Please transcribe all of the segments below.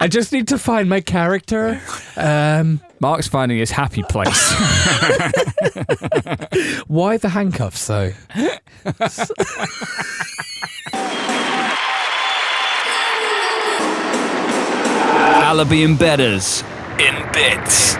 I just need to find my character. Mark's finding his happy place. Why the handcuffs, though? Allaby Bedders in bits.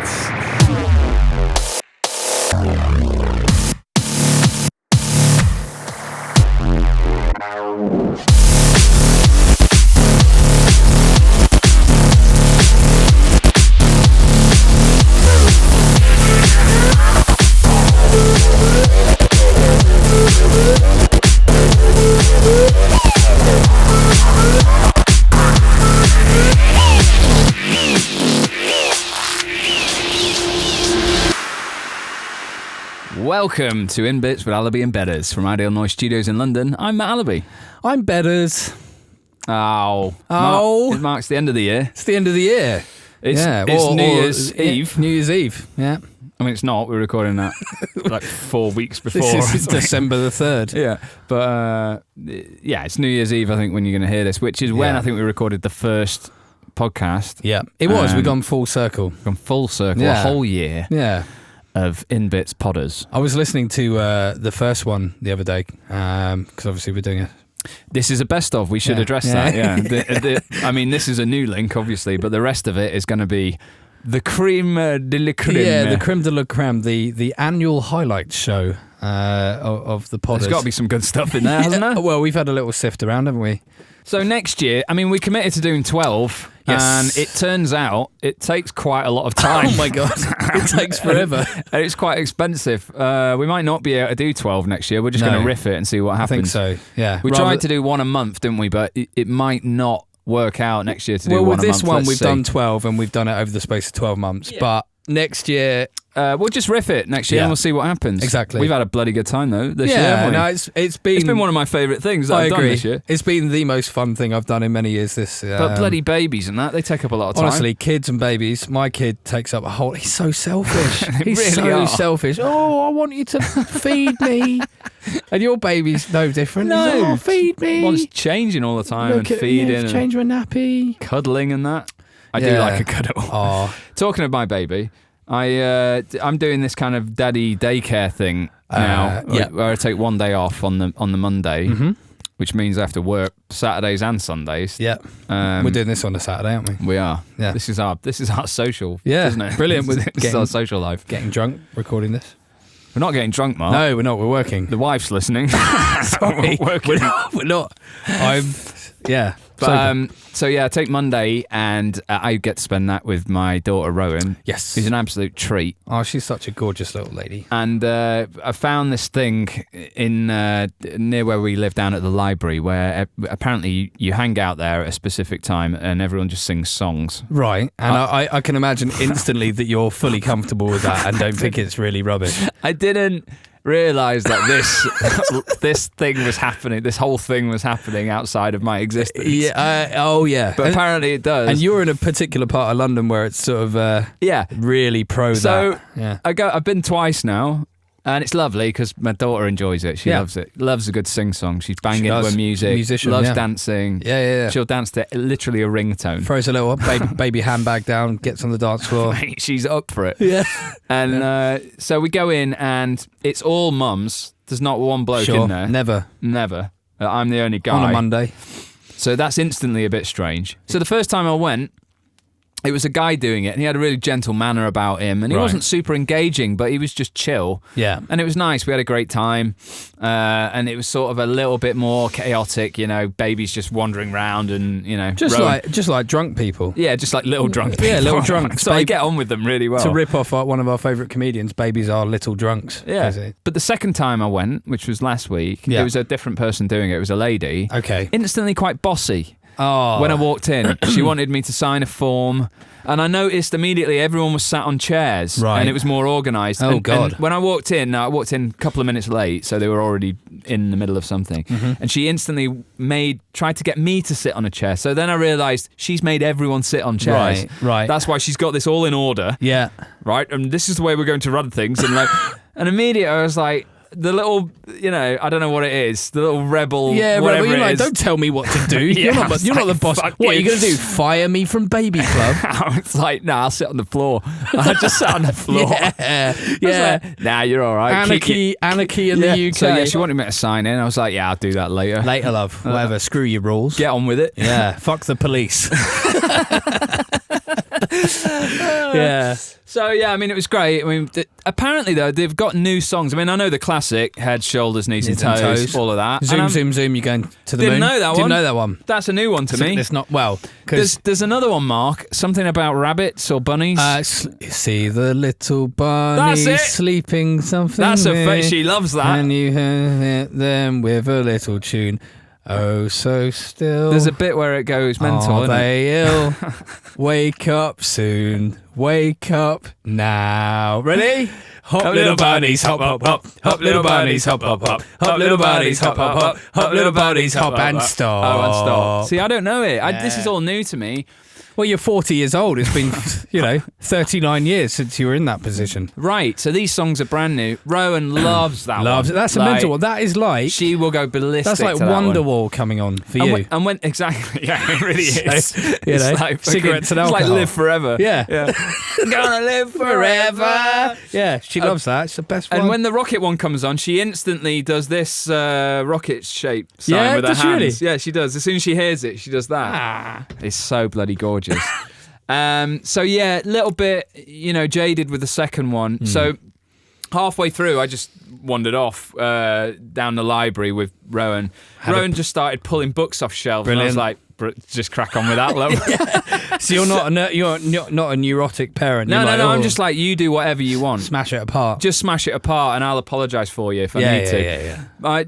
Welcome to In Bits with Allaby Bedders from Ideal Noise Studios in London. I'm Matt Allaby. I'm Bedders. Oh. It marks the end of the year. It's the end of the year. It's New Year's Eve. New Year's Eve, yeah. I mean, it's not. We're recording that like 4 weeks before. This is December the 3rd. Yeah. But, it's New Year's Eve, I think, when you're going to hear this, which is when I think we recorded the first podcast. Yeah, it was. We've gone full circle. Gone full circle, a whole year. Yeah. Of In Bits Podders. I was listening to the first one the other day because obviously we're doing This is a best of. We should address that. Yeah. I mean, this is a new link, obviously, but the rest of it is going to be the creme de la creme. Yeah, the creme de la creme, the annual highlight show of the Podders. There's got to be some good stuff in there, hasn't there? Well, we've had a little sift around, haven't we? So next year, I mean, we committed to doing 12, and it turns out it takes quite a lot of time. Oh my God, it takes forever. And it's quite expensive. We might not be able to do 12 next year. We're just going to riff it and see what happens. I think so, yeah. We tried to do one a month, didn't we? But it might not work out next year to do one a month. Well, with this one, we've done 12, and we've done it over the space of 12 months. Yeah. But next year... we'll just riff it next year and we'll see what happens. Exactly. We've had a bloody good time though this year. Haven't we? No, it's been one of my favourite things that I've done this year. It's been the most fun thing I've done in many years. But bloody babies and that, they take up a lot of time. Honestly, kids and babies. My kid takes up a whole. He's so selfish. He's really selfish. Oh, I want you to feed me. And your baby's no different. No, feed me. One's changing all the time and feeding, and change my nappy, cuddling and that. I do like a cuddle. Oh. Talking of my baby. I'm doing this kind of daddy daycare thing now, where I take one day off on the Monday, which means I have to work Saturdays and Sundays. Yeah, we're doing this on a Saturday, aren't we? We are. Yeah, this is our social. Yeah, isn't it? Brilliant. This is our social life. Getting drunk, recording this. We're not getting drunk, Mark. No, we're not. We're working. The wife's listening. Sorry, we're working. We're not. But, I take Monday and I get to spend that with my daughter Rowan. Yes. Who's an absolute treat. Oh, she's such a gorgeous little lady. And I found this thing in near where we live down at the library where apparently you hang out there at a specific time and everyone just sings songs. Right. And I can imagine instantly that you're fully comfortable with that and don't think it's really rubbish. I didn't realise that this thing was happening. This whole thing was happening outside of my existence. Yeah. But apparently it does. And you're in a particular part of London where it's sort of really pro that. So I've been twice now. And it's lovely because my daughter enjoys it. She loves it. Loves a good sing-song. She's banging to her music. Musician, loves dancing. Yeah. She'll dance to literally a ringtone. Throws a little baby handbag down, gets on the dance floor. Mate, she's up for it. Yeah. And so we go in and it's all mums. There's not one bloke in there. Never. I'm the only guy. On a Monday. So that's instantly a bit strange. So the first time I went, it was a guy doing it, and he had a really gentle manner about him, and he wasn't super engaging, but he was just chill. Yeah. And it was nice. We had a great time, and it was sort of a little bit more chaotic, babies just wandering around and, Just like drunk people. Yeah, just like little drunk people. Yeah, little drunks. So I get on with them really well. To rip off one of our favourite comedians, babies are little drunks. Yeah. But the second time I went, which was last week, it was a different person doing it. It was a lady. Okay. Instantly quite bossy. Oh. When I walked in, she wanted me to sign a form, and I noticed immediately everyone was sat on chairs, and it was more organised. God! And when I walked in a couple of minutes late, so they were already in the middle of something, and she instantly tried to get me to sit on a chair. So then I realised she's made everyone sit on chairs. Right. That's why she's got this all in order. Yeah. Right, and this is the way we're going to run things, and immediately I was like, the little, I don't know what it is, the little rebel, whatever you're it like, is. don't tell me what to do. You're not the boss. fuck What are you. you going to do? Fire me from Baby Club? I was like, nah, I'll sit on the floor. I just sat on the floor. Yeah. Like, nah, you're all right. Anarchy in the UK. So, she wanted me to sign in. I was like, yeah, I'll do that later. Later, love. Whatever. Screw your rules. Get on with it. Yeah. Fuck the police. Yeah. So, yeah, I mean, it was great. I mean, apparently, though, they've got new songs. I mean, I know the classic, head, shoulders, knees and toes, all of that. Zoom, you're going to the moon. Didn't know that one. That's a new one to me. It's not, well, because... There's another one, Mark, something about rabbits or bunnies. See the little bunny sleeping something. That's she loves that. And you hit them with a little tune. Oh, so still. There's a bit where it goes mental, Are isn't they ill? Wake up soon. Wake up now. Ready? Hop little bunnies, hop, hop, hop. Hop little bunnies, hop, hop, hop. Hop little bunnies, hop, hop, hop. Hop little bunnies, hop and stop. Oh, and stop. See, I don't know it. This is all new to me. Well, you're 40 years old. It's been, 39 years since you were in that position. Right. So these songs are brand new. Rowan loves that one. Loves it. That's a mental one. That is like... She will go ballistic. That's like Wonderwall coming on for you. And when exactly. Yeah, it really is. So, it's like cigarettes and alcohol. It's like Live Forever. Yeah. Gonna live forever. Yeah, she loves that. It's the best one. And when the rocket one comes on, she instantly does this rocket shape sign with her hands. Really? Yeah, she does. As soon as she hears it, she does that. It's so bloody gorgeous. So yeah, little bit, jaded with the second one. So halfway through, I just wandered off down the library with Rowan. Rowan just started pulling books off shelves. Brilliant. And I was like, just crack on with that, love. So you're not a neurotic parent. No, I'm just like, you do whatever you want. Smash it apart. Just smash it apart, and I'll apologise for you if I need to.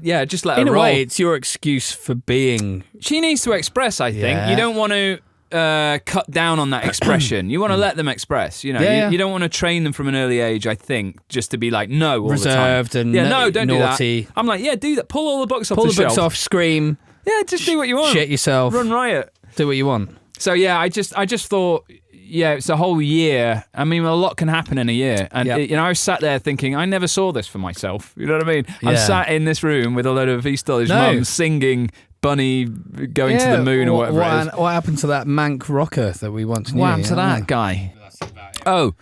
Yeah. Just let her In a roll. way, it's your excuse for being... She needs to express, I think. Yeah. You don't want to cut down on that expression. You want to let them express. You don't want to train them from an early age, I think, just to be like, no, all reserved the time. and no, don't naughty. do that. I'm like, yeah, do that. Pull all the books off Pull the the books shelf. off, scream. Yeah, just do what you want. Shit yourself. Run riot. Do what you want. So yeah, I just thought, it's a whole year. I mean, a lot can happen in a year. And, I was sat there thinking, I never saw this for myself. You know what I mean? I'm sat in this room with a load of Eastolish mums singing Bunny going to the moon or whatever it is. What happened to that Manc rocker that we once knew? What happened to that guy? Oh,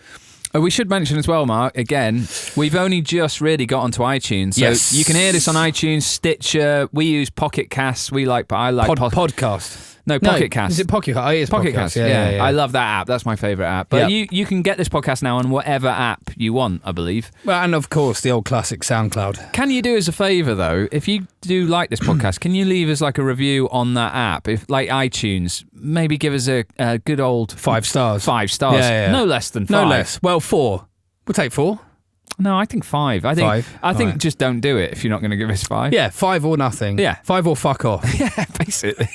we should mention as well, Mark, again, we've only just really got onto iTunes. So you can hear this on iTunes, Stitcher. We use Pocket Casts. I like Podcast. No, Pocket Cast. Is it Pocket Cast? Oh, it is Pocket Cast. Yeah. I love that app. That's my favourite app. But you can get this podcast now on whatever app you want, I believe. Well, and of course, the old classic SoundCloud. Can you do us a favour, though? If you do like this podcast, can you leave us like a review on that app? If like iTunes, maybe give us a good old 5 stars. 5 stars. Yeah. No less than 5. No less. Well, 4. We'll take 4. No, I think 5. I think just don't do it if you're not going to give us 5. Yeah, 5 or nothing. Yeah. 5 or fuck off. Yeah, basically.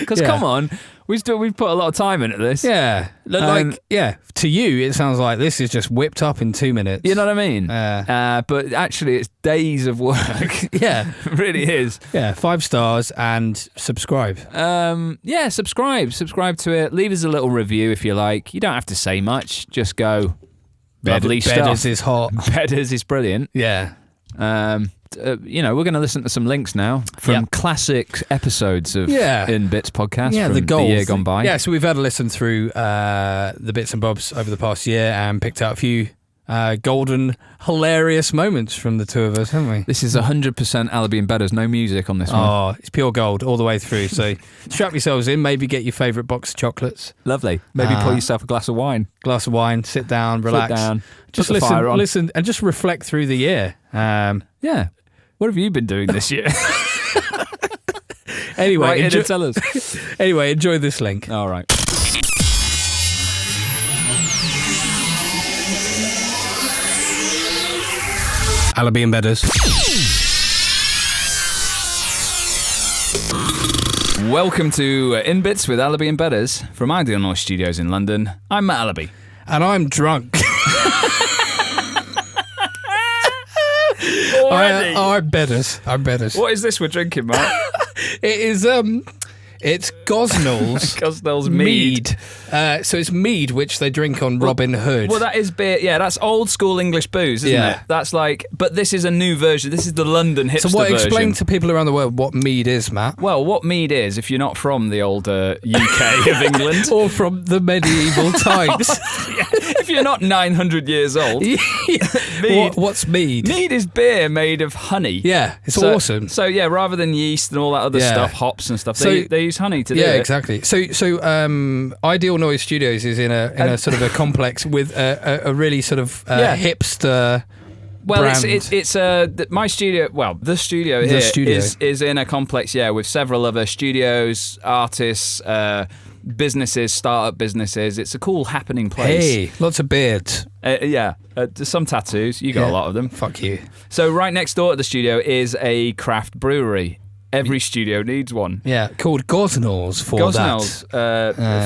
Because come on, we've put a lot of time into this. Yeah. To you, it sounds like this is just whipped up in 2 minutes. You know what I mean? But actually, it's days of work. Yeah. It really is. Yeah, 5 stars and subscribe. Subscribe to it. Leave us a little review if you like. You don't have to say much. Just go... Lovely stuff. Bedders is hot. Bedders is brilliant. Yeah. We're going to listen to some links now from classic episodes of In Bits podcast from the year gone by. Yeah, so we've had a listen through the bits and bobs over the past year and picked out a few golden, hilarious moments from the two of us, haven't we? This is 100% Allaby Bedders, no music on this one. Oh, it's pure gold all the way through. So strap yourselves in, maybe get your favourite box of chocolates. Lovely. Maybe pour yourself a glass of wine. Sit down, relax. Just listen and just reflect through the year. Yeah. What have you been doing this year? Anyway, tell us. Anyway, enjoy this link. All right. Allaby Bedders. Welcome to In Bits with Allaby Bedders from Ideal Noise Studios in London. I'm Matt Allaby. And I'm drunk. I'm Bedders. What is this we're drinking, Matt? It is It's Gosnell's. Gosnell's mead. So it's mead, which they drink on Robin Hood. Well, that is beer. Yeah, that's old school English booze, isn't it? That's like, but this is a new version. This is the London hipster version. Explain to people around the world what mead is, Matt. Well, what mead is, if you're not from the old UK of England. Or from the medieval times. If you're not 900 years old. Mead. What's mead? Mead is beer made of honey. Yeah, it's awesome. So, yeah, rather than yeast and all that other stuff, hops and stuff, they use honey to do it. Yeah, exactly. So Ideal Noise Studios is in a sort of a complex with a really sort of hipster. Well, brand. it's my studio. Well, the studio here is in a complex, with several other studios, artists, businesses, startup businesses. It's a cool happening place. Hey, lots of beards. Some tattoos. You got a lot of them. Fuck you. So right next door to the studio is a craft brewery. Every studio needs one. Yeah, called Gosnell's Gosnell's,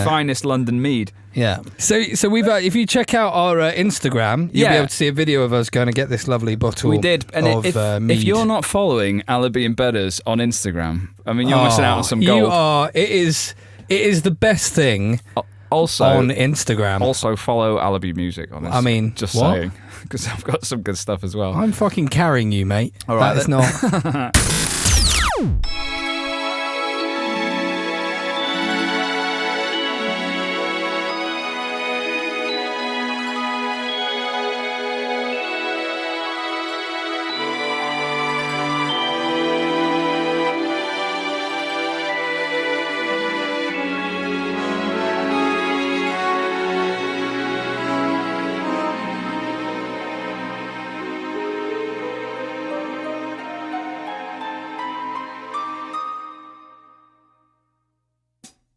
finest London mead. Yeah. So we've if you check out our Instagram, you'll be able to see a video of us going to get this lovely bottle. We did, and of mead. If you're not following Allaby Bedders on Instagram, I mean you're missing out on some gold. You are. It is the best thing. Also on Instagram. Also follow Allaby Music on this. I mean, just saying, because I've got some good stuff as well. I'm fucking carrying you, mate. All right, that is not.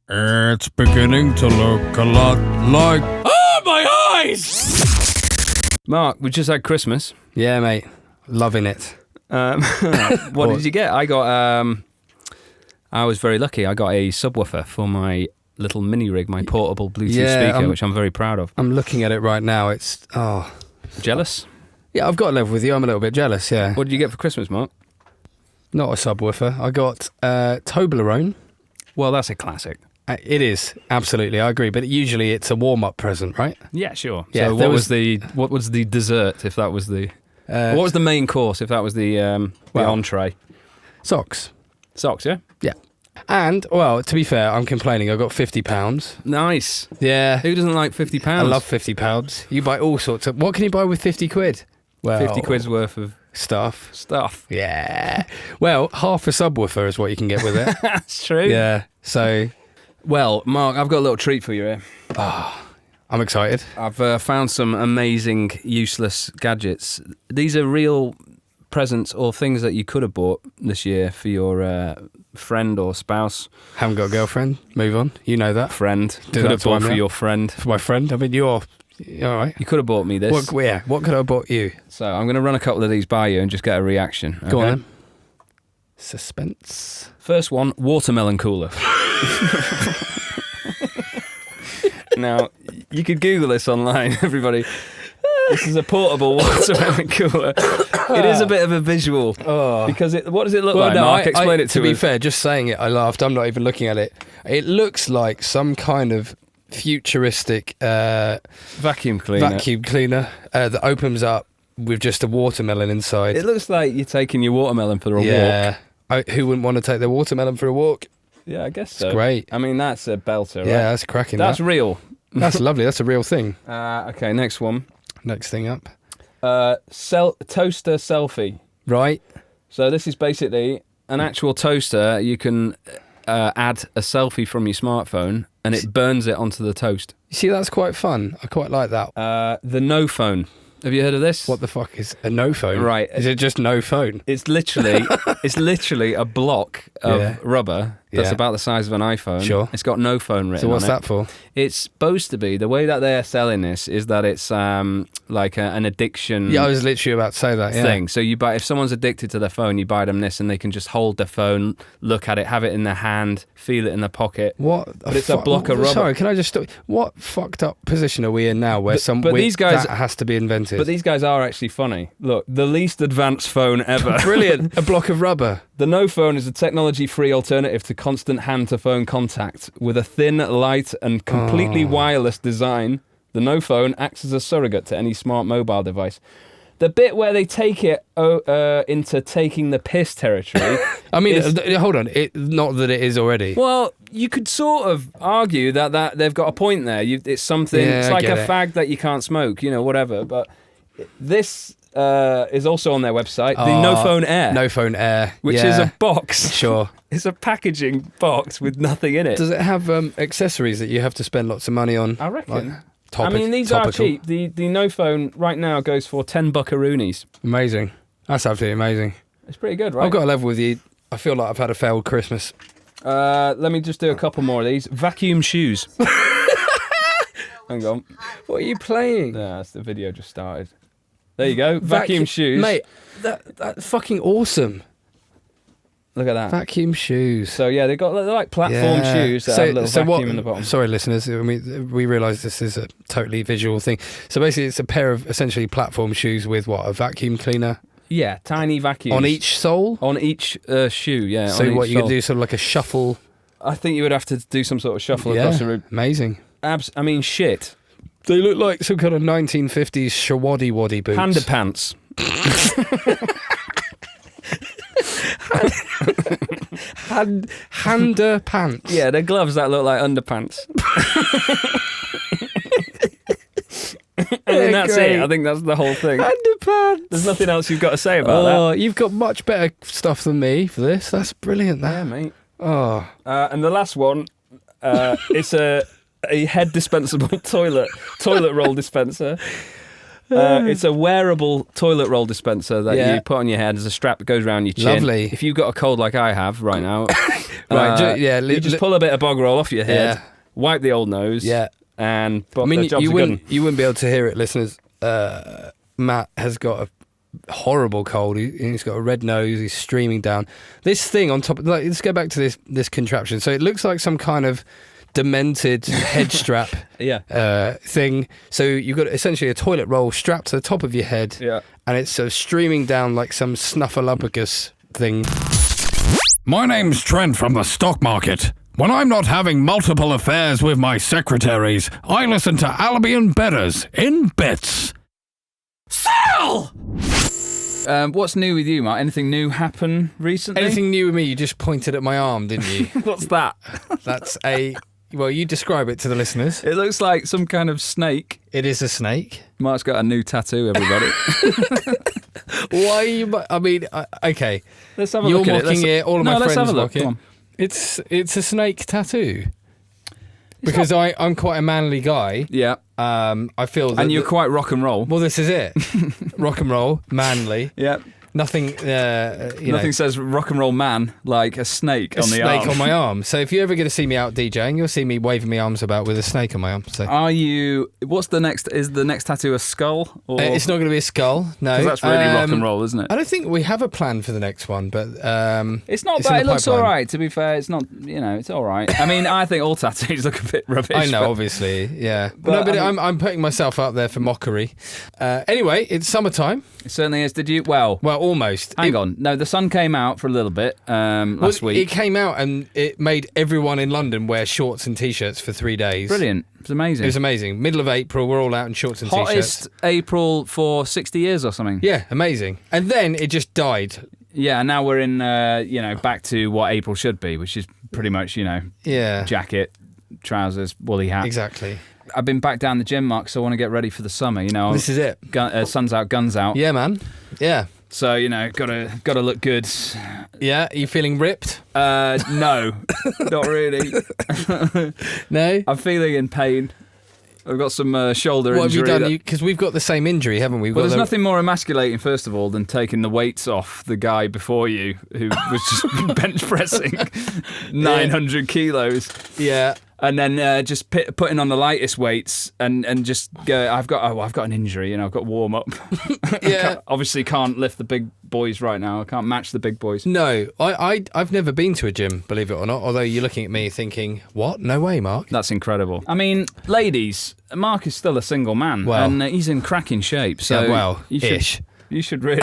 It's beginning to look a lot like... Oh, my eyes! Mark, we just had Christmas. Yeah, mate. Loving it. What did you get? I was very lucky. I got a subwoofer for my little mini rig, my portable Bluetooth speaker, which I'm very proud of. I'm looking at it right now. It's... Jealous? Yeah, I've got to live with you. I'm a little bit jealous, yeah. What did you get for Christmas, Mark? Not a subwoofer. I got Toblerone. Well, that's a classic. It is, absolutely, I agree. But usually it's a warm-up present, right? Yeah, sure. Yeah, so what was the dessert if that was the... what was the main course if that was the entree? Socks. Socks, yeah? Yeah. And, well, to be fair, I'm complaining. I got £50. Nice. Yeah. Who doesn't like £50? I love £50. You buy all sorts of... What can you buy with 50 quid? Well, 50 quid's worth of... Stuff. Yeah. Well, half a subwoofer is what you can get with it. That's true. Yeah. So... Well, Mark, I've got a little treat for you here. I'm excited. I've found some amazing, useless gadgets. These are real presents or things that you could have bought this year for your friend or spouse. Haven't got a girlfriend. Move on. You know that. Friend. Could have bought for your friend. For my friend. I mean, you're all right. You could have bought me this. What could I have bought you? So I'm going to run a couple of these by you and just get a reaction. Go on then. Suspense. First one, watermelon cooler. Now, you could Google this online, everybody. This is a portable watermelon cooler. It is a bit of a visual. Because what does it look like, Mark? Explain it to us. To be fair, just saying it, I laughed. I'm not even looking at it. It looks like some kind of futuristic vacuum cleaner that opens up with just a watermelon inside. It looks like you're taking your watermelon for a walk. Who wouldn't want to take their watermelon for a walk? Yeah, I guess so. It's great. I mean, that's a belter, right? Yeah, that's cracking. That's real. That's lovely. That's a real thing. Okay, next one. Next thing up. Toaster selfie. Right. So this is basically an actual toaster. You can add a selfie from your smartphone and it burns it onto the toast. You see, that's quite fun. I quite like that. The no phone. Have you heard of this? What the fuck is a no phone? Right. Is it just no phone? It's literally a block of rubber that's about the size of an iPhone. Sure. It's got no phone written on it. So what's that for? It's supposed to be, the way that they're selling this is that it's like an addiction. Yeah, I was literally about to say that. Yeah. Thing. So you buy, if someone's addicted to their phone, you buy them this, and they can just hold their phone, look at it, have it in their hand, feel it in their pocket. What? But it's a block of rubber. Sorry, can I just stop? What fucked up position are we in now, where these guys that has to be invented? But these guys are actually funny. Look, the least advanced phone ever. Brilliant. A block of rubber. The no phone is a technology-free alternative to constant hand-to-phone contact. With a thin, light, and completely wireless design, the No Phone acts as a surrogate to any smart mobile device. The bit where they take it into taking the piss territory... I mean, hold on. Not that it is already. Well, you could sort of argue that they've got a point there. It's something... it's like a fag that you can't smoke, whatever. But this is also on their website. The No Phone Air. No Phone Air. Which is a box. Sure. It's a packaging box with nothing in it. Does it have accessories that you have to spend lots of money on? I reckon. Like, these are cheap. The No Phone right now goes for 10 buckaroonies. Amazing. That's absolutely amazing. It's pretty good, right? I've got to level with you. I feel like I've had a failed Christmas. Let me just do a couple more of these. Vacuum shoes. Hang on. What are you playing? Yeah, the video just started. There you go. Vacuum shoes. Mate, that's fucking awesome. Look at that. Vacuum shoes. So yeah, they're like platform shoes that have a little vacuum in the bottom. Sorry, listeners. We realise this is a totally visual thing. So basically, it's a pair of essentially platform shoes with a vacuum cleaner. Yeah, tiny vacuums on each sole. On each shoe. Yeah. So what you could do, sort of like a shuffle. I think you would have to do some sort of shuffle across the room. Amazing. Shit. They look like some kind of 1950s shawaddy waddy boots. Panda pants. Hander pants. Yeah, they're gloves that look like underpants. And that's it. I think that's the whole thing. Underpants. There's nothing else you've got to say about that. Oh, you've got much better stuff than me for this. That's brilliant. That. Yeah, mate. Oh. And the last one, it's a head dispensable toilet roll dispenser. It's a wearable toilet roll dispenser that you put on your head as a strap that goes around your chin. Lovely. If you've got a cold like I have right now, you just pull a bit of bog roll off your head, wipe the old nose, and the job's you wouldn't be able to hear it, listeners. Matt has got a horrible cold. He's got a red nose. He's streaming down. This thing on top. Let's go back to this contraption. So it looks like some kind of demented head strap thing. So you've got essentially a toilet roll strapped to the top of your head, and it's sort of streaming down like some snuffleupagus thing. My name's Trent from the stock market. When I'm not having multiple affairs with my secretaries, I listen to Allaby Bedders in bits. Sell! What's new with you, Mark? Anything new happen recently? Anything new with me? You just pointed at my arm, didn't you? What's that? That's well, you describe it to the listeners. It looks like some kind of snake. It is a snake. Mark's got a new tattoo, everybody. Why are you... okay. Let's have a look at it. You're mocking it. All of my friends mock it. Come on. It's a snake tattoo. Because I'm quite a manly guy. Yeah. I feel that... And you're quite rock and roll. Well, this is it. Rock and roll, manly. Yeah. Nothing, Nothing says rock and roll man like a snake on the arm. A snake on my arm. So if you're ever going to see me out DJing, you'll see me waving my arms about with a snake on my arm. So. Are you... What's the next... Is the next tattoo a skull? Or... It's not going to be a skull, no. Because that's really rock and roll, isn't it? I don't think we have a plan for the next one, but... it's not bad. It looks all right, to be fair. It's not... it's all right. I mean, I think all tattoos look a bit rubbish. I know, obviously, yeah. But I'm putting myself out there for mockery. Anyway, it's summertime. It certainly is. Did you... Well, almost. Hang on. No, the sun came out for a little bit last week. It came out and it made everyone in London wear shorts and T-shirts for 3 days. Brilliant. It was amazing. It was amazing. Middle of April, we're all out in shorts and T-shirts. Hottest April for 60 years or something. Yeah, amazing. And then it just died. Yeah, now we're in, back to what April should be, which is pretty much, jacket, trousers, woolly hat. Exactly. I've been back down the gym, Mark, so I want to get ready for the summer. This is it. Sun's out, guns out. Yeah, man. Yeah. So gotta look good. Yeah, are you feeling ripped? No, not really. No, I'm feeling in pain. I've got some shoulder injury. What have you done? Because we've got the same injury, haven't we? There's nothing more emasculating, first of all, than taking the weights off the guy before you who was just bench pressing 900 kilos. Yeah. And then just putting on the lightest weights and just go, I've got an injury, I've got to warm up. Yeah. Obviously can't lift the big boys right now. I can't match the big boys. No, I've never been to a gym, believe it or not, although you're looking at me thinking, what? No way, Mark. That's incredible. I mean, ladies, Mark is still a single man, and he's in cracking shape. So yeah, ish. You should really,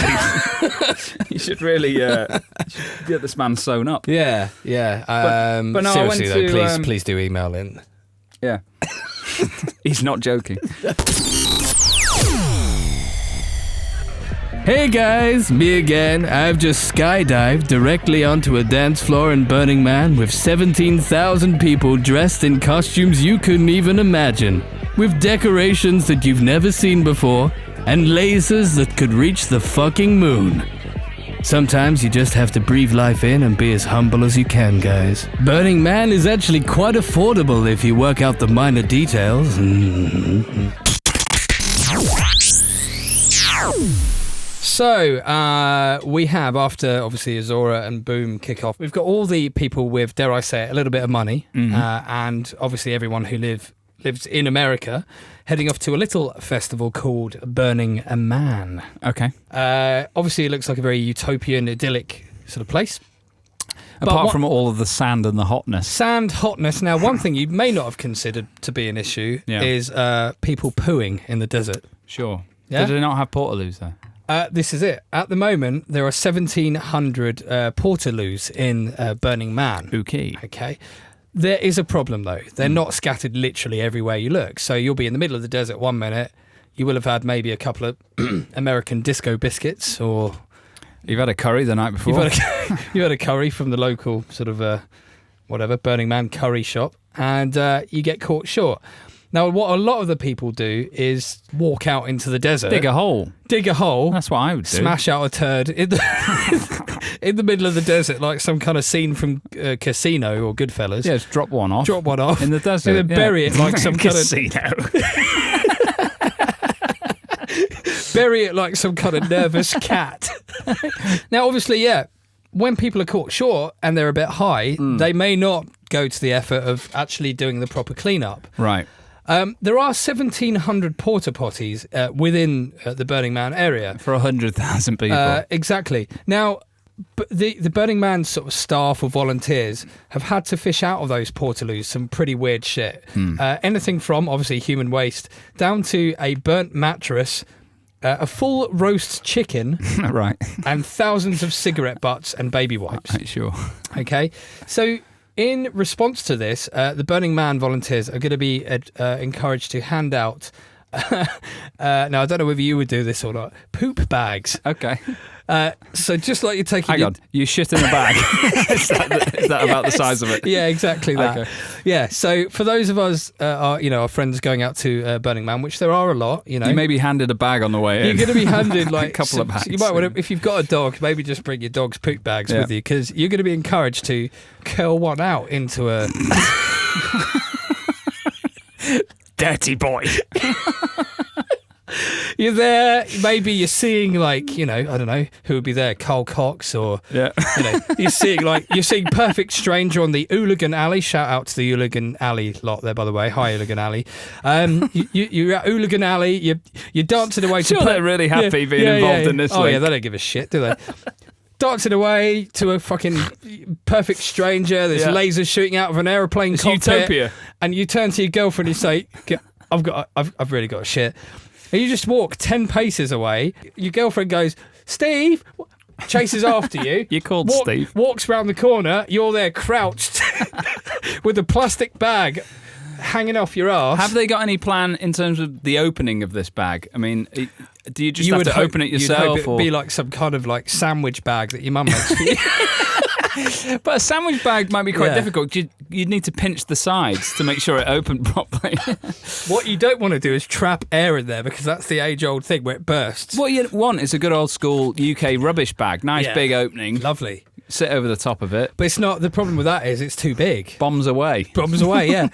get this man sewn up. Yeah. But no, seriously, I went though, to, please do email in. Yeah. He's not joking. Hey guys, me again. I've just skydived directly onto a dance floor in Burning Man with 17,000 people dressed in costumes you couldn't even imagine, with decorations that you've never seen before, and lasers that could reach the fucking moon. Sometimes you just have to breathe life in and be as humble as you can, guys. Burning Man is actually quite affordable if you work out the minor details. So, we have, after obviously Azora and Boom kick off, we've got all the people with, dare I say it, a little bit of money, and obviously everyone who lives in America, heading off to a little festival called Burning Man. Okay. Obviously, it looks like a very utopian, idyllic sort of place. Apart from all of the sand and the hotness. Sand, hotness. Now, one thing you may not have considered to be an issue is people pooing in the desert. Sure. Yeah? Do they not have portaloos there? This is it. At the moment, there are 1,700 portaloos in Burning Man. Okay. There is a problem, though. They're not scattered literally everywhere you look. So you'll be in the middle of the desert one minute. You will have had maybe a couple of American disco biscuits, or... You've had a curry the night before. You've had a curry from the local sort of, Burning Man curry shop, and you get caught short. Now, what a lot of the people do is walk out into the desert. Dig a hole. That's what I would do. Smash out a turd in the middle of the desert, like some kind of scene from Casino or Goodfellas. Yeah, just drop one off. In the desert. And then bury it like some kind of... Casino. Bury it like some kind of nervous cat. Now, obviously, when people are caught short and they're a bit high, they may not go to the effort of actually doing the proper cleanup. Right. There are 1,700 porta potties within the Burning Man area. For 100,000 people. Exactly. Now, the Burning Man sort of staff or volunteers have had to fish out of those portaloos some pretty weird shit. Anything from, obviously, human waste down to a burnt mattress, a full roast chicken, right, and thousands of cigarette butts and baby wipes. Right, sure. Okay, so in response to this, the Burning Man volunteers are going to be encouraged to hand out. Now, I don't know whether you would do this or not. Poop bags. Okay. So just like you're taking... Hang on, you shit in a bag. Is that about the size of it? Yeah, exactly that. Okay. Yeah, so for those of us, our friends going out to Burning Man, which there are a lot, You may be handed a bag on the way in. You're going to be handed like... a couple of bags. You might want to, if you've got a dog, maybe just bring your dog's poop bags with you, because you're going to be encouraged to curl one out into a... Dirty boy. You're there, maybe you're seeing like, I don't know, who would be there, Carl Cox, or, you're seeing Perfect Stranger on the Hooligan Alley. Shout out to the Hooligan Alley lot there, by the way. Hi, Hooligan Alley. You're at Hooligan Alley, you're dancing away to... They're really happy being involved in this Oh, link. yeah, they don't give a shit, do they? Dancing away to a fucking Perfect Stranger, there's lasers shooting out of an aeroplane cockpit. Utopia. And you turn to your girlfriend and you say, I've really got shit. And you just walk 10 paces away. Your girlfriend goes, Steve, chases after you. You're called Steve. Walks round the corner. You're there crouched with a plastic bag hanging off your arse. Have they got any plan in terms of the opening of this bag? I mean, do you just have to open it yourself? You'd hope it'd be like some kind of like sandwich bag that your mum makes for you. But a sandwich bag might be quite difficult. You'd need to pinch the sides to make sure it opened properly. What you don't want to do is trap air in there, because that's the age-old thing where it bursts. What you want is a good old school UK rubbish bag. Nice big opening. Lovely. Sit over the top of it. But it's not. The problem with that is it's too big. Bombs away. Yeah.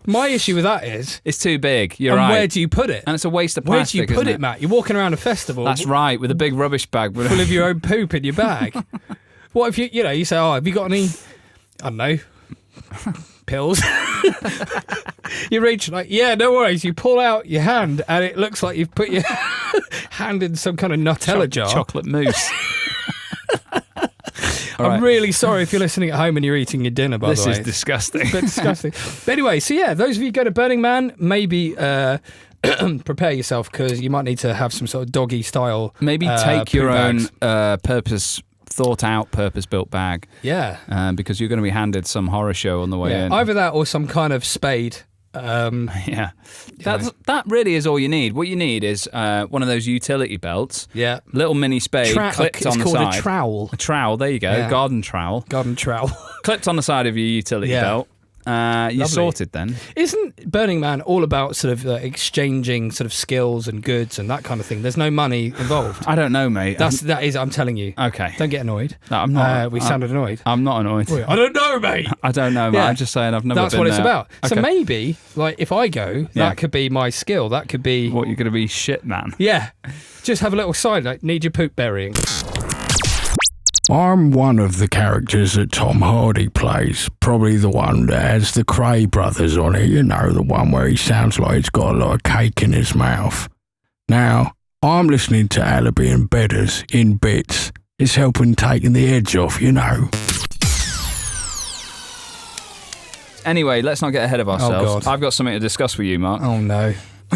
My issue with that is... It's too big, you're and right. Where do you put it? And it's a waste of plastic, Where do you put it, Matt? You're walking around a festival... That's right, with a big rubbish bag. Full of your own poop in your bag. What if you say, have you got any, I don't know, pills? You reach no worries. You pull out your hand and it looks like you've put your hand in some kind of Nutella jar. Chocolate mousse. All I'm right. really sorry if you're listening at home and you're eating your dinner, by This the way. is disgusting. It's a bit disgusting. But anyway, so yeah, those of you who go to Burning Man, maybe prepare yourself because you might need to have some sort of doggy style. Maybe take your poo own bags. purpose-built bag. Yeah. Because you're going to be handed some horror show on the way in. Either that or some kind of spade. Yeah. That really is all you need. What you need is one of those utility belts. Yeah. Little mini spade clipped on the side. It's called a trowel. A trowel, there you go. Yeah. Garden trowel. Garden trowel. Clipped on the side of your utility belt. You're Lovely. sorted then. Isn't Burning Man all about sort of exchanging sort of skills and goods and that kind of thing? There's no money involved. I don't know, mate. That is, I'm telling you. Okay. Don't get annoyed. No, I'm not. We sounded annoyed. I'm not annoyed. I don't know, mate. I don't know, mate. Yeah. I'm just saying I've never That's been what it's there. about. So Okay. maybe, like, if I go, Yeah. that could be my skill. That could be... What, you're going to be shit, man? Yeah. Just have a little side, like, need your poop burying. I'm one of the characters that Tom Hardy plays. Probably the one that has the Cray brothers on it. You know, the one where he sounds like he's got a lot of cake in his mouth. Now, I'm listening to Allaby and Bedders in bits. It's helping taking the edge off, you know. Anyway, let's not get ahead of ourselves. God. I've got something to discuss with you, Mark. Oh, no.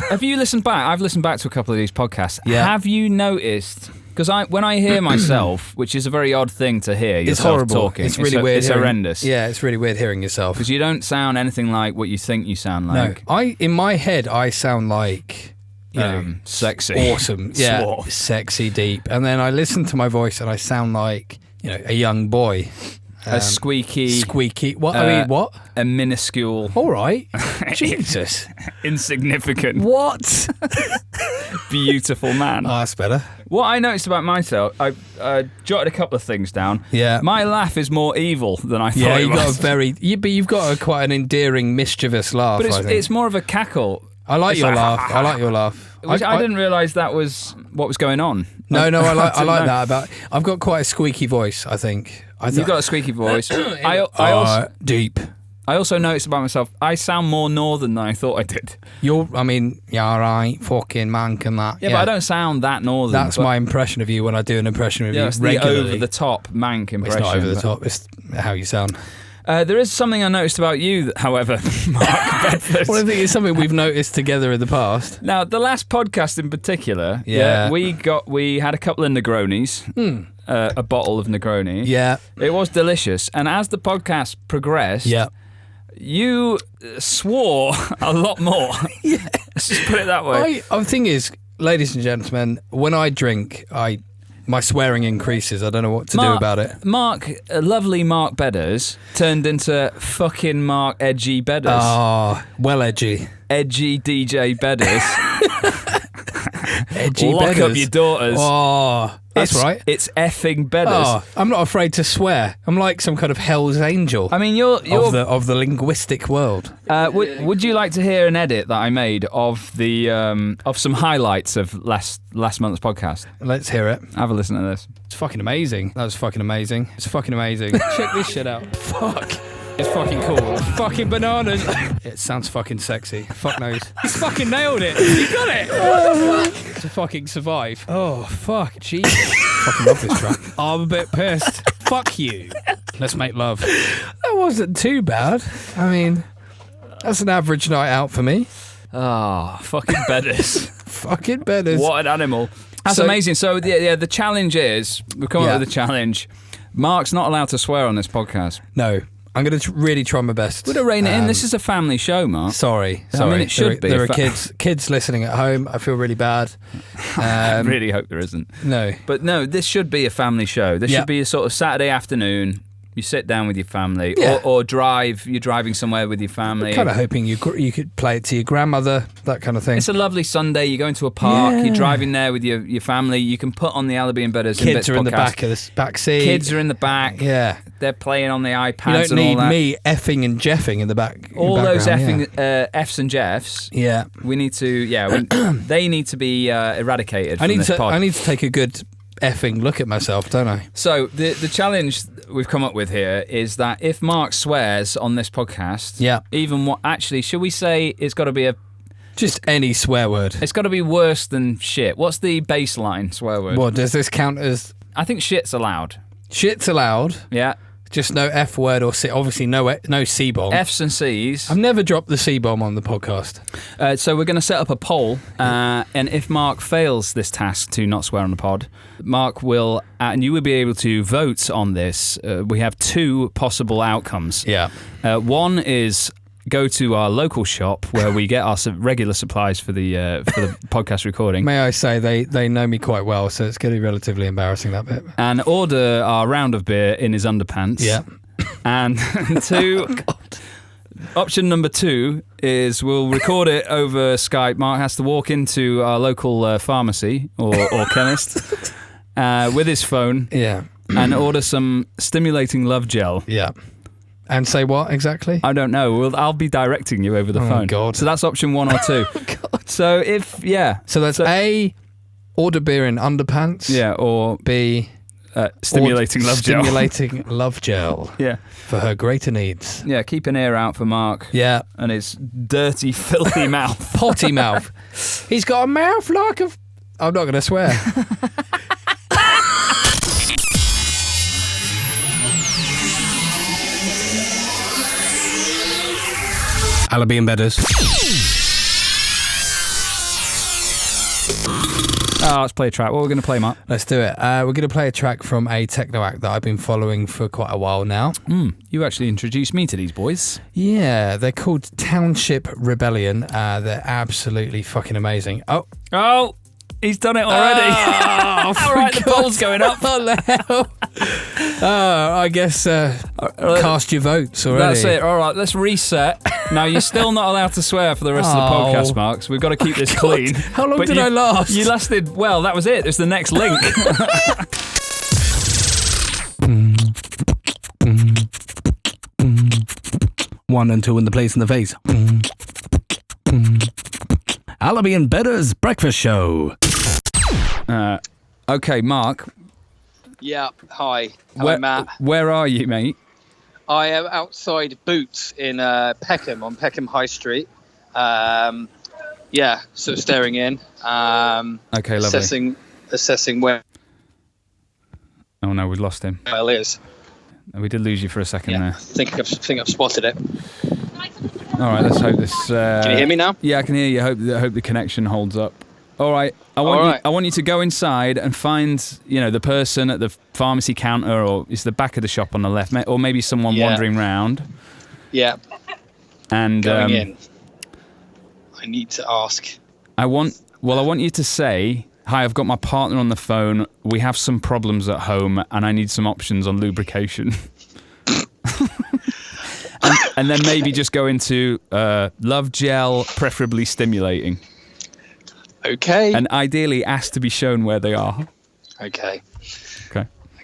Have you listened back? I've listened back to a couple of these podcasts. Yeah. Have you noticed... Because when I hear myself, which is a very odd thing to hear, It's yourself horrible. talking. It's really weird. It's hearing- horrendous. Yeah, it's really weird hearing yourself. Because you don't sound anything like what you think you sound No, like. in my head, I sound like, you know, Sexy. awesome. Yeah, Suave. sexy, deep. And then I listen to my voice and I sound like, you know, a young boy. A squeaky, Squeaky. What? I mean, what? a minuscule, All right. Jesus. insignificant, What? beautiful man. Oh, that's better. What I noticed about myself, I jotted a couple of things down. Yeah. My laugh is more evil than I thought Yeah, it you've was. got but you've got quite an endearing, mischievous laugh. but I think. it's more of a cackle. I like it's your like, laugh. I like your laugh. Which I didn't realise that was what was going on. No, I like didn't know. that about. I've got quite a squeaky voice. I think. You've got a squeaky voice. I deep. also noticed about myself, I sound more northern than I thought I did. I mean, yeah, all right, fucking mank and that. Yeah, but I don't sound that northern. That's but, my impression of you when I do an impression of yeah, you it's the regularly. over-the-top mank It's impression. not over the but- top. It's how you sound. There is something I noticed about you, however, Mark Bedford. Well, I think it's something we've noticed together in the past. Now, the last podcast in particular, Yeah. we had a couple of Negronis, a bottle of Negroni. Yeah, It was delicious, and as the podcast progressed, yeah. you swore a lot more. Yeah. Let's just put it that way. The thing is, ladies and gentlemen, when I drink, my swearing increases. I don't know what to do about it. Mark, lovely Mark Bedders, turned into fucking Mark Edgy Bedders. Oh, well edgy. Edgy DJ Bedders. Edgy Lock Bedders. up your daughters. Oh, that's right. It's effing Bedders. Oh, I'm not afraid to swear. I'm like some kind of hell's angel I mean, you're of the linguistic world. would you like to hear an edit that I made of the of some highlights of last month's podcast? Let's hear it. Have a listen to this. It's fucking amazing. That was fucking amazing. It's fucking amazing. Check this shit out. Fuck. It's fucking cool. Fucking bananas. It sounds fucking sexy. Fuck knows. He's fucking nailed it. He got it. To fucking survive. Oh, fuck. Jesus. Fucking love this track. I'm a bit pissed. Fuck you. Let's make love. That wasn't too bad. I mean, that's an average night out for me. Ah, fucking Bedders. Fucking Bedders. What an animal. That's So- amazing. So the challenge is, we've come Yeah. up with a challenge. Mark's not allowed to swear on this podcast. No. I'm going to really try my best. We're going to rein it in. This is a family show, Mark. Sorry. I mean, it should be. There are If kids listening at home. I feel really bad. I really hope there isn't. No. But no, this should be a family show. This Yeah. should be a sort of Saturday afternoon. You sit down with your family, Yeah. or drive. You're driving somewhere with your family. Kind of hoping you could play it to your grandmother, that kind of thing. It's a lovely Sunday. You go into a park. Yeah. You're driving there with your family. You can put on the Allaby and Bedders. Kids are in the podcast. back of the back seat. Kids are in the back. Yeah. They're playing on the iPads You don't and all need that. me effing and jeffing in the back. All those background, effing Fs and Jeffs. Yeah. We need to. They need to be eradicated. I from need this to. pod. I need to take a good effing look at myself, don't I? So the challenge we've come up with here is that if Mark swears on this podcast, Yeah. even what actually should we say it's got to be Just any swear word. it's got to be worse than shit. What's the baseline swear word? What does this count as? I think shit's allowed. Shit's allowed. Yeah. Just no F word or C. Obviously, no C-bomb. F's and C's. I've never dropped the C-bomb on the podcast. So we're going to set up a poll, and if Mark fails this task to not swear on the pod, Mark will, and you will be able to vote on this. We have 2 possible outcomes. Yeah. One is go to our local shop where we get our regular supplies for the podcast recording. May I say they know me quite well, so it's going to be relatively embarrassing, that bit. And order our round of beer in his underpants. Yeah. And 2, option number 2 is we'll record it over Skype. Mark has to walk into our local pharmacy or chemist with his phone. Yeah. And order some stimulating love gel. Yeah. And say what exactly? I don't know. I'll be directing you over the phone. God. So that's option 1 or 2. God. So So that's A, order beer in underpants. Yeah, or B, stimulating love gel. Stimulating love gel. Yeah. For her greater needs. Yeah, keep an ear out for Mark. Yeah. And his dirty, filthy mouth. Potty mouth. He's got a mouth like a... I'm not going to swear. Allaby Bedders. Let's play a track. What are we going to play, Mark? Let's do it. We're going to play a track from a techno act that I've been following for quite a while now. You actually introduced me to these boys. Yeah, they're called Township Rebellion. They're absolutely fucking amazing. Oh, he's done it already. All right, the poll's going up. What the hell? I guess cast your votes already. That's it. All right, let's reset. Now, you're still not allowed to swear for the rest of the podcast, Mark, so we've got to keep this clean. How long did I last? You lasted, well, that was it. It's the next link. 1 and 2 in the place in the face. Allaby Bedders Breakfast Show. Okay, Mark. Yeah, hi. Hello, Matt. Where are you, mate? I am outside Boots in Peckham, on Peckham High Street. Yeah, sort of staring in. Okay, lovely. Assessing where Oh no, we've lost him. it is. We did lose you for a second Yeah, there. I think I've spotted it. All right, let's hope this... Can you hear me now? Yeah, I can hear you. I hope the connection holds up. All right, I want you to go inside and find, the person at the pharmacy counter, or it's the back of the shop on the left, or maybe someone wandering round. Yeah. And going in. I need to ask. I want you to say, "Hi, I've got my partner on the phone. We have some problems at home, and I need some options on lubrication." and then maybe just go into love gel, preferably stimulating. Okay. And ideally ask to be shown where they are. Okay.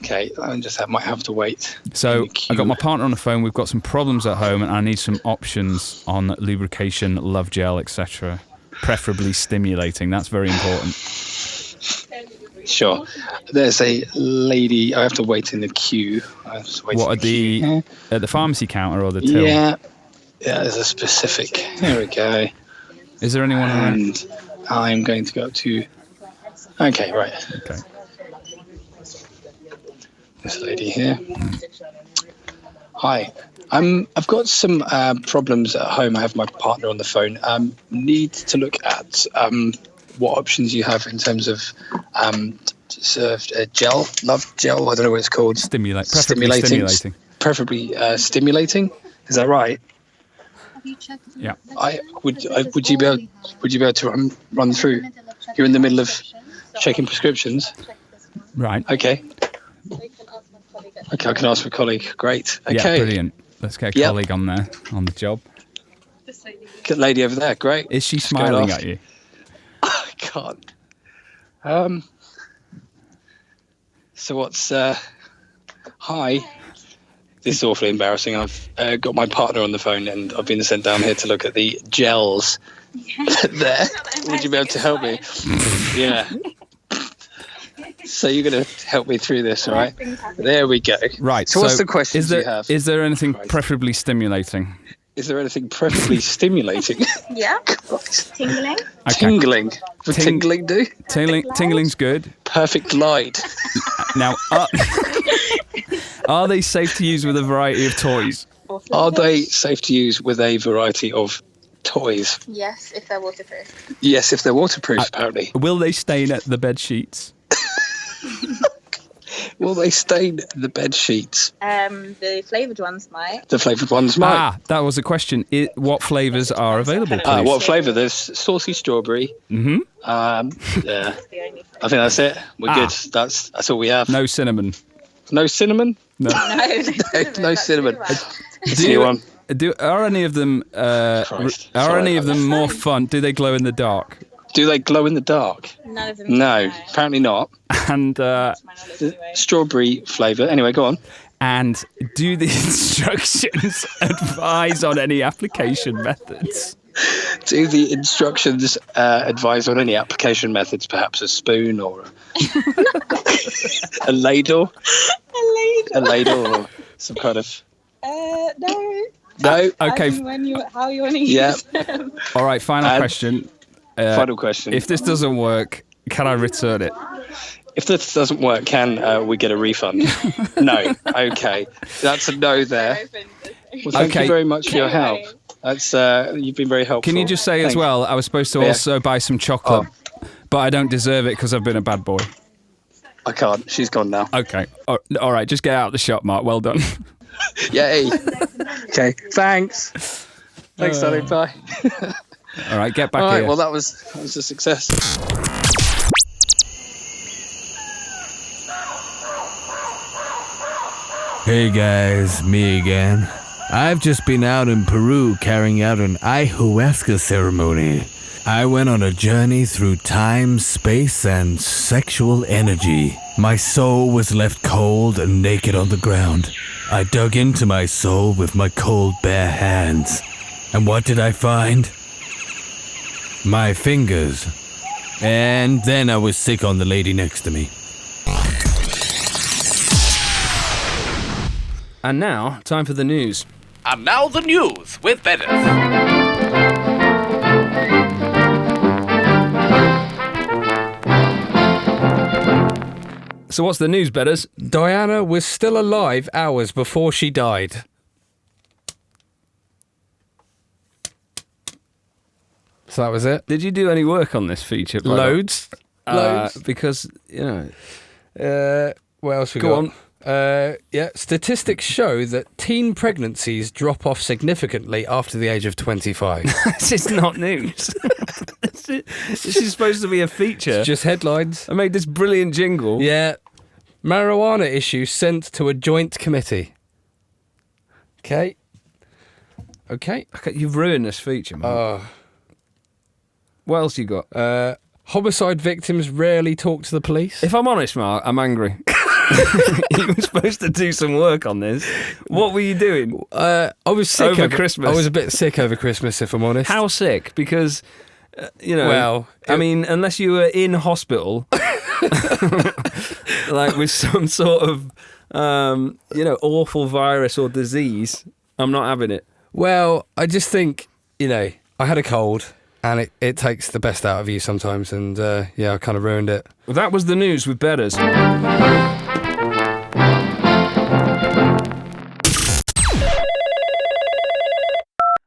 Okay. I might have to wait. So I got my partner on the phone. We've got some problems at home, and I need some options on lubrication, love gel, etc. Preferably stimulating. That's very important. Sure. There's a lady. I have to wait in the queue. At the pharmacy counter or the till? Yeah. There's a specific. Here we go. Is there anyone around? And I'm going to go to. Okay, right. Okay. This lady here. Hi. I've got some problems at home. I have my partner on the phone. Need to look at what options you have in terms of gel, love gel. I don't know what it's called. Stimulating. Preferably stimulating. Is that right? Yeah. Would you be able to run through? You're in the middle of checking prescriptions. Right. Okay, I can ask my colleague. Great. Okay. Yeah, brilliant. Let's get a colleague on there, on the job. Good lady over there. Great. Is she smiling at you? I can't. So what's... Hi. This is awfully embarrassing. I've got my partner on the phone and I've been sent down here to look at the gels there. Would you be able to help me? Yeah. So you're going to help me through this, all right? There we go. Right. So what's the questions you have? Is there anything preferably stimulating? Is there anything preferably stimulating? Yeah. Tingling. Okay. Tingling. Would tingling do? Tingling's good. Perfect light. Now, Are they safe to use with a variety of toys? Are they safe to use with a variety of toys? Yes, if they're waterproof. Yes, if they're waterproof, apparently. Will they stain at the bed sheets? Will they stain the bed sheets? The flavoured ones might. The flavoured ones might. That was a question. What flavours are available, please? What flavour? There's saucy strawberry. Mm-hmm. Yeah. That's the only flavour. I think that's it. We're good. That's all we have. No cinnamon. No cinnamon? No. No cinnamon. It's a new one. Are any of them more fun? Do they glow in the dark? Do they glow in the dark? None of them. No, apparently not. And That's my knowledge anyway. Strawberry flavour. Anyway, go on. And do the instructions advise on any application methods? Do the instructions advise on any application methods? Perhaps a spoon or a ladle? A ladle or some kind of... No. No? Okay. How you want to use them. All right, final question. Final question. If this doesn't work, can I return it? If this doesn't work, can we get a refund? No. Okay. That's a no there. Well, thank you very much for your help. That's you've been very helpful. Can you just say as well, I was supposed to also buy some chocolate, but I don't deserve it because I've been a bad boy. I can't. She's gone now. Okay. All right, just get out of the shop, Mark. Well done. Yay. Okay. Thanks. Thanks, darling. Bye. All right, get back All right. here. Well, that was a success. Hey guys, me again. I've just been out in Peru carrying out an ayahuasca ceremony. I went on a journey through time, space, and sexual energy. My soul was left cold and naked on the ground. I dug into my soul with my cold, bare hands. And what did I find? My fingers. And then I was sick on the lady next to me. And now, time for the news. And now the news with Bedders. So what's the news, Bedders? Diana was still alive hours before she died. So that was it. Did you do any work on this feature? Loads. Loads. Because, you know... What else we Go got? on. Statistics show that teen pregnancies drop off significantly after the age of 25. This is not news. This is supposed to be a feature. It's just headlines. I made this brilliant jingle. Yeah. Marijuana issue sent to a joint committee. Okay. Okay, you've ruined this feature, man. What else you got? Homicide victims rarely talk to the police. If I'm honest, Mark, I'm angry. You were supposed to do some work on this. What were you doing? I was sick over Christmas. I was a bit sick over Christmas, if I'm honest. How sick? Because, you know, Well, I mean, unless you were in hospital, like with some sort of, you know, awful virus or disease, I'm not having it. Well, I just think, you know, I had a cold and it takes the best out of you sometimes. And yeah, I kind of ruined it. Well, that was the news with Bedders.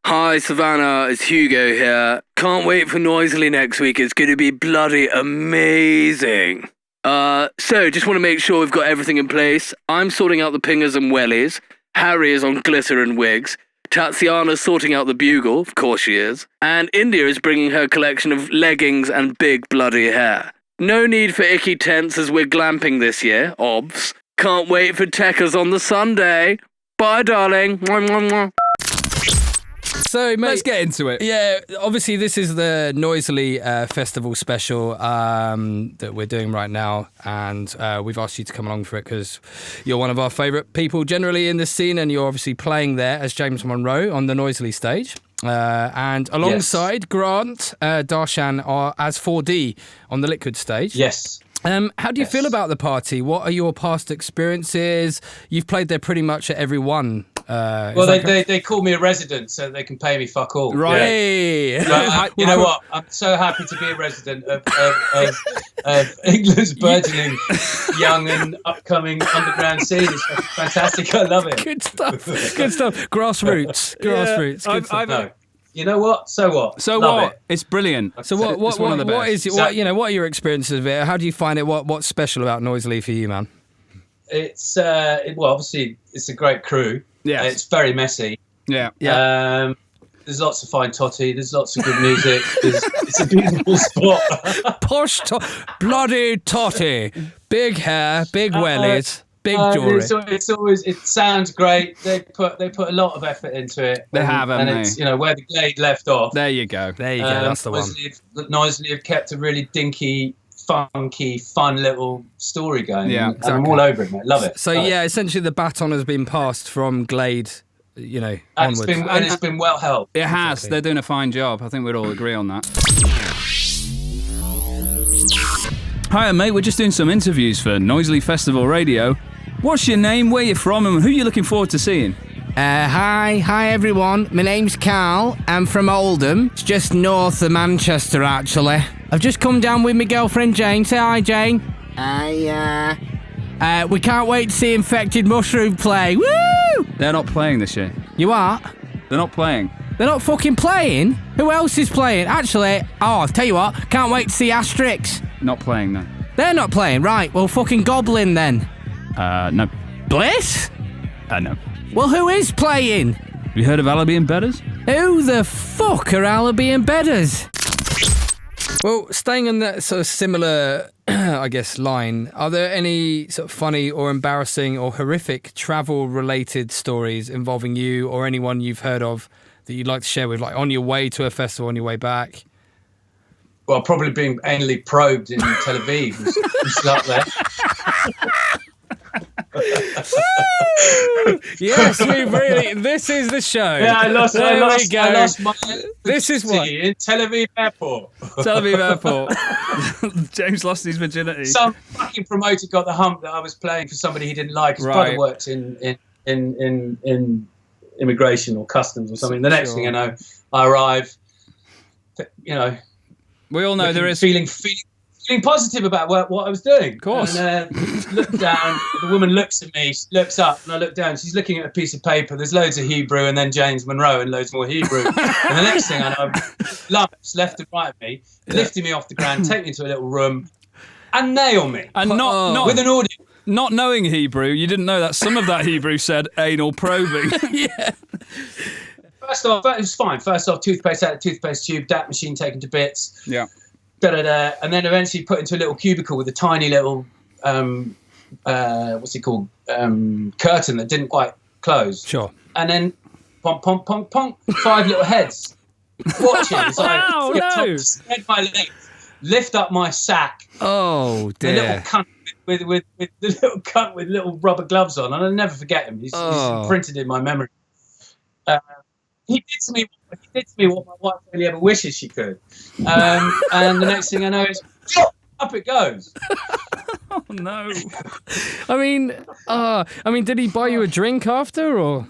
Hi Savannah, it's Hugo here. Can't wait for Noisily next week. It's going to be bloody amazing. So just want to make sure we've got everything in place. I'm sorting out the pingers and wellies. Harry is on glitter and wigs. Tatiana's sorting out the bugle, of course she is. And India is bringing her collection of leggings and big bloody hair. No need for icky tents as we're glamping this year, obvs. Can't wait for Techers on the Sunday. Bye, darling. Mwah, mwah, mwah. So, mate, Let's get into it. Yeah, obviously this is the Noisily festival special that we're doing right now, and we've asked you to come along for it because you're one of our favourite people generally in the scene, and you're obviously playing there as James Monroe on the Noisily stage. And alongside Grant, Darshan are as 4D on the Liquid stage. Yes. How do you feel about the party? What are your past experiences? You've played there pretty much at every one Well, they call me a resident, so they can pay me fuck all. Right. Yeah. You know what? I'm so happy to be a resident of England's burgeoning, young and upcoming underground scene. It's fantastic. I love it. Good stuff. Good stuff. Grassroots. Good stuff. No. You know what? So what? So Love what? it. It's brilliant. So It's one of the best. what is it? What are your experiences of it? How do you find it? What's special about Noisily for you, man? It's well, obviously it's a great crew. Yes. It's very messy. Yeah. There's lots of fine totty. There's lots of good music. It's a beautiful spot. Posh, bloody totty, big hair, big wellies, big jewelry. It's always. It sounds great. They put a lot of effort into it. They have, haven't and it's where the Glade left off. There you go. That's the one. Noisily have kept a really dinky, funky, fun little story going. Yeah, exactly. I'm all over it, mate. Love it. So essentially the baton has been passed from Glade, and onwards. it's been well held. It has. They're doing a fine job. I think we'd all agree on that. Hiya, mate. We're just doing some interviews for Noisily Festival Radio. What's your name, where you from, and who are you looking forward to seeing? Hi everyone. My name's Carl. I'm from Oldham. It's just north of Manchester, actually. I've just come down with my girlfriend Jane. Say hi, Jane. Hi. We can't wait to see Infected Mushroom play. Woo! They're not playing this year. You are? They're not playing. They're not fucking playing? Who else is playing? Actually, I'll tell you what. Can't wait to see Asterix. Not playing, no. They're not playing, right? Well, fucking Goblin then. No. Bliss? No. Well, who is playing? Have you heard of Allaby Bedders? Who the fuck are Allaby Bedders? Well, staying on that sort of similar, I guess, line, are there any sort of funny or embarrassing or horrific travel-related stories involving you or anyone you've heard of that you'd like to share with, like on your way to a festival, on your way back? Well, probably being anally probed in Tel Aviv. I'm still up there. Yes, we really. This is the show. Yeah, I lost my. This is what in Tel Aviv Airport. Tel Aviv Airport. James lost his virginity. Some fucking promoter got the hump that I was playing for somebody he didn't like. His brother worked in immigration or customs or something. The next thing I know, I arrive. We all know there is feeling positive about what I was doing. Of course. And look down. The woman looks at me, looks up, and I look down. She's looking at a piece of paper. There's loads of Hebrew, and then James Monroe, and loads more Hebrew. And the next thing I know, lumps left and right of me, lifting me off the ground, take me into a little room, and nail me. And not with an audience. Not knowing Hebrew, you didn't know that some of that Hebrew said anal probing. Yeah. First off, it was fine. First off, toothpaste out of the toothpaste tube, DAT machine taken to bits. Yeah. And then eventually put into a little cubicle with a tiny little, what's it called, curtain that didn't quite close. Sure. And then, pom, pom, pom, pom, 5 little heads watching as I spread my legs, lift up my sack. Oh, dear. The little cunt with the little cunt with little rubber gloves on, and I'll never forget him. He's imprinted in my memory. He did to me what my wife only ever wishes she could. And the next thing I know is, up it goes. Oh, no. I mean, did he buy you a drink after, or?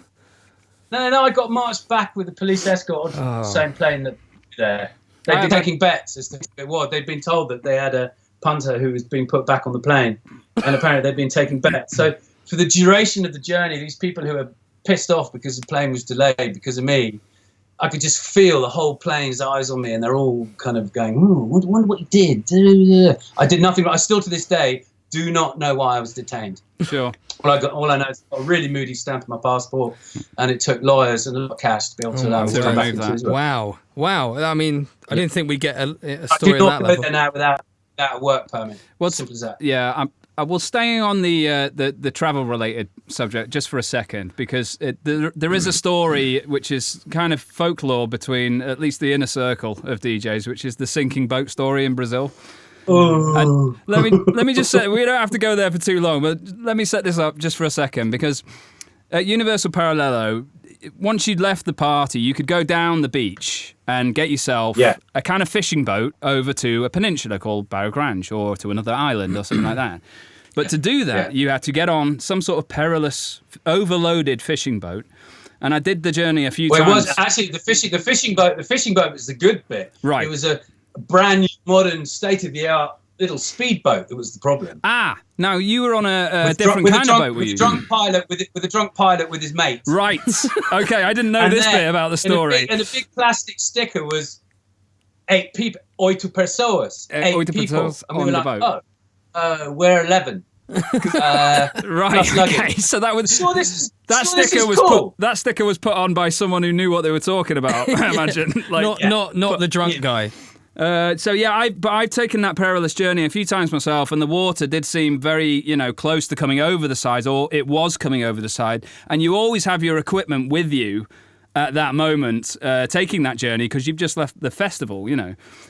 No, I got marched back with a police escort on the same plane that there. They'd been taking bets as to who it was. They'd been told that they had a punter who was being put back on the plane, and apparently they'd been taking bets. So for the duration of the journey, these people who were pissed off because the plane was delayed because of me, I could just feel the whole plane's eyes on me, and they're all kind of going, wonder what you did. I did nothing. I still to this day do not know why I was detained. Sure. All I know is I got a really moody stamp on my passport, and it took lawyers and a lot of cash to be able to allow me to come back into Israel. Wow. I mean, I didn't think we'd get a I story do at that not go level. there now without a work permit. Simple as that. Yeah, well, staying on the travel-related subject just for a second, because there is a story which is kind of folklore between at least the inner circle of DJs, which is the sinking boat story in Brazil. Oh. Let me just say, we don't have to go there for too long, but let me set this up just for a second, because at Universal Parallelo, once you'd left the party, you could go down the beach and get yourself a kind of fishing boat over to a peninsula called Barra Grande, or to another island or something like that. But to do that, you had to get on some sort of perilous, overloaded fishing boat. And I did the journey a few times. It was actually the fishing boat. The fishing boat was the good bit. Right. It was a brand new, modern, state-of-the-art little speedboat that was the problem. Now you were on a different kind of boat, were you? With a drunk pilot with his mates. Right. Okay, I didn't know this bit about the story. And the big plastic sticker was 8 people, 8 pessoas, 8 people. And we were like, boat. We're 11. Right. Okay. So that was that sticker was put on by someone who knew what they were talking about. I imagine, not the drunk guy. So yeah, I've taken that perilous journey a few times myself, and the water did seem very, close to coming over the side, or it was coming over the side. And you always have your equipment with you at that moment, taking that journey because you've just left the festival,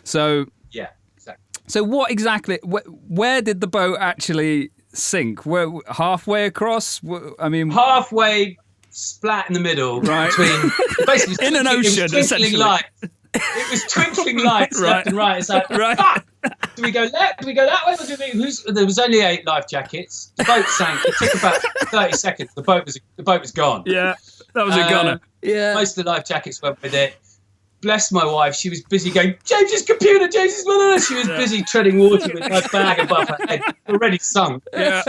So yeah, exactly. So what exactly? Where did the boat actually sink? Where halfway across? I mean, halfway, splat in the middle, right? Between basically in an ocean, essentially. It was twinkling lights left and right. It's like, fuck! Do we go left? Do we go that way? Or do we, there was only 8 life jackets. The boat sank. It took about 30 seconds. The boat was gone. Yeah, that was a gunner. Yeah. Most of the life jackets went with it. Bless my wife. She was busy going, James's computer, James's mother. She was busy treading water with my bag above her head, already sunk. Yeah.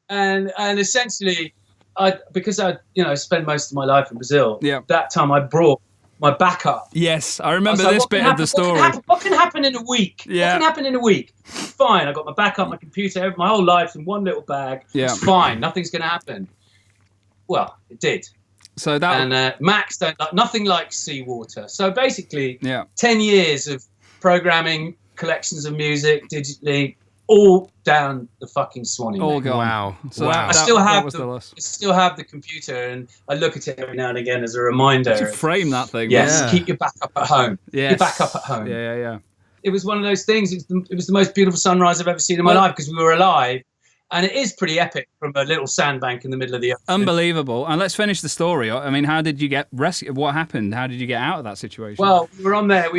And essentially, because I spend most of my life in Brazil. Yeah. That time I brought my backup. Yes, I remember this bit of the story. What can happen in a week? Yeah. What can happen in a week? Fine. I got my backup, my computer, my whole life in one little bag. Yeah. It's fine. Nothing's going to happen. Well, it did. So that Macs don't like nothing like seawater. So basically, 10 years of programming, collections of music digitally, all down the fucking Swanee. All gone. Wow. So wow. I still have the computer, and I look at it every now and again as a reminder. You frame that thing. Yes, Yeah. keep your backup at home. Yes. Your backup at home. Yeah. It was one of those things. It was the most beautiful sunrise I've ever seen in my life because we were alive. And it is pretty epic from a little sandbank in the middle of the ocean. Unbelievable. And let's finish the story. I mean, how did you get rescued? What happened? How did you get out of that situation? Well, we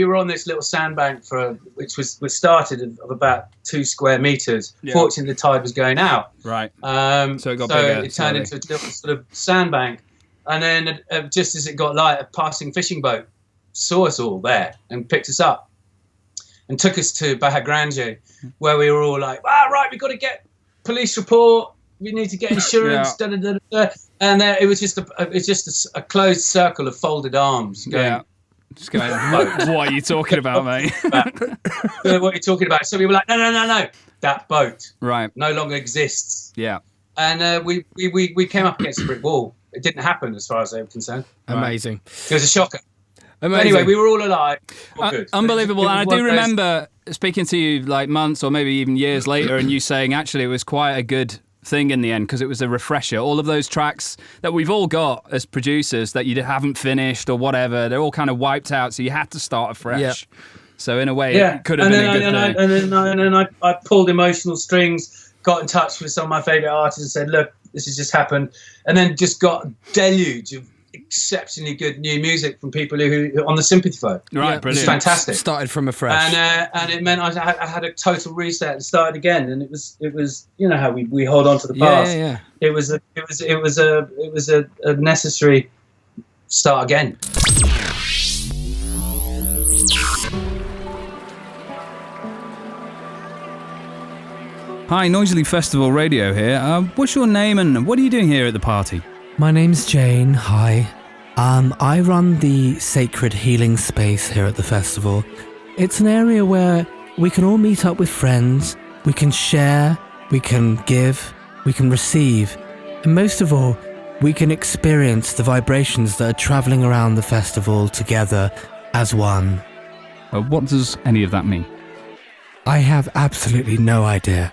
were on this little sandbank which started of about 2 square meters. Yeah. Fortunately, the tide was going out. Right. So it got bigger. It turned into a little sort of sandbank. And then just as it got light, a passing fishing boat saw us all there and picked us up and took us to Barra Grande, where we were all like, right, we've got to get police report. We need to get insurance. Yeah. And it was just a closed circle of folded arms. Going, Just going, what are you talking about, mate? What are you talking about? So we were like, no. That boat no longer exists. Yeah. And we came up against a brick wall. It didn't happen as far as they were concerned. Amazing. It was a shocker. Amazing. Anyway, we were all alive. Good. Unbelievable. And I do remember speaking to you like months or maybe even years later and you saying actually it was quite a good thing in the end because it was a refresher. All of those tracks that we've all got as producers that you haven't finished or whatever, they're all kind of wiped out. So you had to start afresh. Yeah. So in a way, it could have been a good thing. And then I pulled emotional strings, got in touch with some of my favourite artists and said, look, this has just happened. And then just got a deluge of exceptionally good new music from people who on the sympathy phone. Right, brilliant. It was fantastic. Started from afresh. And it meant I had a total reset and started again. And it was how we hold on to the past. Yeah. It was a necessary start again. Hi, Noisily Festival Radio here. What's your name and what are you doing here at the party? My name's Jane. Hi. I run the Sacred Healing Space here at the festival. It's an area where we can all meet up with friends, we can share, we can give, we can receive, and most of all, we can experience the vibrations that are travelling around the festival together as one. What does any of that mean? I have absolutely no idea.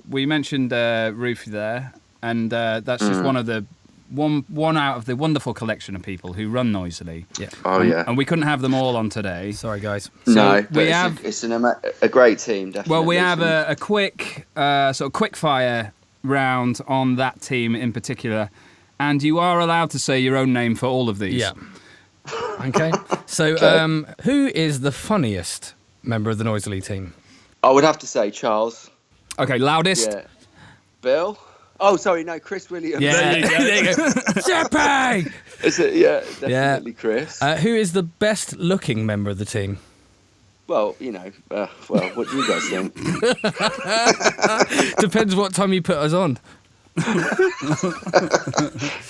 We mentioned Ruth there, and that's just one out of the wonderful collection of people who run Noisily. Yeah. And we couldn't have them all on today. Sorry, guys. So it's a great team, definitely. Well, we have a quick sort of quick fire round on that team in particular, and you are allowed to say your own name for all of these. Yeah. Okay. So, who is the funniest member of the Noisily team? I would have to say Charles. Okay, loudest. Yeah. Bill. Oh, sorry, no, Chris Williams. Yeah, there you go. Zippy! Is it? Yeah, definitely Chris. Who is the best looking member of the team? Well, what do you guys think? Depends what time you put us on.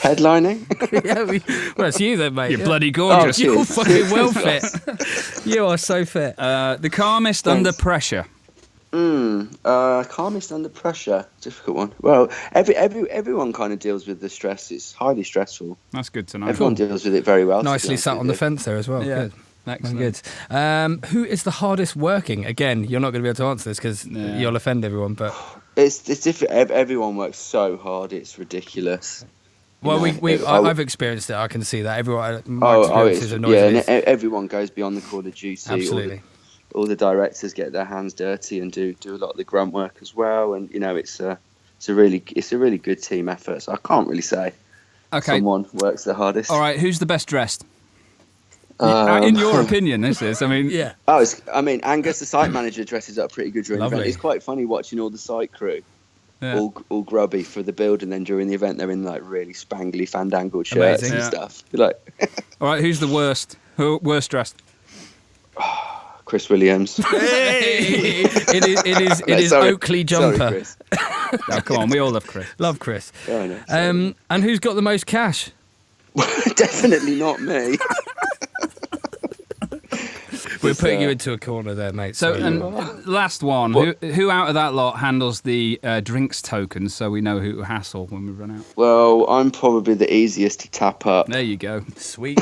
Headlining? Well, it's you then, mate. You're bloody gorgeous. Oh, You're fucking well fit. You are so fit. The calmest under pressure. Calmest under pressure. Difficult one. Well, everyone kind of deals with the stress. It's highly stressful. That's good to know. Everyone deals with it very well. Nicely sat on the fence there as well. Yeah. Good. Excellent. Good. Who is the hardest working? Again, you're not going to be able to answer this because you'll offend everyone. But it's different. Everyone works so hard. It's ridiculous. Well, I've experienced it. I can see that. Everyone. My experiences are noisy. Yeah, and everyone goes beyond the call of duty. Absolutely. All the directors get their hands dirty and do a lot of the grunt work as well. And it's a really good team effort. So I can't really say someone works the hardest. All right, who's the best dressed? In your opinion, this is. I mean, yeah. Angus, the site manager, dresses up pretty good during the event. It's quite funny watching all the site crew, all grubby for the build, and then during the event they're in like really spangly, fandangled shirts and stuff. You're all right, who's the worst? Worst dressed? Chris Williams. Hey! It is Oakley jumper. Sorry, Chris. Oh, come on, we all love Chris. Love Chris. Oh, no, and who's got the most cash? Definitely not me. We're putting you into a corner there, mate. So, and last one. Who out of that lot handles the drinks tokens so we know who to hassle when we run out? Well, I'm probably the easiest to tap up. There you go. Sweet.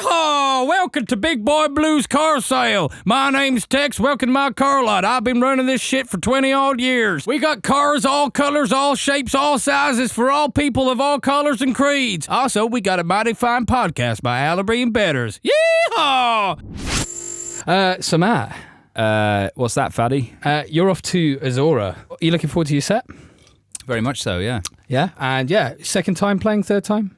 Yeehaw! Welcome to Big Boy Blues Car Sale. My name's Tex. Welcome to my car lot. I've been running this shit for 20-odd years. We got cars, all colors, all shapes, all sizes, for all people of all colors and creeds. Also, we got a mighty fine podcast by Allaby Bedders. Yeehaw! So, Matt. What's that, Faddy? You're off to Azora. Are you looking forward to your set? Very much so, yeah. Yeah? And second time playing, third time?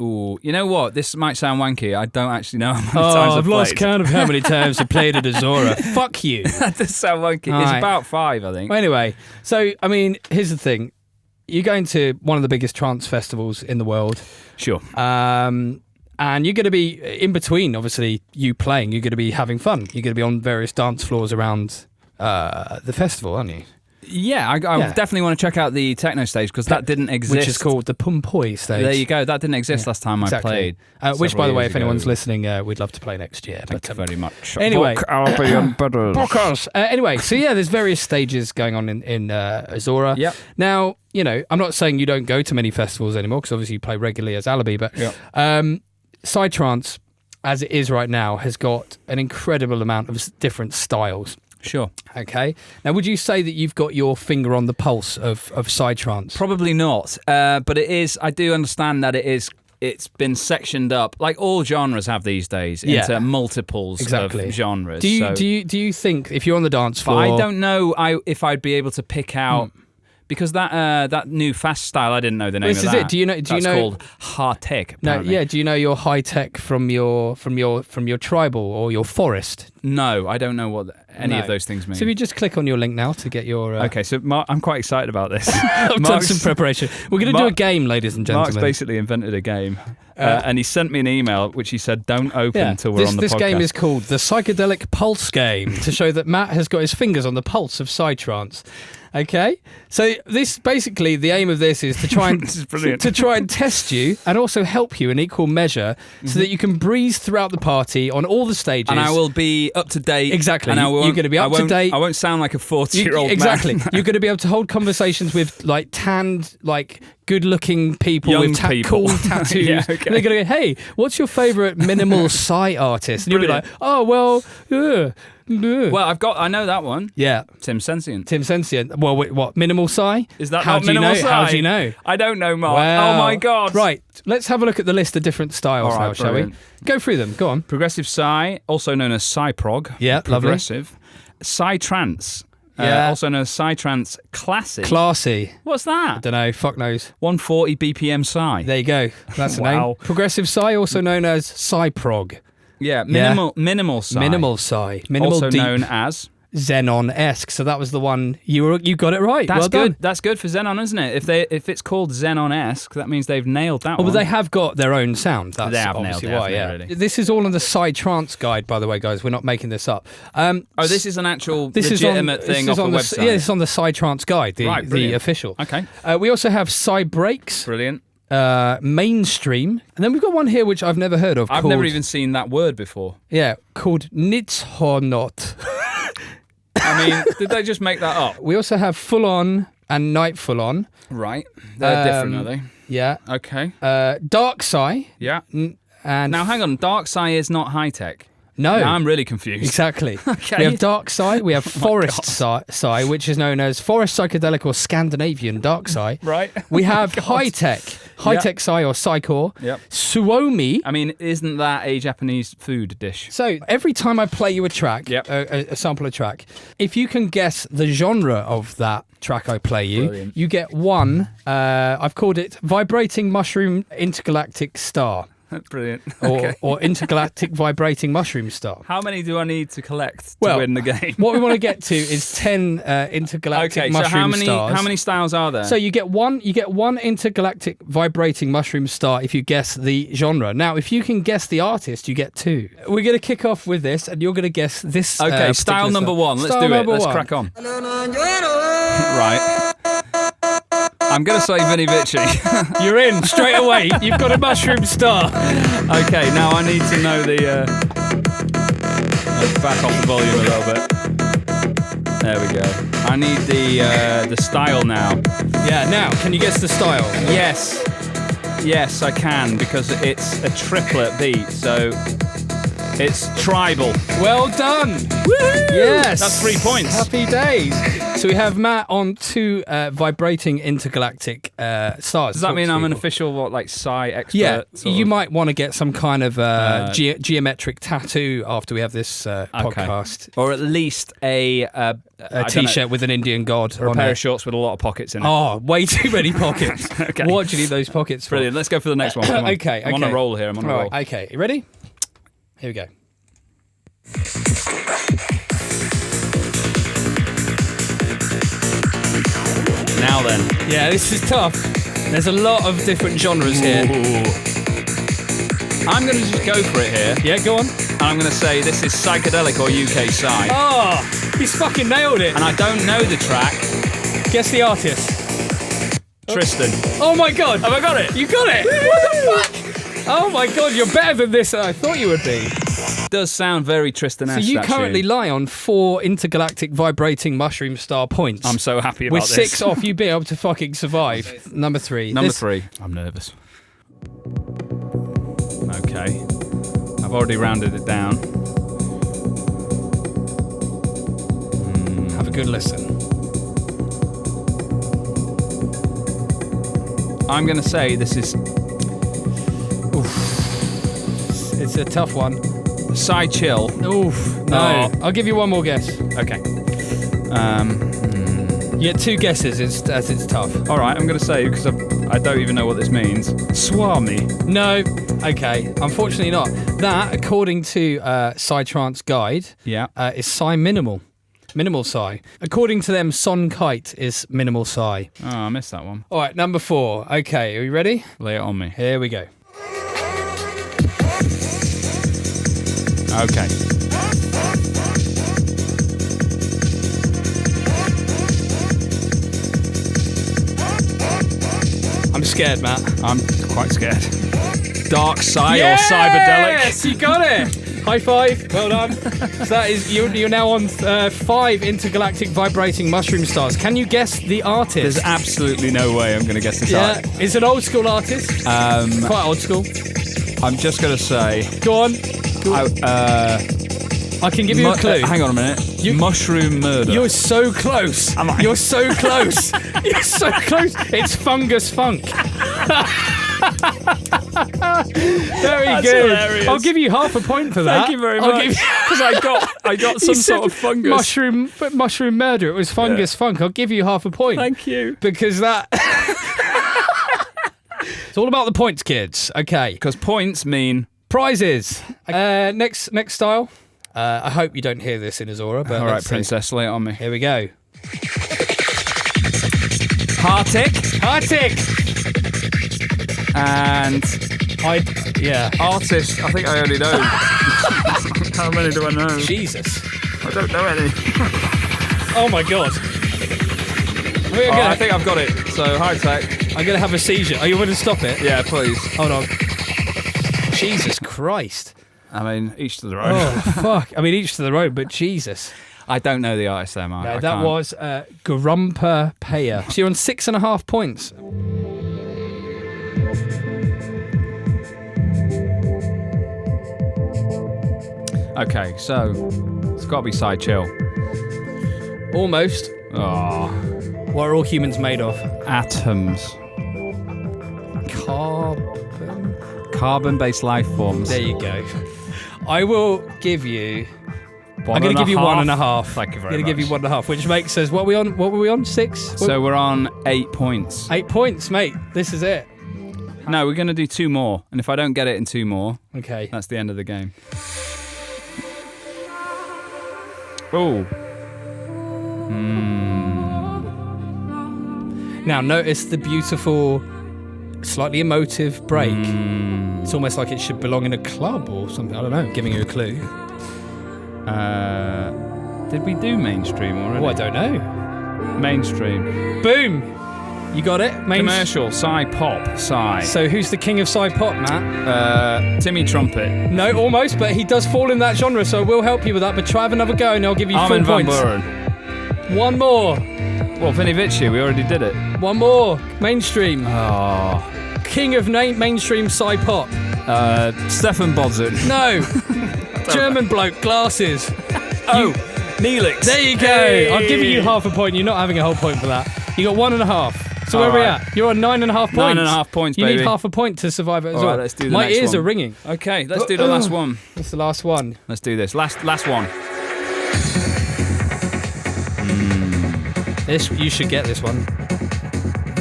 Ooh, you know what? This might sound wanky. I don't actually know how many times I've lost count of how many times I played at Azora. Fuck you. That does sound wanky. All It's right. about 5, I think. Well, anyway, so, I mean, here's the thing. You're going to one of the biggest trance festivals in the world. Sure. And you're going to be, in between, obviously, you playing, you're going to be having fun. You're going to be on various dance floors around the festival, aren't you? Yeah, I definitely want to check out the techno stage because that didn't exist. Which is called the Pumpoi stage. There you go. That didn't exist last time I played. Which, by the way, if anyone's listening, we'd love to play next year. Thank you very much. Anyway, Bookers. Anyway, so there's various stages going on in Azora. Yep. Now, I'm not saying you don't go to many festivals anymore because obviously you play regularly as Allaby, but Psytrance, as it is right now, has got an incredible amount of different styles. Sure. Okay. Now, would you say that you've got your finger on the pulse of psytrance? Probably not. But it is. I do understand that it's been sectioned up, like all genres have these days, into multiples of genres. Do you think if you're on the dance floor? I don't know if I'd be able to pick out. Because that new fast style, I didn't know the name of that. This is it. Do you know? That's called hard tech. Apparently. No, yeah. Do you know your high tech from your tribal or your forest? No, I don't know what any of those things mean. So if you just click on your link now to get your. Okay, so I'm quite excited about this. I've done some preparation. We're going to do a game, ladies and gentlemen. Mark's basically invented a game, and he sent me an email which he said don't open until we're on the podcast. This game is called the Psychedelic Pulse Game to show that Matt has got his fingers on the pulse of psytrance. Okay, so this basically the aim of this is to try and to try and test you and also help you in equal measure, so that you can breeze throughout the party on all the stages. And I will be up to date. Exactly, and you're going to be up to date. I won't sound like a 40-year-old. Exactly, man. You're going to be able to hold conversations with like tanned, like good-looking people Young with people. cool tattoos. Yeah, okay. And they're going to go, "Hey, what's your favourite minimal psy artist?" And you'll be like, "Oh well." Well, I know that one. Yeah. Tim Sensient. Well, what, minimal psi? Is that not minimal psi? How do you know? I don't know, Mark. Wow. Oh my God. Right, let's have a look at the list of different styles now, shall we? Go through them, go on. Progressive psi, also known as psy-prog. Yeah, progressive. Psy-trance. Yeah. Also known as Psytrance Classy. Classy. What's that? I don't know. Fuck knows. 140 BPM Psy. There you go. That's the Wow. name. Progressive Psy, also known as Psyprog. Yeah, minimal Psy. Minimal Psy. Minimal also deep. known as Xenon-esque. So that was the one you got it right. That's well good. done. That's good for Xenon, isn't it? If it's called Xenon-esque, that means they've nailed that Oh, one. but they have got their own sound. That's They have obviously nailed it, why. haven't Yeah. they, really? This is all on the Psytrance guide, by the way, guys. We're not making this up. This is an actual this legitimate is on, thing this is off on the the website. Yeah, it's on the Psytrance guide, the brilliant. official. Okay. We also have Psybreaks. Brilliant. Mainstream, and then we've got one here which I've never heard of. I've called, never even seen that word before. Yeah, called Nitshornot. I mean, did they just make that up? We also have Full On and Night Full On. Right. They're different, are they? Yeah. Okay. Dark Psy. Yeah. And Now, hang on. Dark Psy is not high tech. No. Now I'm really confused. Exactly. Okay. We have Dark Psy, we have Oh Forest Psy, which is known as Forest Psychedelic or Scandinavian Dark Psy. Right. We have High Tech Psy or Psycore. Yep. Suomi. I mean, isn't that a Japanese food dish? So every time I play you a track, Yep. a sample of track, if you can guess the genre of that track I play you, Brilliant. you get one, I've called it Vibrating Mushroom Intergalactic Star. Brilliant. Or Intergalactic Vibrating Mushroom Star. How many do I need to collect to win the game? What we want to get to is 10 intergalactic mushroom stars. How many styles are there? So you get one intergalactic vibrating mushroom star if you guess the genre. Now, if you can guess the artist, you get 2. We're going to kick off with this, and you're going to guess this. Okay, style number 1. Let's do it. Let's crack on. Right. I'm going to say Vinny Vici. You're in straight away. You've got a mushroom star. Okay, now I need to know the... let's back off the volume a little bit. There we go. I need the style now. Yeah, now, can you guess the style? Yes. Yes, I can, because it's a triplet beat, so... It's tribal. Well done. Woohoo! Yes. That's 3 points. Happy days. So we have Matt on 2 vibrating intergalactic stars. Does that mean I'm an official, Psy expert? Yeah, sort you of? might want to get some kind of geometric tattoo after we have this podcast. Or at least a T-shirt with an Indian god or a on pair it. of shorts with a lot of pockets in it. Oh, way too many pockets. Okay. What do you need those pockets for? Brilliant. Let's go for the next one. Come on. Okay. I'm on a roll here. I'm on a roll. Okay, you ready? Here we go. Now then. Yeah, this is tough. There's a lot of different genres here. I'm going to just go for it here. Yeah, go on. And I'm going to say this is psychedelic or UK Psy. Oh, he's fucking nailed it. And I don't know the track. Guess the artist. Tristan. Oh my god. Have I got it? You got it. What the fuck? Oh my god, you're better than this than I thought you would be. It does sound very Tristan-esque. So you that currently tune. lie on 4 intergalactic vibrating mushroom star points. I'm so happy about With this. 6 off, you'd be able to fucking survive. Number 3. Number 3. I'm nervous. Okay. I've already rounded it down. Have a good listen. I'm going to say this is It's a tough one. Psy Chill. Oof. No. I'll give you one more guess. Okay. You get 2 guesses as it's tough. All right, I'm going to say, because I don't even know what this means. Swami. No. Okay. Unfortunately not. That, according to Psytrance Guide, is Psy Minimal. Minimal Psy. According to them, Son Kite is Minimal Psy. Oh, I missed that one. All right, number 4. Okay, are you ready? Lay it on me. Here we go. Okay. I'm scared, Matt. I'm quite scared. Dark Psy Yes! or Cyberdelic. Yes, you got it. High five. Well done. So that is you're now on 5 intergalactic vibrating mushroom stars. Can you guess the artist? There's absolutely no way I'm going to guess this Yeah, out. it's an old school artist. Quite old school. I'm just going to say... Go on. I can give you a clue. Hang on a minute. Mushroom Murder. You're so close. Am I? You're so close. You're so close. It's Fungus Funk. Very That's good. hilarious. I'll give you half a point for that. Thank you very much. Because I got some sort of fungus. Mushroom murder. It was fungus funk. I'll give you half a point. Thank you. Because that. It's all about the points, kids. Okay. Because points mean prizes. Next style. I hope you don't hear this in Azora, but all right, Princess, lay it on me. Here we go. Hartic. And artist. I think I already know. How many do I know? Jesus. I don't know any. Oh my God. I think I've got it. So high tech. I'm going to have a seizure. Are you ready to stop it? Yeah, please. Hold on. Jesus Christ. I mean, each to their own. Oh, fuck. I mean, each to their own, but Jesus. I don't know the artist there, Mark. No, that was Grumpa Payer. So you're on 6.5 points. Okay, so it's got to be Side Chill. Almost. Oh. What are all humans made of? Atoms. Carbon-based life forms. There you go. I will give you... I'm going to give you 1.5. Thank you very much. I'm going to give you 1.5, which makes us... What were we on? 6? So we're on 8 points. 8 points, mate. This is it. No, we're going to do 2 more. And if I don't get it in 2 more, okay, that's the end of the game. Oh. Now, notice the beautiful, slightly emotive break. It's almost like it should belong in a club or something. I don't know, giving you a clue. Did we do mainstream already? Oh, I don't know. Mainstream. Boom! You got it? Commercial, Psy-pop, Psy. So who's the king of Psy-pop, Matt? Timmy Trumpet. No, almost, but he does fall in that genre, so I will help you with that. But try have another go and I'll give you Armin 4 van points. Buuren. One more. Well, Vinny Vici, we already did it. One more. Mainstream. Oh. King of mainstream Psy-pop. Stefan Bodzin. No. German bloke, glasses. Neelix. There you go. Hey. I'll give you half a point. You're not having a whole point for that. You got 1.5. So where are we at? You're on 9.5 points. 9.5 points, you baby. need half a point to survive it as well. Right, let's do the My next ears one. are ringing. Okay, let's do the last one. That's the last one. Let's do this. Last one. This you should get this one.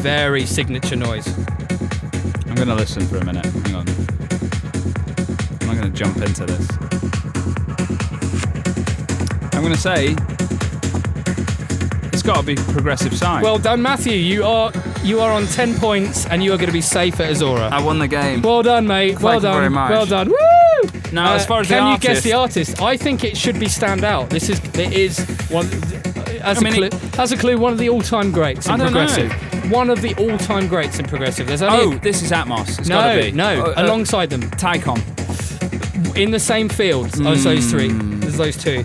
Very signature noise. I'm going to listen for a minute. Hang on. I'm not going to jump into this. I'm going to say it's got to be progressive side. Well done, Matthew. You are on 10 points, and you are going to be safe at Azora. I won the game. Well done, mate. Thank you very much. Well done. Woo! Now, as far as the can you artist, guess the artist? I think it should be stand out. It is one. As a clue, one of the all-time greats in progressive. One of the all-time greats in progressive. There's only this is Atmos. It's gotta be. Alongside them. Tycon. In the same field as those three. There's those two.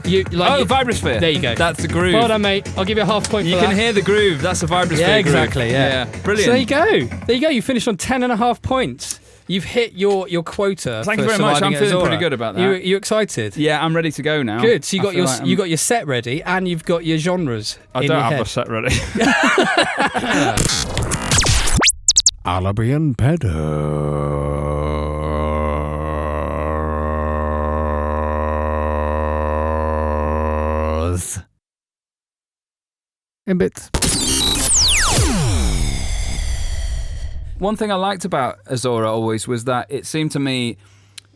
Vibrosphere. There you go. That's the groove. Well done, mate. I'll give you a half point for that. You can hear the groove. That's a Vibrosphere Yeah, exactly. groove. Yeah. Brilliant. So there you go. There you go. You finished on 10.5 points. You've hit your quota. Thank you very much. I'm feeling pretty good about that. You excited? Yeah, I'm ready to go now. Good. So you got your set ready and you've got your genres. I don't have a set ready. Allaby Bedders. In bits. One thing I liked about Azora always was that it seemed to me,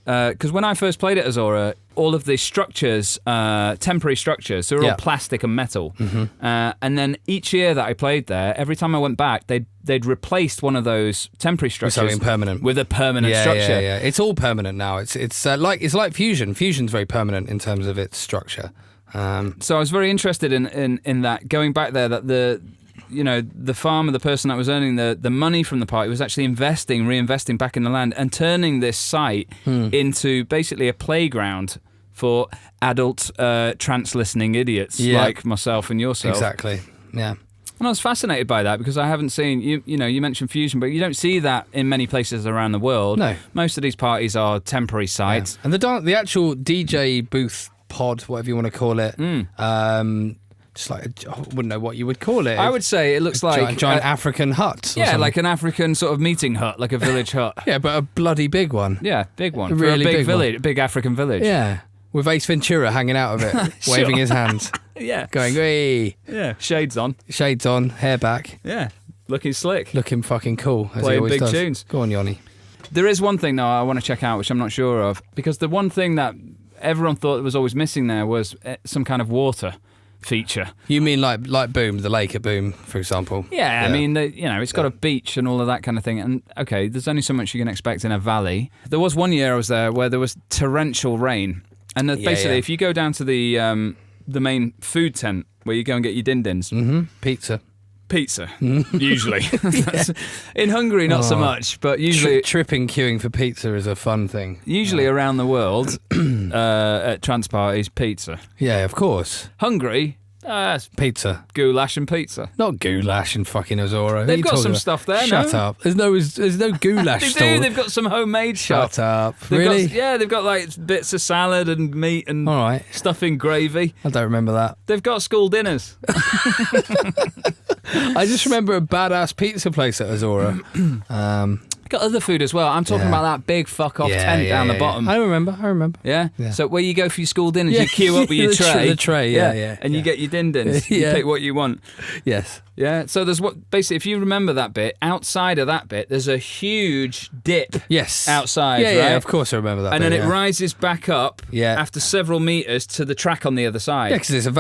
because when I first played at Azora, all of the structures, temporary structures, they were all plastic and metal. And then each year that I played there, every time I went back, they'd replaced one of those temporary structures permanent with a permanent structure. Yeah. It's all permanent now. It's like Fusion. Fusion's very permanent in terms of its structure. So I was very interested in that, going back there, that the farmer, the person that was earning the money from the party, was actually reinvesting back in the land and turning this site into basically a playground for adult trance-listening idiots like myself and yourself. Exactly, yeah. And I was fascinated by that because I haven't seen, you mentioned Fusion, but you don't see that in many places around the world. No. Most of these parties are temporary sites. Yeah. And the actual DJ booth pod, whatever you want to call it, just like I wouldn't know what you would call it. I would say it looks like giant African hut. Yeah, like an African sort of meeting hut, like a village hut. Yeah, but a bloody big one. Yeah, big one. A really for a big big village, one. big African village. Yeah, with Ace Ventura hanging out of it, waving his hands. Yeah. Going, hey. Yeah, shades on. Shades on, hair back. Yeah, looking slick. Looking fucking cool, as Playing he always big does. tunes. Go on, Yoni. There is one thing, though, I want to check out, which I'm not sure of, because the one thing that everyone thought was always missing there was some kind of water feature. You mean like Boom, the lake at Boom, for example? Yeah, I mean, it's got a beach and all of that kind of thing. And, okay, there's only so much you can expect in a valley. There was one year I was there where there was torrential rain. And basically, if you go down to the main food tent where you go and get your din-dins. Mm-hmm. Pizza, usually. In Hungary, not so much, but usually... Tripping queuing for pizza is a fun thing. Usually around the world, at trans parties, pizza. Yeah, of course. Hungary, pizza. Goulash and pizza. Not goulash and fucking Azora. They've got some stuff there, Shut up. There's no goulash They store. do, they've got some homemade Shut stuff. up. Really? They've got like bits of salad and meat and All right. stuff in gravy. I don't remember that. They've got school dinners. I just remember a badass pizza place at Azora. Got other food as well. I'm talking about that big fuck off tent down the bottom. I remember. Yeah? So where you go for your school dinners, you queue up with your tray. The tray, yeah. And you get your din-dins. You pick what you want. Yes. Yeah. So there's basically, if you remember that bit, outside of that bit, there's a huge dip. Yes. Outside, right? Yeah, of course I remember that. And then it rises back up after several meters to the track on the other side. Yeah, because it's a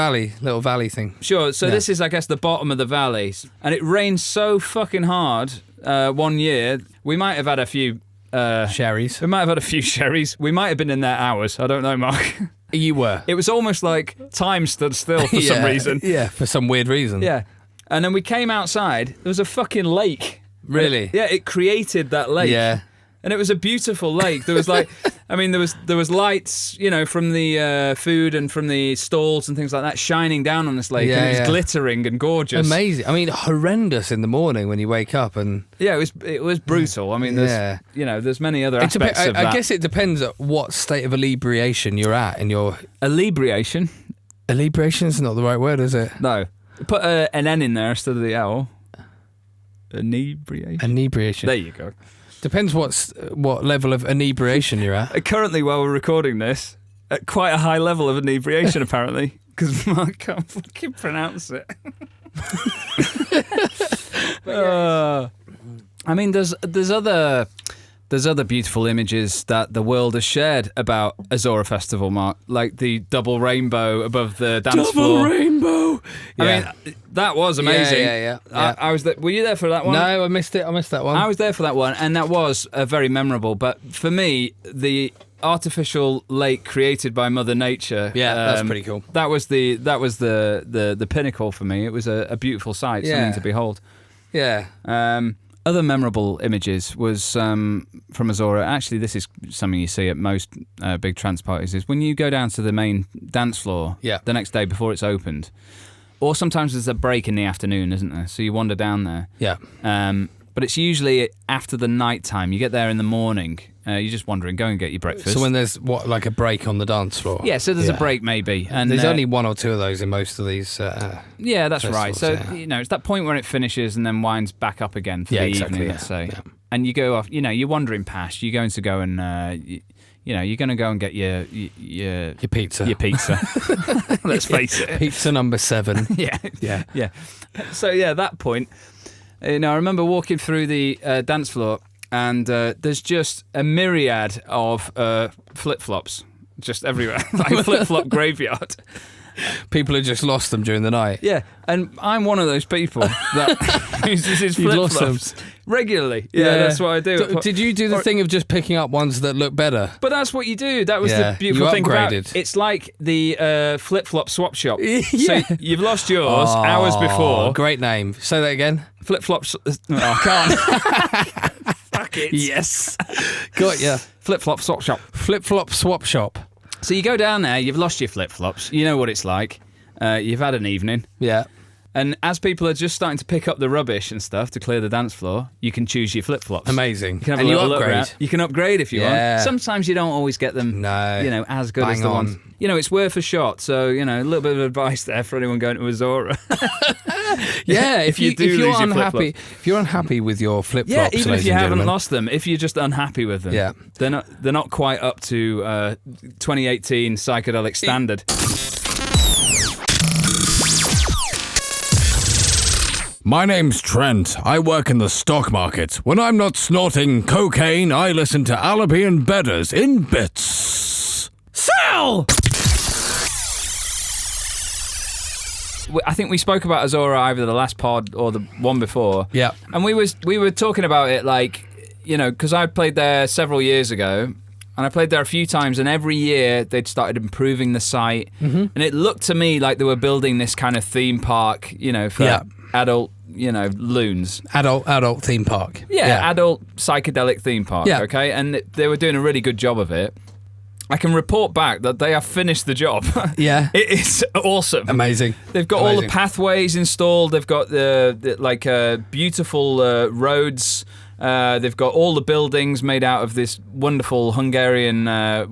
little valley thing. Sure. So this is, I guess, the bottom of the valleys. And it rained so fucking hard one year, we might have had a few... sherries. We might have had a few sherries. We might have been in there hours. I don't know, Mark. You were. It was almost like time stood still for some reason. Yeah, for some weird reason. Yeah. And then we came outside. There was a fucking lake. Really? It created that lake. Yeah. And it was a beautiful lake. There was like, I mean, there was lights, from the food and from the stalls and things like that shining down on this lake, and it was glittering and gorgeous. Amazing. I mean, horrendous in the morning when you wake up and. Yeah, it was brutal. I mean, there's many other aspects of that. I guess it depends at what state of inebriation you're at in your. Inebriation. Inebriation is not the right word, is it? No. Put an N in there instead of the L. Inebriation. Inebriation. There you go. Depends what level of inebriation you're at. Currently, while we're recording this, at quite a high level of inebriation, apparently, because Mark can't fucking pronounce it. I mean, there's other beautiful images that the world has shared about Azora Festival, Mark, like the double rainbow above the dance floor. Double rainbow. I mean, that was amazing. Yeah. I was there. Were you there for that one? No, I missed it. I missed that one. I was there for that one, and that was very memorable. But for me, the artificial lake created by Mother Nature. Yeah, that's pretty cool. That was the pinnacle for me. It was a beautiful sight, something to behold. Yeah. Other memorable images was from Azora. Actually, this is something you see at most big trance parties, is when you go down to the main dance floor the next day before it's opened, or sometimes there's a break in the afternoon, isn't there? So you wander down there. Yeah. But it's usually after the night time. You get there in the morning. You're just wandering, go and get your breakfast. So when there's like a break on the dance floor? Yeah, so there's a break maybe. And there's only one or two of those in most of these. Yeah, that's right. So yeah. It's that point where it finishes and then winds back up again for the evening, let's say. Yeah. And you go off. You're wandering past. You're going to go and you're going to go and get your pizza. Your pizza. Let's face it. Pizza number 7. Yeah. So that point. I remember walking through the dance floor, and there's just a myriad of flip-flops just everywhere, like flip-flop graveyard. People had just lost them during the night. Yeah, and I'm one of those people that uses his flip-flops regularly. Yeah, that's what I do. Did you do the thing of just picking up ones that look better? But that's what you do. That was the beautiful thing about it. It's like the flip-flop swap shop. So you've lost yours hours before. Great name. Say that again. Flip-flops. I can't. Fuck it. Yes. Got ya. Flip-flop swap shop. Flip-flop swap shop. So you go down there, you've lost your flip-flops, you know what it's like, you've had an evening. Yeah. And as people are just starting to pick up the rubbish and stuff to clear the dance floor, you can choose your flip-flops. Amazing. You can have and a you little look upgrade. around. You can upgrade if you want. Sometimes you don't always get them, as good as the ones. It's worth a shot. So, a little bit of advice there for anyone going to Azora. If you're unhappy with your flip-flops, yeah, even if you haven't gentlemen. lost them, if you're just unhappy with them, they're not quite up to 2018 psychedelic standard. My name's Trent. I work in the stock market. When I'm not snorting cocaine, I listen to Allaby Bedders in bits. Sell! I think we spoke about Azora either the last pod or the one before. Yeah. And we were talking about it because I played there several years ago. And I played there a few times, and every year they'd started improving the site. Mm-hmm. And it looked to me like they were building this kind of theme park, for adult, loons. Adult theme park. Yeah, adult psychedelic theme park, okay? And they were doing a really good job of it. I can report back that they have finished the job. Yeah. It is awesome. Amazing. They've got all the pathways installed. They've got the beautiful roads. They've got all the buildings made out of this wonderful Hungarian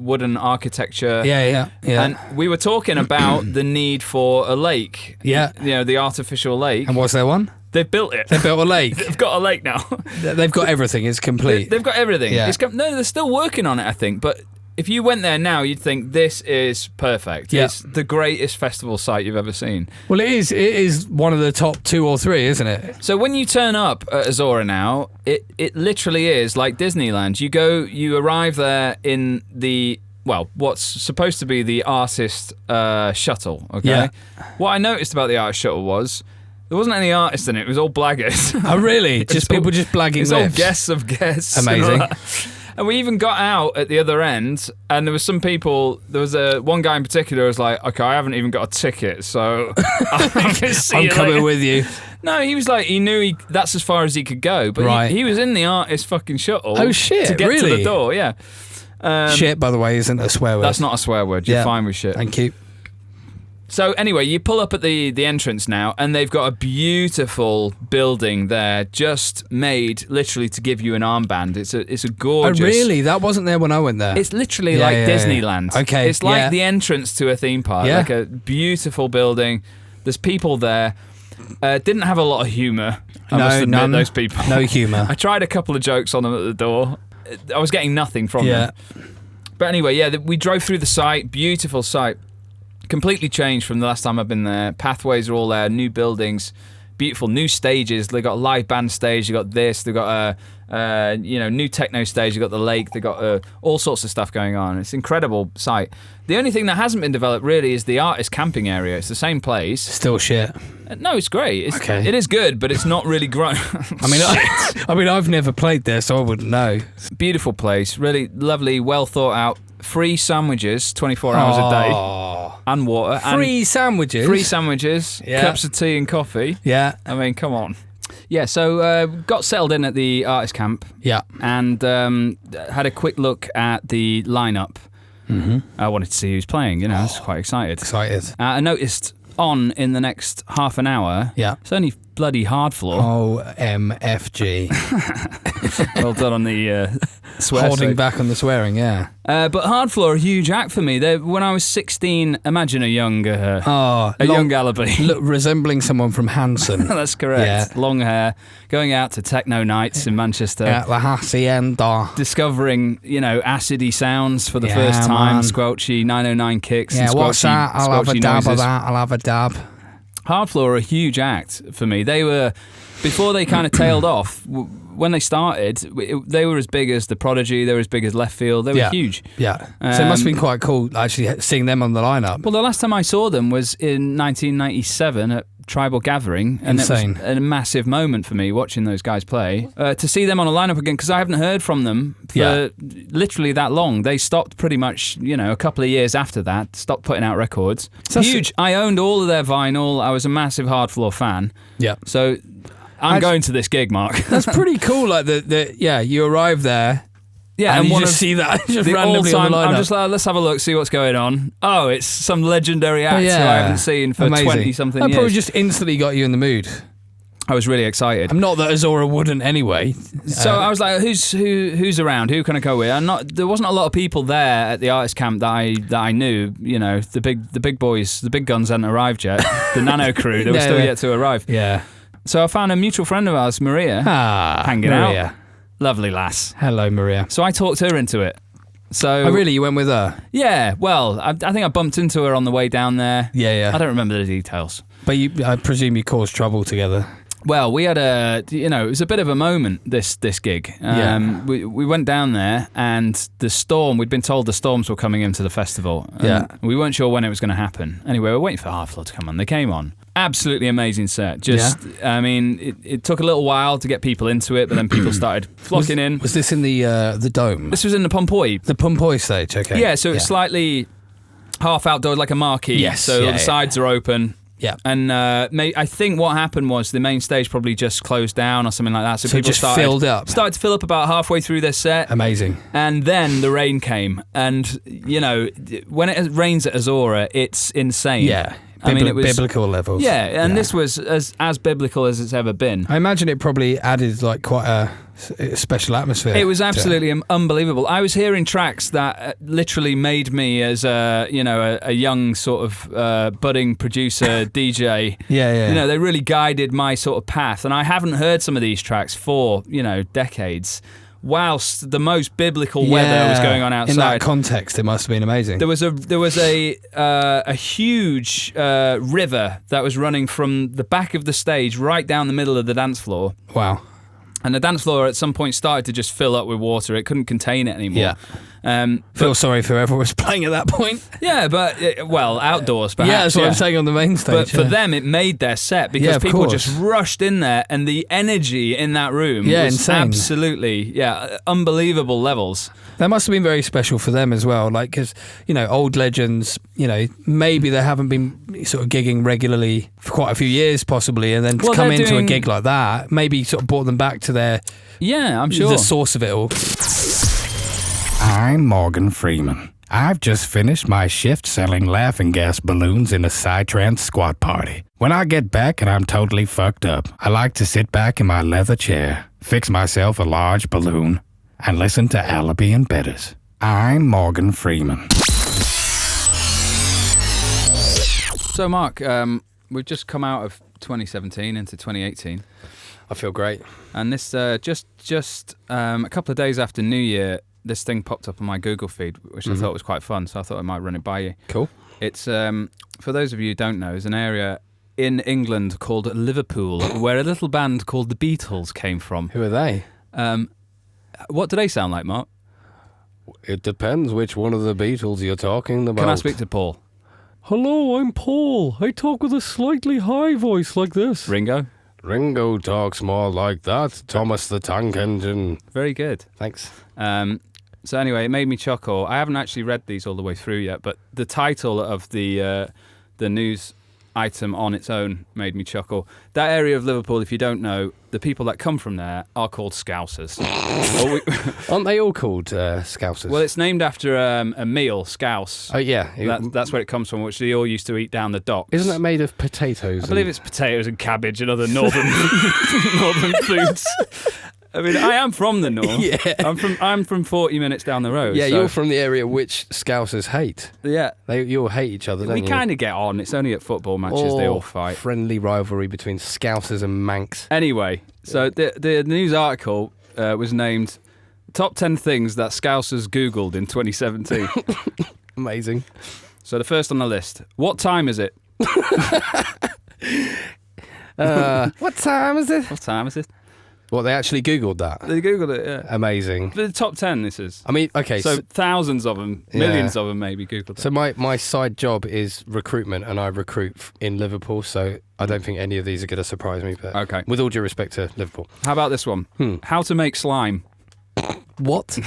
wooden architecture. Yeah. And we were talking about the need for a lake. Yeah. The artificial lake. And was there one? They've built it. They've built a lake. They've got a lake now. They've got everything. It's complete. They've got everything. Yeah. No, they're still working on it, I think. But if you went there now, you'd think this is perfect. Yeah. It's the greatest festival site you've ever seen. Well, it is. It is one of the top 2 or 3, isn't it? So when you turn up at Azora now, it literally is like Disneyland. You arrive there in what's supposed to be the artist shuttle, okay? Yeah. What I noticed about the artist shuttle was there wasn't any artists in it. It was all blaggers. Oh, really? Just people just blagging It's lifts? all guests of guests. Amazing. And we even got out at the other end, and there was some people. There was one guy in particular who was like, "Okay, I haven't even got a ticket, so I can see I'm you coming later." with you." No, he was like, he knew that's as far as he could go, but Right. he was in the artist fucking shuttle. Oh, shit, To get to really? the door, yeah. Shit, by the way, isn't a swear word. That's not a swear word. You're Yeah. fine with shit. Thank you. So anyway, you pull up at the entrance now, and they've got a beautiful building there, just made literally to give you an armband. It's a gorgeous. Oh, really? That wasn't there when I went there. It's literally like Disneyland. Okay, It's like yeah. the entrance to a theme park. Yeah. Like a beautiful building. There's people there. Didn't have a lot of humour. I must admit, none. those people. No humour. I tried a couple of jokes on them at the door. I was getting nothing from them. But anyway, we drove through the site. Beautiful site. Completely changed from the last time I've been there. Pathways are all there. New buildings. Beautiful new stages. They got a live band stage. They got this. They got a new techno stage. They got the lake. They got all sorts of stuff going on. It's an incredible site. The only thing that hasn't been developed really is the artist camping area. It's the same place. Still shit. No, it's great. Okay. It is good, but it's not really grown. I mean, I've never played there, so I wouldn't know. Beautiful place. Really lovely, well thought out. Free sandwiches, 24 hours a day. And water. Free sandwiches? Free sandwiches. Yeah. Cups of tea and coffee. Yeah. I mean, come on. Yeah, so got settled in at the artist camp. Yeah. And had a quick look at the lineup. Mm-hmm. I wanted to see who's playing, I was quite excited. I noticed on in the next half an hour, it's only bloody Hard Floor. Oh, MFG. Well done on the swear Holding save. back on the swearing, yeah. But Hard Floor, a huge act for me. When I was 16, imagine a young young Allaby. Look, resembling someone from Hanson. That's correct. Yeah. Long hair, going out to techno nights in Manchester. At the Hacienda. Discovering, acidy sounds for the first time. Man. Squelchy 909 kicks. Yeah, and squelchy, what's that? I'll have a squelchy dab noises. of that. I'll have a dab. Hard Floor are a huge act for me. They were, before they kind of tailed off, when they started, they were as big as The Prodigy, they were as big as Left Field, they were huge. Yeah. So it must have been quite cool actually seeing them on the lineup. Well, the last time I saw them was in 1997 at Tribal Gathering. And Insane. it was a massive moment for me watching those guys play. To see them on a lineup again, because I haven't heard from them for literally that long. They stopped pretty much, a couple of years after that, stopped putting out records. So huge. I owned all of their vinyl. I was a massive Hard Floor fan. Yeah. So I'm going to this gig, Mark. That's pretty cool. Like you arrive there Yeah, and you one just of see that just the randomly on the all-time. lineup. I'm just like, let's have a look, see what's going on. Oh, it's some legendary act who I haven't seen for 20-something years. That probably just instantly got you in the mood. I was really excited. I'm not that Azora wouldn't anyway. So I was like, who's around? Who can I go with? There wasn't a lot of people there at the artist camp that I knew. You know, the big boys, the big guns hadn't arrived yet. The Nano crew, they were still yet to arrive. Yeah. So I found a mutual friend of ours, Maria, hanging out. Lovely lass. Hello, Maria. So I talked her into it. So oh really? You went with her? Yeah. Well, I think I bumped into her on the way down there. Yeah. I don't remember the details. But I presume you caused trouble together. Well, we had it was a bit of a moment, this gig. We went down there and the storm, we'd been told the storms were coming into the festival. We weren't sure when it was going to happen. Anyway, we were waiting for Hard Floor to come on. They came on. Absolutely amazing set. I mean, it took a little while to get people into it, but then people started flocking in. Was this in the Dome? This was in the Pompoy. The Pompoy stage, okay. Yeah, so it's slightly half outdoor, like a marquee. Yes. So the sides are open. Yeah, and I think what happened was the main stage probably just closed down or something like that. So people just filled up. Started to fill up about halfway through their set. Amazing. And then the rain came, and you know, when it rains at Azora, it's insane. Yeah. I mean, it was biblical levels. Yeah, and this was as biblical as it's ever been. I imagine it probably added like quite a special atmosphere. It was absolutely unbelievable. I was hearing tracks that literally made me, as a young sort of budding producer DJ. Yeah. You know, they really guided my sort of path, and I haven't heard some of these tracks for decades. Whilst the most biblical weather was going on outside. In that context, it must have been amazing. There was a huge river that was running from the back of the stage right down the middle of the dance floor. Wow. And the dance floor at some point started to just fill up with water. It couldn't contain it anymore. Yeah. Feel sorry for whoever was playing at that point. Yeah, but outdoors perhaps. Yeah, that's what I'm saying on the main stage. But for them, it made their set because people just rushed in there, and the energy in that room was insane. Absolutely, unbelievable levels. That must have been very special for them as well, like, because, old legends, maybe they haven't been sort of gigging regularly for quite a few years possibly, and then to come into a gig like that, maybe sort of brought them back to their... Yeah, I'm sure. The source of it all. I'm Morgan Freeman. I've just finished my shift selling laughing gas balloons in a psytrance squat party. When I get back and I'm totally fucked up, I like to sit back in my leather chair, fix myself a large balloon, and listen to Allaby Bedders. I'm Morgan Freeman. So, Mark, we've just come out of 2017 into 2018. I feel great. And this just a couple of days after New Year, this thing popped up on my Google feed, which I thought was quite fun, so I thought I might run it by you. Cool. It's, for those of you who don't know, is an area in England called Liverpool, where a little band called the Beatles came from. Who are they? What do they sound like, Mark? It depends which one of the Beatles you're talking about. Can I speak to Paul? Hello, I'm Paul. I talk with a slightly high voice like this. Ringo? Ringo talks more like that. Thomas the Tank Engine. Very good. Thanks. So anyway, it made me chuckle. I haven't actually read these all the way through yet, but the title of the news item on its own made me chuckle. That area of Liverpool, if you don't know, the people that come from there are called Scousers. Aren't they all called Scousers? Well, it's named after a meal, scouse. Oh, yeah. That's where it comes from, which they all used to eat down the docks. Isn't that made of potatoes? I believe it's potatoes and cabbage and other northern foods. I mean, I am from the north. Yeah. I'm from 40 minutes down the road. Yeah, so. you're from the area which Scousers hate. Yeah. You all hate each other, don't you? We kind of get on. It's only at football matches they all fight. Friendly rivalry between Scousers and Manx. Anyway, so the news article was named Top 10 Things That Scousers Googled in 2017. Amazing. So the first on the list, what time is it? What time is it? What time is it? Well, they actually Googled that. They Googled it, yeah. Amazing. The top 10, this is. I mean, okay. So thousands of them, millions of them maybe Googled it. So my side job is recruitment, and I recruit in Liverpool, so I don't think any of these are going to surprise me. But okay. With all due respect to Liverpool. How about this one? How to make slime. What?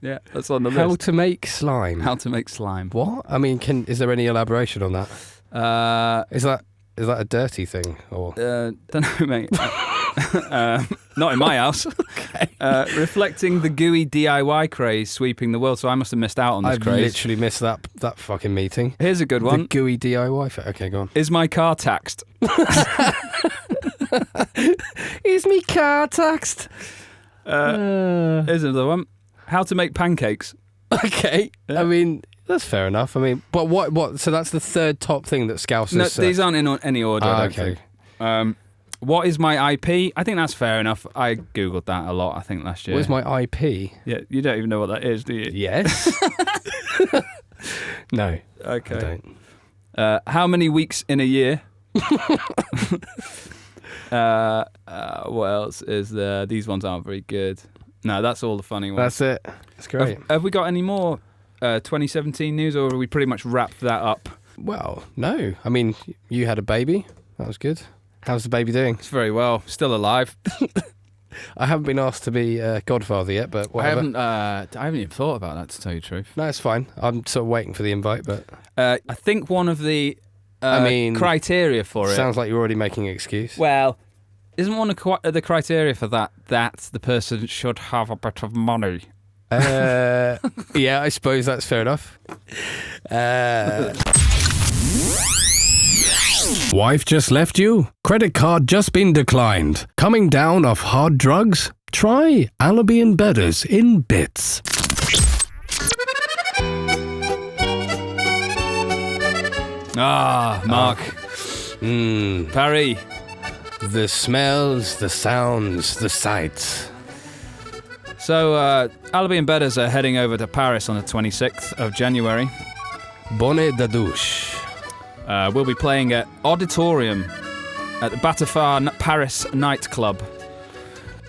Yeah, that's on the list. How to make slime. How to make slime. What? I mean, is there any elaboration on that? Is that a dirty thing or? Don't know, mate. Not in my house. Okay. Reflecting the gooey DIY craze sweeping the world. So I must have missed out on this I've craze. literally missed that fucking meeting. Here's a good one. The gooey DIY. Okay, go on. Is my car taxed? Is me car taxed? Here's another one. How to make pancakes. Okay. Yeah. I mean, that's fair enough. I mean, but what? So that's the third top thing that Scousers. No, these aren't in any order. I don't okay. think. What is my IP? I think that's fair enough. I googled that a lot. I think last year. What is my IP? Yeah, you don't even know what that is, do you? Yes. No. Okay. I don't. How many weeks in a year? What else is there? These ones aren't very good. No, that's all the funny ones. That's it. That's great. Have we got any more 2017 news, or have we pretty much wrapped that up? Well, no. I mean, you had a baby. That was good. How's the baby doing? It's very well. Still alive. I haven't been asked to be godfather yet, but whatever. I haven't even thought about that, to tell you the truth. No, it's fine. I'm sort of waiting for the invite, but I think one of the criteria for it. Sounds like you're already making an excuse. Well, isn't one of the criteria for that the person should have a bit of money? Yeah, I suppose that's fair enough. Wife just left you? Credit card just been declined? Coming down off hard drugs? Try Allaby Bedders in bits. Ah, Mark. Parry. The smells, the sounds, the sights. So, Allaby Bedders are heading over to Paris on the 26th of January. Bonnet de douche. We'll be playing at Auditorium at the Batafar Paris nightclub.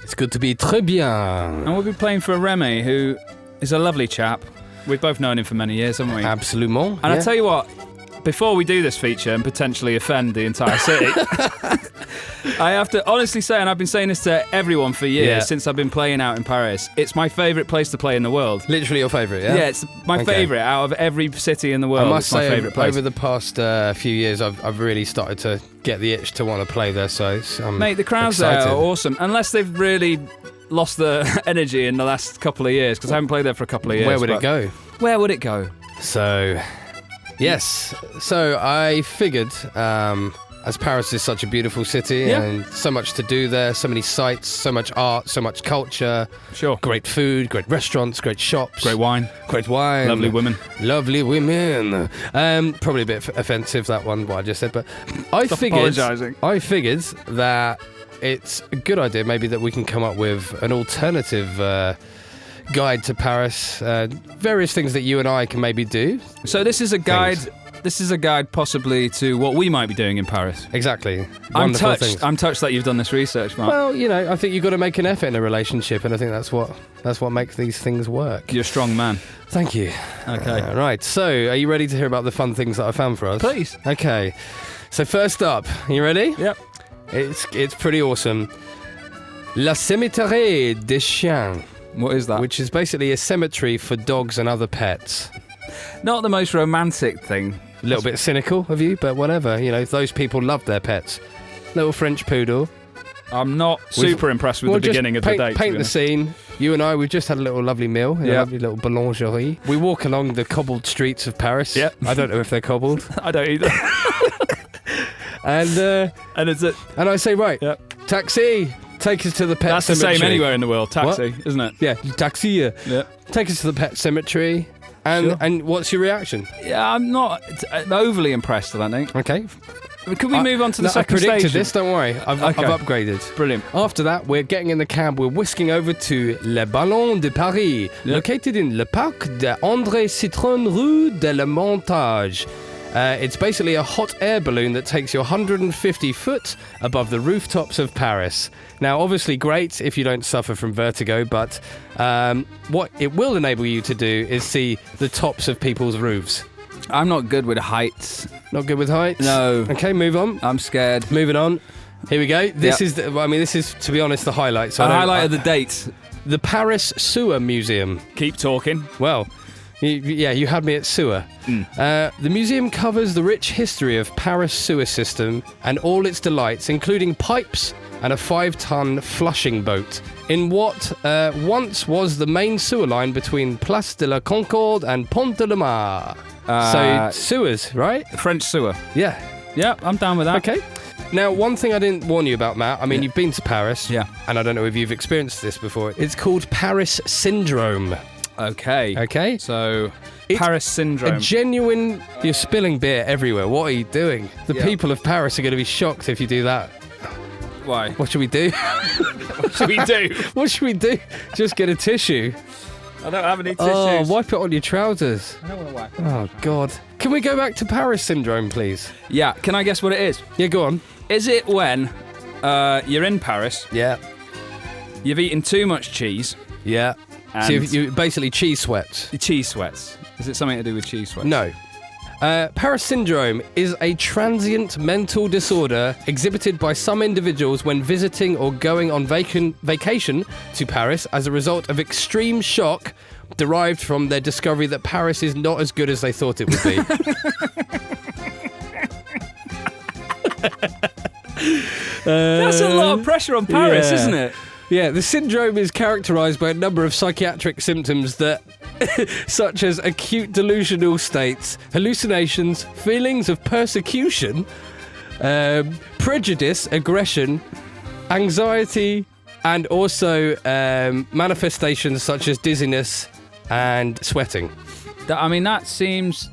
It's good to be très bien. And we'll be playing for Remy, who is a lovely chap. We've both known him for many years, haven't we? Absolument. And I tell you what, before we do this feature and potentially offend the entire city, I have to honestly say, and I've been saying this to everyone for years since I've been playing out in Paris, it's my favourite place to play in the world. Literally your favourite, yeah? Yeah, it's my favourite out of every city in the world. I must say, my favourite place. over the past few years, I've really started to get the itch to want to play there, so mate, the crowds there are awesome, unless they've really lost the energy in the last couple of years, because I haven't played there for a couple of years. Where would it go? Where would it go? So, yes. So I figured, as Paris is such a beautiful city and so much to do there, so many sights, so much art, so much culture. Sure. Great food, great restaurants, great shops. Great wine. Great wine. Lovely women. Lovely women. Probably a bit offensive, that one, what I just said, but I figured that it's a good idea maybe that we can come up with an alternative guide to Paris, various things that you and I can maybe do. So this is a guide. This is a guide possibly to what we might be doing in Paris. Exactly. I'm touched that you've done this research, Mark. Well, you know, I think you've got to make an effort in a relationship, and I think that's what makes these things work. You're a strong man. Thank you. Okay. Right. So, are you ready to hear about the fun things that I found for us? Please. Okay. So first up, are you ready? Yep. It's pretty awesome. La Cimetière des Chiens. What is that? Which is basically a cemetery for dogs and other pets. Not the most romantic thing. A little bit cynical of you, but whatever. You know, those people love their pets. Little French poodle. I'm not super impressed with the beginning of the day. Paint the scene. You and I, we've just had a little lovely meal in a lovely little boulangerie. We walk along the cobbled streets of Paris. Yep. I don't know if they're cobbled. I don't either. And is it? And I say, right, taxi, take us to the pet That's cemetery. the same anywhere in the world. Taxi, isn't it? Yeah, taxi. Yeah. Take us to the pet cemetery. And what's your reaction? Yeah, I'm not overly impressed, I don't think. Okay. Could we move on to the second station? I predicted this, don't worry. I've upgraded. Brilliant. After that, we're getting in the cab. We're whisking over to Le Ballon de Paris, located in Le Parc de André Citron, Rue de la Montage. It's basically a hot air balloon that takes you 150 foot above the rooftops of Paris. Now, obviously great if you don't suffer from vertigo, but what it will enable you to do is see the tops of people's roofs. I'm not good with heights. Not good with heights? No. Okay, move on. I'm scared. Moving on. Here we go. This is, to be honest, the highlight. So the highlight of the date. The Paris Sewer Museum. Keep talking. Well, you had me at sewer. The museum covers the rich history of Paris sewer system and all its delights, including pipes, and a 5-ton flushing boat in what once was the main sewer line between Place de la Concorde and Pont de la Mar. So sewers, right? French sewer. Yeah. Yeah, I'm down with that. Okay. Now, one thing I didn't warn you about, Matt, I mean, you've been to Paris. Yeah. And I don't know if you've experienced this before. It's called Paris Syndrome. Okay. So, It's Paris Syndrome. A genuine... You're spilling beer everywhere. What are you doing? The people of Paris are going to be shocked if you do that. Why? What should we do? What should we do? What should we do? Just get a tissue. I don't have any tissues. Oh, wipe it on your trousers. I don't want to wipe. Oh, God. Can we go back to Paris Syndrome, please? Yeah, can I guess what it is? Yeah, go on. Is it when you're in Paris, Yeah. you've eaten too much cheese, Yeah. and So you basically cheese sweats. cheese sweats? Is it something to do with cheese sweats? No. Paris Syndrome is a transient mental disorder exhibited by some individuals when visiting or going on vacation to Paris as a result of extreme shock derived from their discovery that Paris is not as good as they thought it would be. That's a lot of pressure on Paris, isn't it? Yeah, the syndrome is characterised by a number of psychiatric symptoms that, such as acute delusional states, hallucinations, feelings of persecution, prejudice, aggression, anxiety, and also manifestations such as dizziness and sweating. It seems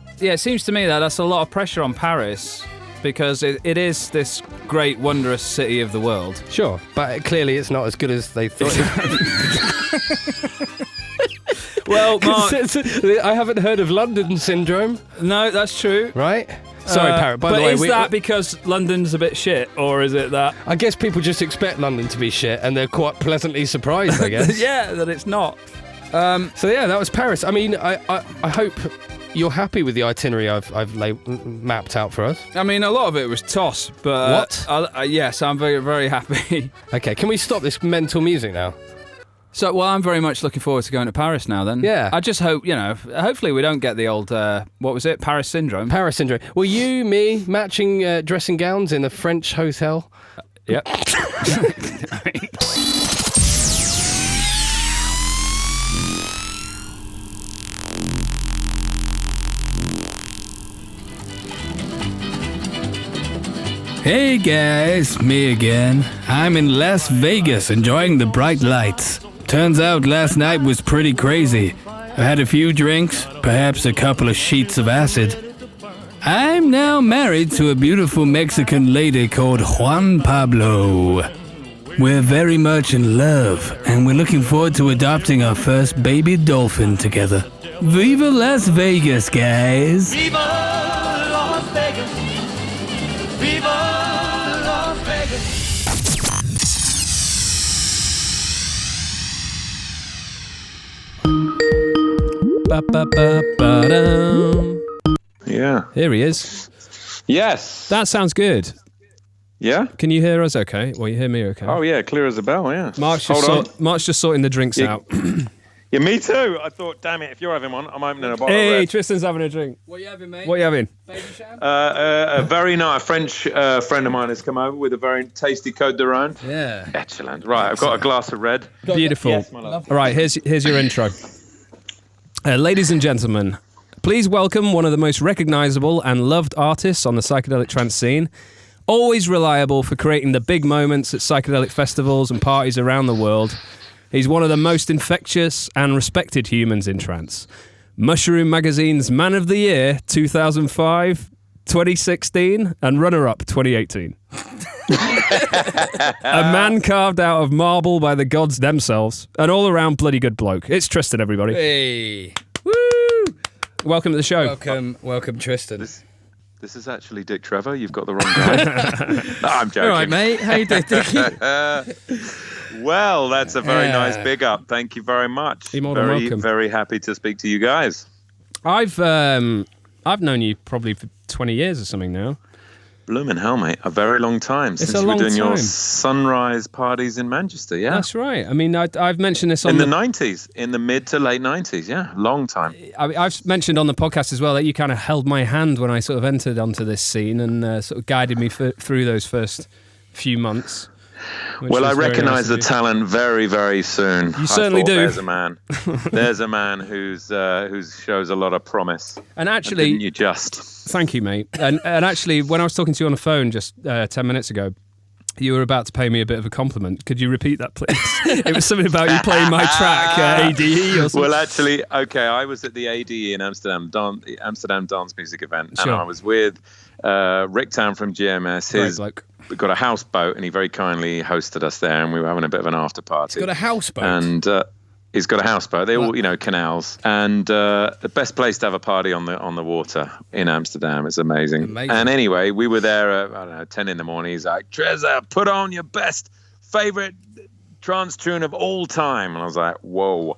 to me that that's a lot of pressure on Paris. Because it is this great, wondrous city of the world. Sure, but clearly it's not as good as they thought. Well, Mark, I haven't heard of London Syndrome. No, that's true. Right? Sorry, Parrot, by the way. But is that because London's a bit shit, or is it that... I guess people just expect London to be shit, and they're quite pleasantly surprised, I guess. Yeah, that it's not. So yeah, that was Paris. I mean, I hope... You're happy with the itinerary I've mapped out for us? I mean, a lot of it was toss, but... What? Yes, I'm very, very happy. Okay, can we stop this mental music now? So, well, I'm very much looking forward to going to Paris now, then. Yeah. I just hope, hopefully we don't get the old, what was it, Paris Syndrome? Paris Syndrome. Well, you, me, matching dressing gowns in a French hotel? Yep. Hey guys, me again. I'm in Las Vegas enjoying the bright lights. Turns out last night was pretty crazy. I had a few drinks, perhaps a couple of sheets of acid. I'm now married to a beautiful Mexican lady called Juan Pablo. We're very much in love, and we're looking forward to adopting our first baby dolphin together. Viva Las Vegas, guys! Viva Las Vegas! Viva Las Vegas! Ba-ba-ba-ba-dum. Yeah. Here he is. Yes. That sounds good. Yeah? Can you hear us okay? Well, you hear me okay? Oh, yeah, clear as a bell, yeah. Mark's Hold just sorting the drinks out. Yeah, me too. I thought, damn it, if you're having one, I'm opening a bottle of Hey, red. Tristan's having a drink. What are you having, mate? What are you having? A very nice French friend of mine has come over with a very tasty Côte de Rhône. Yeah. Excellent. Right, I've got a glass of red. Beautiful. Yes, my love. All right, here's your intro. Ladies and gentlemen, please welcome one of the most recognizable and loved artists on the psychedelic trance scene. Always reliable for creating the big moments at psychedelic festivals and parties around the world. He's one of the most infectious and respected humans in trance. Mushroom Magazine's Man of the Year 2005, 2016, and runner-up 2018. A man carved out of marble by the gods themselves. An all-around bloody good bloke. It's Tristan, everybody. Hey. Woo! Welcome to the show. Welcome, Tristan. This is actually Dick Trevor. You've got the wrong guy. No, I'm joking. All right, mate. How you doing, Dickie? Well, that's a very nice big up. Thank you very much. You're more than welcome. Very happy to speak to you guys. I've known you probably for 20 years or something now. Bloomin' hell, mate. A very long time since you were doing your sunrise parties in Manchester, yeah? That's right. I mean, I've mentioned this on in the 90s, in the mid to late 90s, yeah. Long time. I've mentioned on the podcast as well that you kind of held my hand when I sort of entered onto this scene and sort of guided me through those first few months. Well, I recognise the talent very, very soon. You certainly do. There's a man. There's a man who shows a lot of promise. And actually, didn't you just? Thank you, mate. And actually, when I was talking to you on the phone just 10 minutes ago, you were about to pay me a bit of a compliment. Could you repeat that, please? It was something about you playing my track, ADE or something. Well, actually, okay, I was at the ADE in Amsterdam, Amsterdam Dance Music Event, and I was with Rick Town from GMS. We got a houseboat, and he very kindly hosted us there, and we were having a bit of an after party. He's got a houseboat? And he's got a houseboat. They all, canals. And the best place to have a party on the water in Amsterdam. It's amazing. And anyway, we were there at, I don't know, 10 in the morning. He's like, Trezor, put on your best favourite trance tune of all time. And I was like, whoa.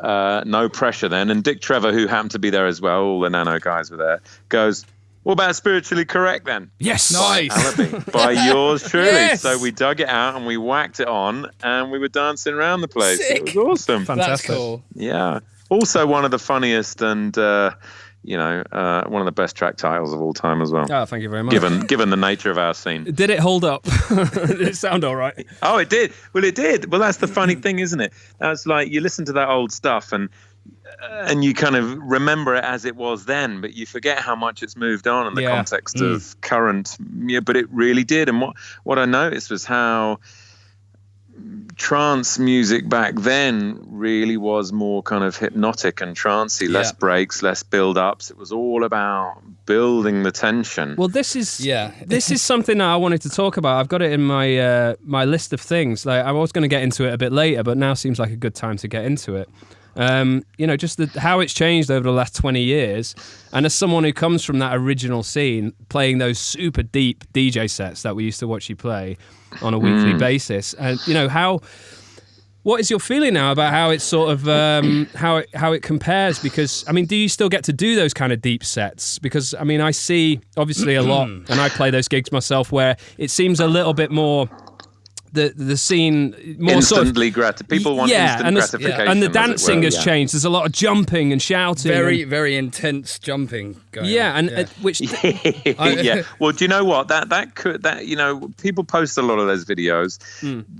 No pressure then. And Dick Trevor, who happened to be there as well, all the Nano guys were there, goes, what about Spiritually Correct then? Yes. Nice. Allaby, by yours truly. Yes. So we dug it out and we whacked it on and we were dancing around the place. Sick. It was awesome. Fantastic. That's cool. Yeah. Also one of the funniest and, one of the best track titles of all time as well. Oh, thank you very much. Given the nature of our scene. Did it hold up? Did it sound all right? Oh, it did. Well, it did. Well, that's the funny thing, isn't it? That's like you listen to that old stuff and you kind of remember it as it was then, but you forget how much it's moved on in the context of current. Yeah, but it really did. And what I noticed was how trance music back then really was more kind of hypnotic and trancey, less breaks, less build-ups. It was all about building the tension. Well, this is something that I wanted to talk about. I've got it in my my list of things. Like I was going to get into it a bit later, but now seems like a good time to get into it. Just how it's changed over the last 20 years. And as someone who comes from that original scene, playing those super deep DJ sets that we used to watch you play on a weekly basis, and what is your feeling now about how it's sort of how it compares? Because I mean, do you still get to do those kind of deep sets? Because I mean, I see obviously a lot, and I play those gigs myself, where it seems a little bit more. The scene more instantly people want instant gratification, and the dancing has changed. There's a lot of jumping and shouting, very very intense jumping going on. Which yeah. Well, do you know what that people post a lot of those videos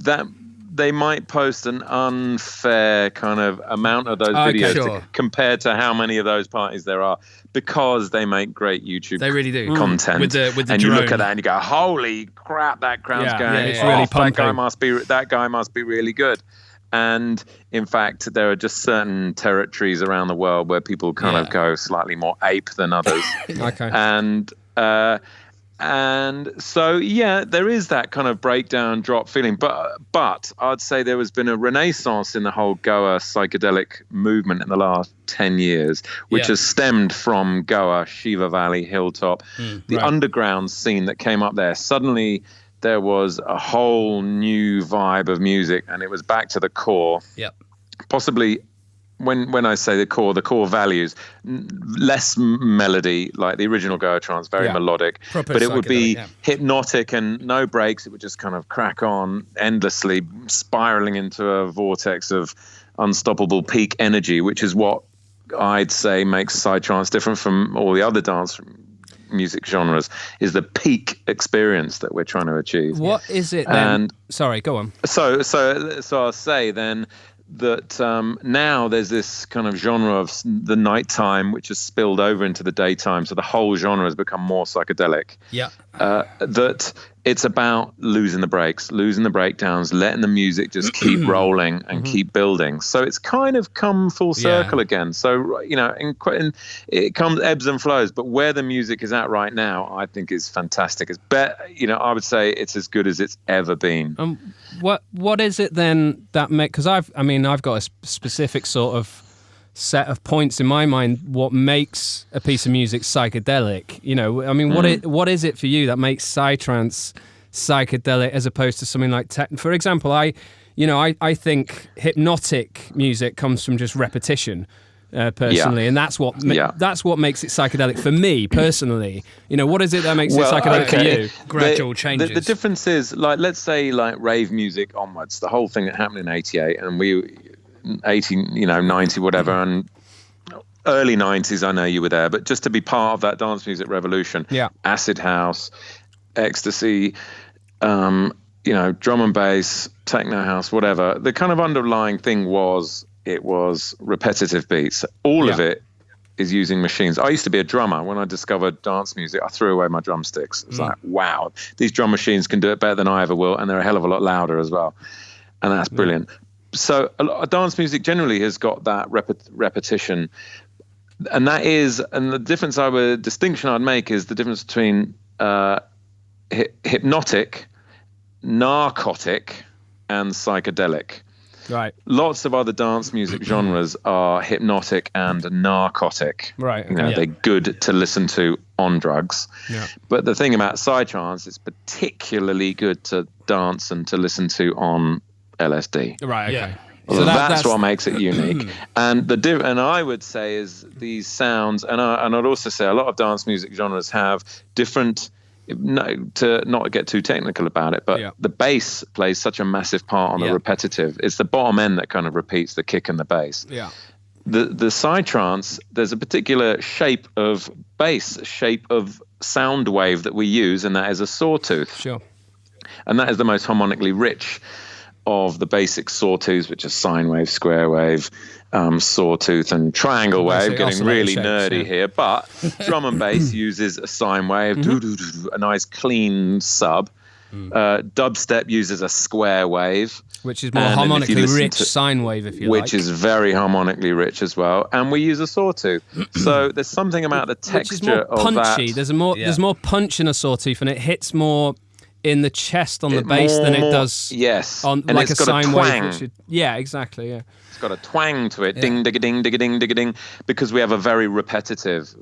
that they might post an unfair kind of amount of those videos compared to how many of those parties there are, because they make great YouTube they really do content with the and drone. You look at that and you go, holy crap, that crowd's going it's really pumping. that guy must be really good. And in fact, there are just certain territories around the world where people kind of go slightly more ape than others. And so, there is that kind of breakdown, drop feeling. But I'd say there has been a renaissance in the whole Goa psychedelic movement in the last 10 years, which has stemmed from Goa, Shiva Valley, Hilltop, the underground scene that came up there. Suddenly, there was a whole new vibe of music, and it was back to the core. Yep. Possibly... When I say the core values, less melody, like the original Goa trance, very melodic, proper but it would be hypnotic and no breaks. It would just kind of crack on endlessly, spiraling into a vortex of unstoppable peak energy, which is what I'd say makes psytrance different from all the other dance music genres, is the peak experience that we're trying to achieve. What is it then? And sorry, go on. So I'll say then that now there's this kind of genre of the nighttime which has spilled over into the daytime, so the whole genre has become more psychedelic. That it's about losing the breaks, losing the breakdowns, letting the music just keep rolling and keep building. So it's kind of come full circle again. So it comes ebbs and flows, but where the music is at right now, I think is fantastic. It's I would say it's as good as it's ever been. What is it then that because I've got a specific sort of set of points in my mind what makes a piece of music psychedelic. What is it for you that makes psytrance psychedelic as opposed to something like for example, I think hypnotic music comes from just repetition. Personally, and that's what makes it psychedelic for me personally. What is it that makes it psychedelic for you? Gradual changes. The difference is, like, let's say like rave music onwards, the whole thing that happened in 88 and 90, whatever, and early 90s, I know you were there, but just to be part of that dance music revolution, acid house, ecstasy, drum and bass, techno house, whatever. The kind of underlying thing was repetitive beats. All of it is using machines. I used to be a drummer. When I discovered dance music, I threw away my drumsticks. It was like, wow, these drum machines can do it better than I ever will, and they're a hell of a lot louder as well. And that's brilliant. So a lot of dance music generally has got that repetition. And the distinction I'd make is the difference between hypnotic, narcotic, and psychedelic. Right. Lots of other dance music genres are hypnotic and narcotic. Right. Okay. They're good to listen to on drugs. Yeah. But the thing about psytrance, it's particularly good to dance and to listen to on LSD. Right. Okay. Yeah. So that's what makes it unique. And and I would say is these sounds, and I'd also say a lot of dance music genres have different. To not get too technical about it, but the bass plays such a massive part on the repetitive. It's the bottom end that kind of repeats the kick and the bass. Yeah. The psytrance, there's a particular shape of bass, shape of sound wave that we use, and that is a sawtooth. Sure. And that is the most harmonically rich of the basic sawtooths, which are sine wave, square wave, sawtooth, and triangle wave. Getting really nerdy here, but drum and bass uses a sine wave, a nice clean sub. Dubstep uses a square wave, which is more harmonically rich sine wave, if you like. Which is very harmonically rich as well, and we use a sawtooth. So there's something about the texture which is more punchy. of that. There's more punch in a sawtooth, and it hits more in the chest on the bass than it does on and like it's a got sine a twang. wave. Exactly. Yeah. It's got a twang to it, ding, digga, ding, digga, ding, digga, ding, because we have a very repetitive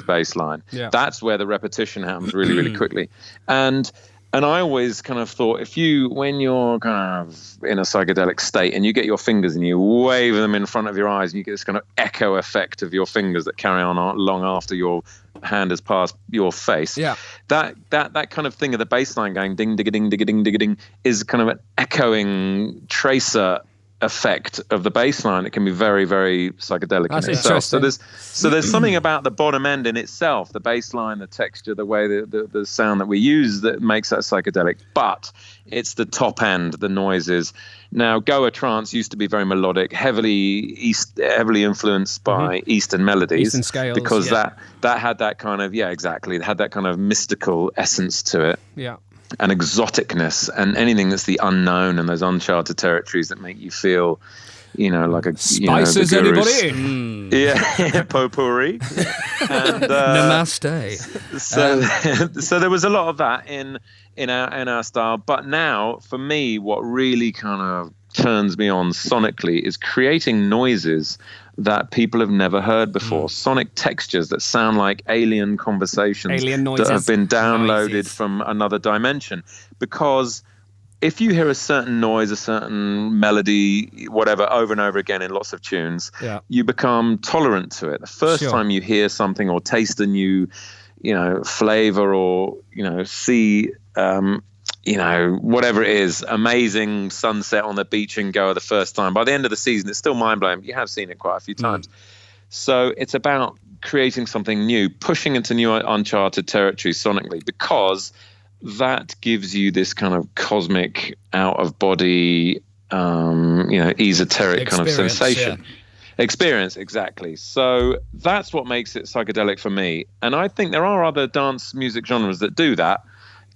bass line. Yeah. That's where the repetition happens really, really quickly. And I always kind of thought, when you're kind of in a psychedelic state and you get your fingers and you wave them in front of your eyes, and you get this kind of echo effect of your fingers that carry on long after your hand has passed your face. Yeah. That kind of thing of the bass line going ding, digga, ding, digga, ding, digga, ding is kind of an echoing tracer effect of the bass line. It can be very, very psychedelic in itself. So there's something about the bottom end in itself, the bass line, the texture, the way the sound that we use that makes that psychedelic. But it's the top end, the noises. Now, Goa trance used to be very melodic, heavily influenced by Eastern melodies, Eastern scales, because that had that kind of it had that kind of mystical essence to it. Yeah. And exoticness, and anything that's the unknown and those uncharted territories that make you feel, like a spices, everybody. Yeah, potpourri. And, namaste. So there was a lot of that in our style. But now, for me, what really kind of turns me on sonically is creating noises that people have never heard before. Sonic textures that sound like alien conversations, alien noises, that have been downloaded from another dimension. Because if you hear a certain noise, a certain melody, whatever, over and over again in lots of tunes, you become tolerant to it. The first time you hear something or taste a new, flavor, or see whatever it is, amazing sunset on the beach in Goa the first time. By the end of the season, it's still mind-blowing. You have seen it quite a few times. So it's about creating something new, pushing into new uncharted territory sonically, because that gives you this kind of cosmic, out-of-body, esoteric kind of sensation. Experience, exactly. So that's what makes it psychedelic for me. And I think there are other dance music genres that do that.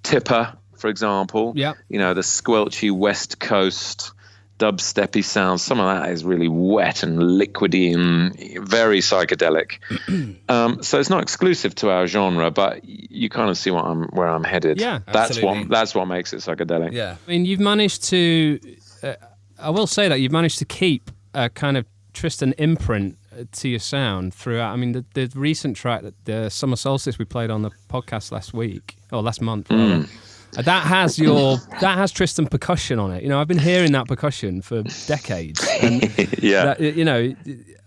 Tipper, for example, the squelchy West Coast dubsteppy sounds. Some of that is really wet and liquidy and very psychedelic. So it's not exclusive to our genre, but you kind of see where I'm headed. Yeah, that's what makes it psychedelic. Yeah, I mean, you've managed to. I will say that you've managed to keep a kind of Tristan imprint to your sound throughout. I mean, the recent track, the Summer Solstice we played on the podcast last month, rather, that has Tristan percussion on it. I've been hearing that percussion for decades. And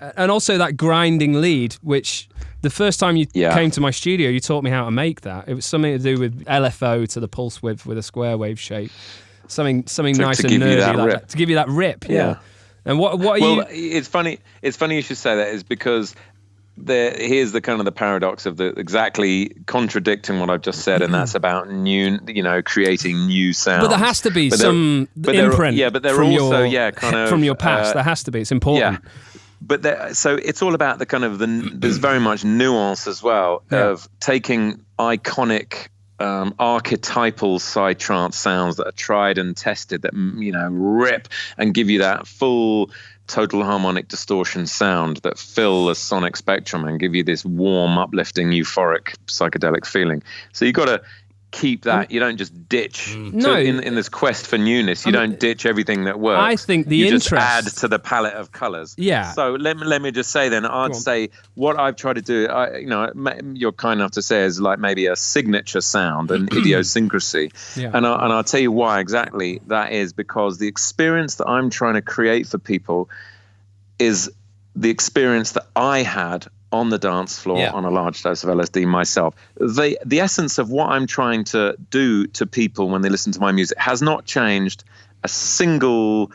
and also that grinding lead, which the first time you came to my studio, you taught me how to make that. It was something to do with LFO to the pulse width with a square wave shape. Something nice and nerdy like that. To give you that rip, yeah. And what are you? Well, it's funny. It's funny you should say that, is because here's the kind of the paradox of the exactly contradicting what I've just said, and that's about new, creating new sounds. But there has to be some imprint. But they're from also your, from your past. There has to be. It's important. Yeah. But so it's all about the kind of there's very much nuance as well of taking iconic archetypal psytrance sounds that are tried and tested that rip and give you that full total harmonic distortion sound that fill the sonic spectrum and give you this warm, uplifting, euphoric psychedelic feeling. So you've got to keep that. You don't just ditch in this quest for newness. You don't ditch everything that works. I think you just add to the palette of colors. Yeah. So let me just say then, I'd say what I've tried to do, you're kind enough to say, is like maybe a signature sound, an idiosyncrasy. Yeah. And I'll tell you why exactly that is, because the experience that I'm trying to create for people is the experience that I had on the dance floor on a large dose of LSD myself. The essence of what I'm trying to do to people when they listen to my music has not changed a single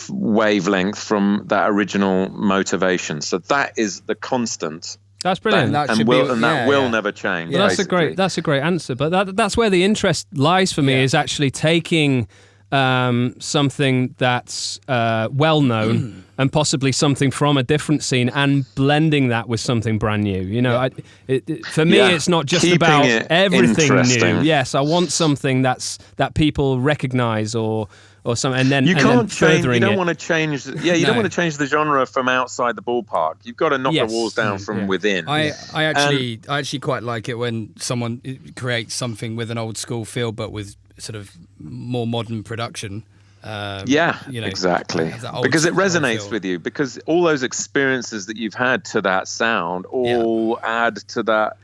wavelength from that original motivation. So that is the constant. That's brilliant. That will never change. Well, that's a great answer. But that's where the interest lies for me, is actually taking something that's well known and possibly something from a different scene and blending that with something brand new. For me, it's not just keeping about everything interesting. new. Yes, I want something that people recognize or something, and then you can't change. You don't it. want to change. Yeah, you don't want to change the genre from outside the ballpark. You've got to knock the walls down from within. I actually quite like it when someone creates something with an old school feel, but with sort of more modern production. Exactly. Because it resonates with you. Because all those experiences that you've had to that sound all add to that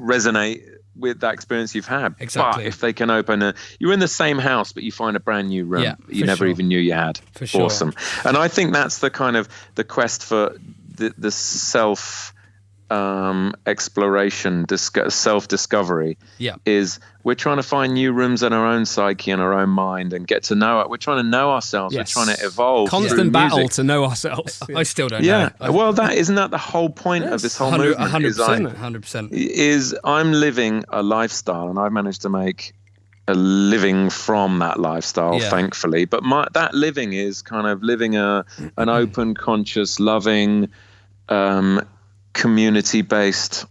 resonate with that experience you've had. Exactly. But if they can you're in the same house, but you find a brand new room you never even knew you had. For sure. Awesome. And I think that's the kind of the quest for the self exploration, self-discovery is we're trying to find new rooms in our own psyche and our own mind and get to know it. We're trying to know ourselves. We're trying to evolve. Constant battle to know ourselves. I still don't know. Well, isn't that the whole point of this whole movement? 100%. Is I'm living a lifestyle and I've managed to make a living from that lifestyle, thankfully. But that living is kind of living an open, conscious, loving, community-based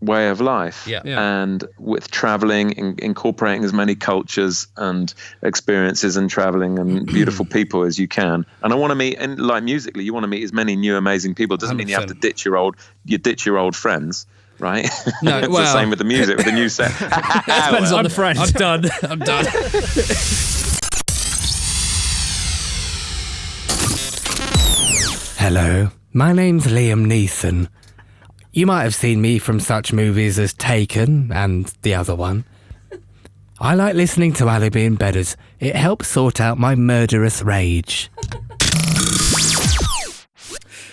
way of life, and with traveling, incorporating as many cultures and experiences and traveling and beautiful people as you can. And I want to meet, and like musically, you want to meet as many new amazing people. It doesn't 100%. Mean you have to ditch your old friends, right? No, it's the same with the music, with the new set. Depends on the friends. I'm done. Hello, my name's Liam Neeson. You might have seen me from such movies as Taken and the other one. I like listening to Allaby Bedders. It helps sort out my murderous rage.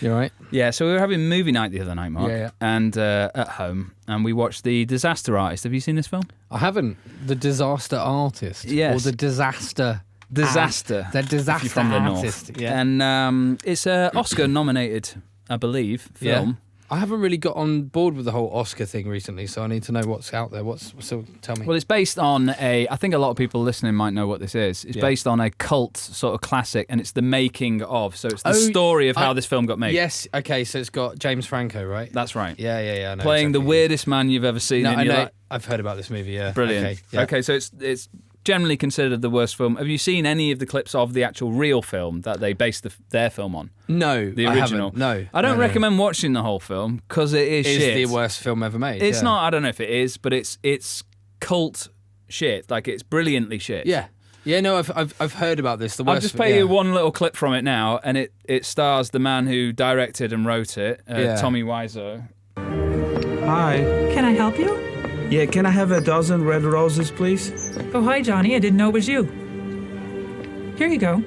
You all right? Yeah, so we were having movie night the other night, Mark, and at home, and we watched The Disaster Artist. Have you seen this film? I haven't. The Disaster Artist? Yes. Or The Disaster... The Disaster from the Artist. North. Yeah. And it's an Oscar-nominated, I believe, film. Yeah. I haven't really got on board with the whole Oscar thing recently, so I need to know what's out there. So tell me. Well, it's based on I think a lot of people listening might know what this is. It's based on a cult sort of classic, and it's the making of. So it's the story of how this film got made. Yes, okay, so it's got James Franco, right? That's right. Yeah, I know playing exactly the weirdest man you've ever seen. No, I know. I've heard about this movie, yeah. Brilliant. Okay, so it's generally considered the worst film. Have you seen any of the clips of the actual real film that they based their film on? No, the original. No, I don't recommend watching the whole film because it is shit. It's the worst film ever made. It's not. I don't know if it is, but it's cult shit. Like it's brilliantly shit. Yeah. No, I've heard about this. I'll just play you one little clip from it now, and it stars the man who directed and wrote it, Tommy Wiseau. Hi. Can I help you? Yeah, can I have a dozen red roses, please? Oh, hi, Johnny. I didn't know it was you. Here you go.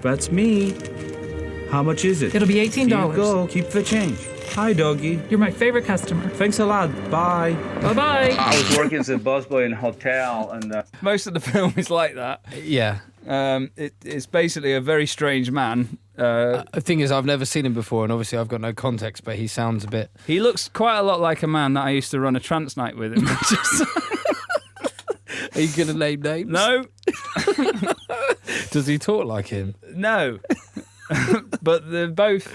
That's me. How much is it? It'll be $18. Here you go. Keep the change. Hi, doggy. You're my favorite customer. Thanks a lot. Bye. Bye-bye. I was working as a busboy in a hotel, and most of the film is like that. Yeah. It's basically a very strange man The thing is, I've never seen him before, and obviously I've got no context, but he sounds a bit... He looks quite a lot like a man that I used to run a trance night with. Are you going to name names? No. Does he talk like him? No. But they both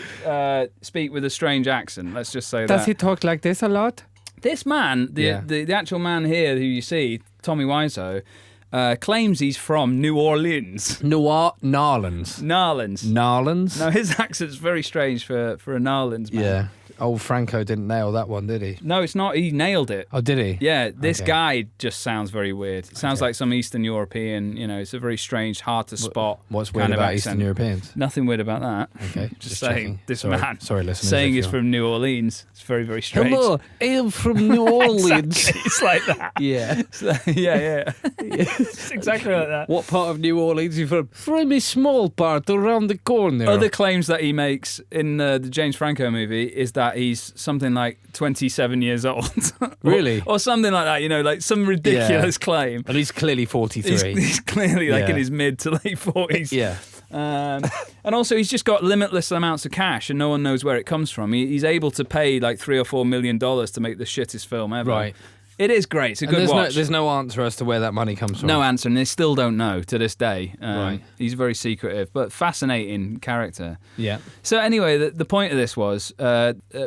speak with a strange accent, let's just say that. Does he talk like this a lot? This man, the actual man here who you see, Tommy Wiseau, claims he's from New Orleans. Narlands. Narlands. No, his accent's very strange for a Narlands man. Yeah. Old Franco didn't nail that one, did he? No, it's not. He nailed it. Oh, did he? Yeah, this guy just sounds very weird. It sounds like some Eastern European, it's a very strange, hard to spot. What's weird about Eastern Europeans? Nothing weird about that. Okay. Just saying, checking. this Sorry. man Sorry, listeners, saying he's from New Orleans. It's very, very strange. Hello, I am from New Orleans. Exactly. It's like that. Yeah. Yeah. It's exactly like that. What part of New Orleans are you from? From a small part around the corner. Other claims that he makes in the James Franco movie is that he's something like 27 years old. Really? Or something like that, like some ridiculous claim. And he's clearly 43. He's clearly in his mid to late 40s. Yeah. And also, he's just got limitless amounts of cash and no one knows where it comes from. He's able to pay like $3 or $4 million to make the shittest film ever. Right. It is great. It's a good watch. There's no answer as to where that money comes from. No answer, and they still don't know to this day. Right. He's very secretive, but fascinating character. Yeah. So anyway, the point of this was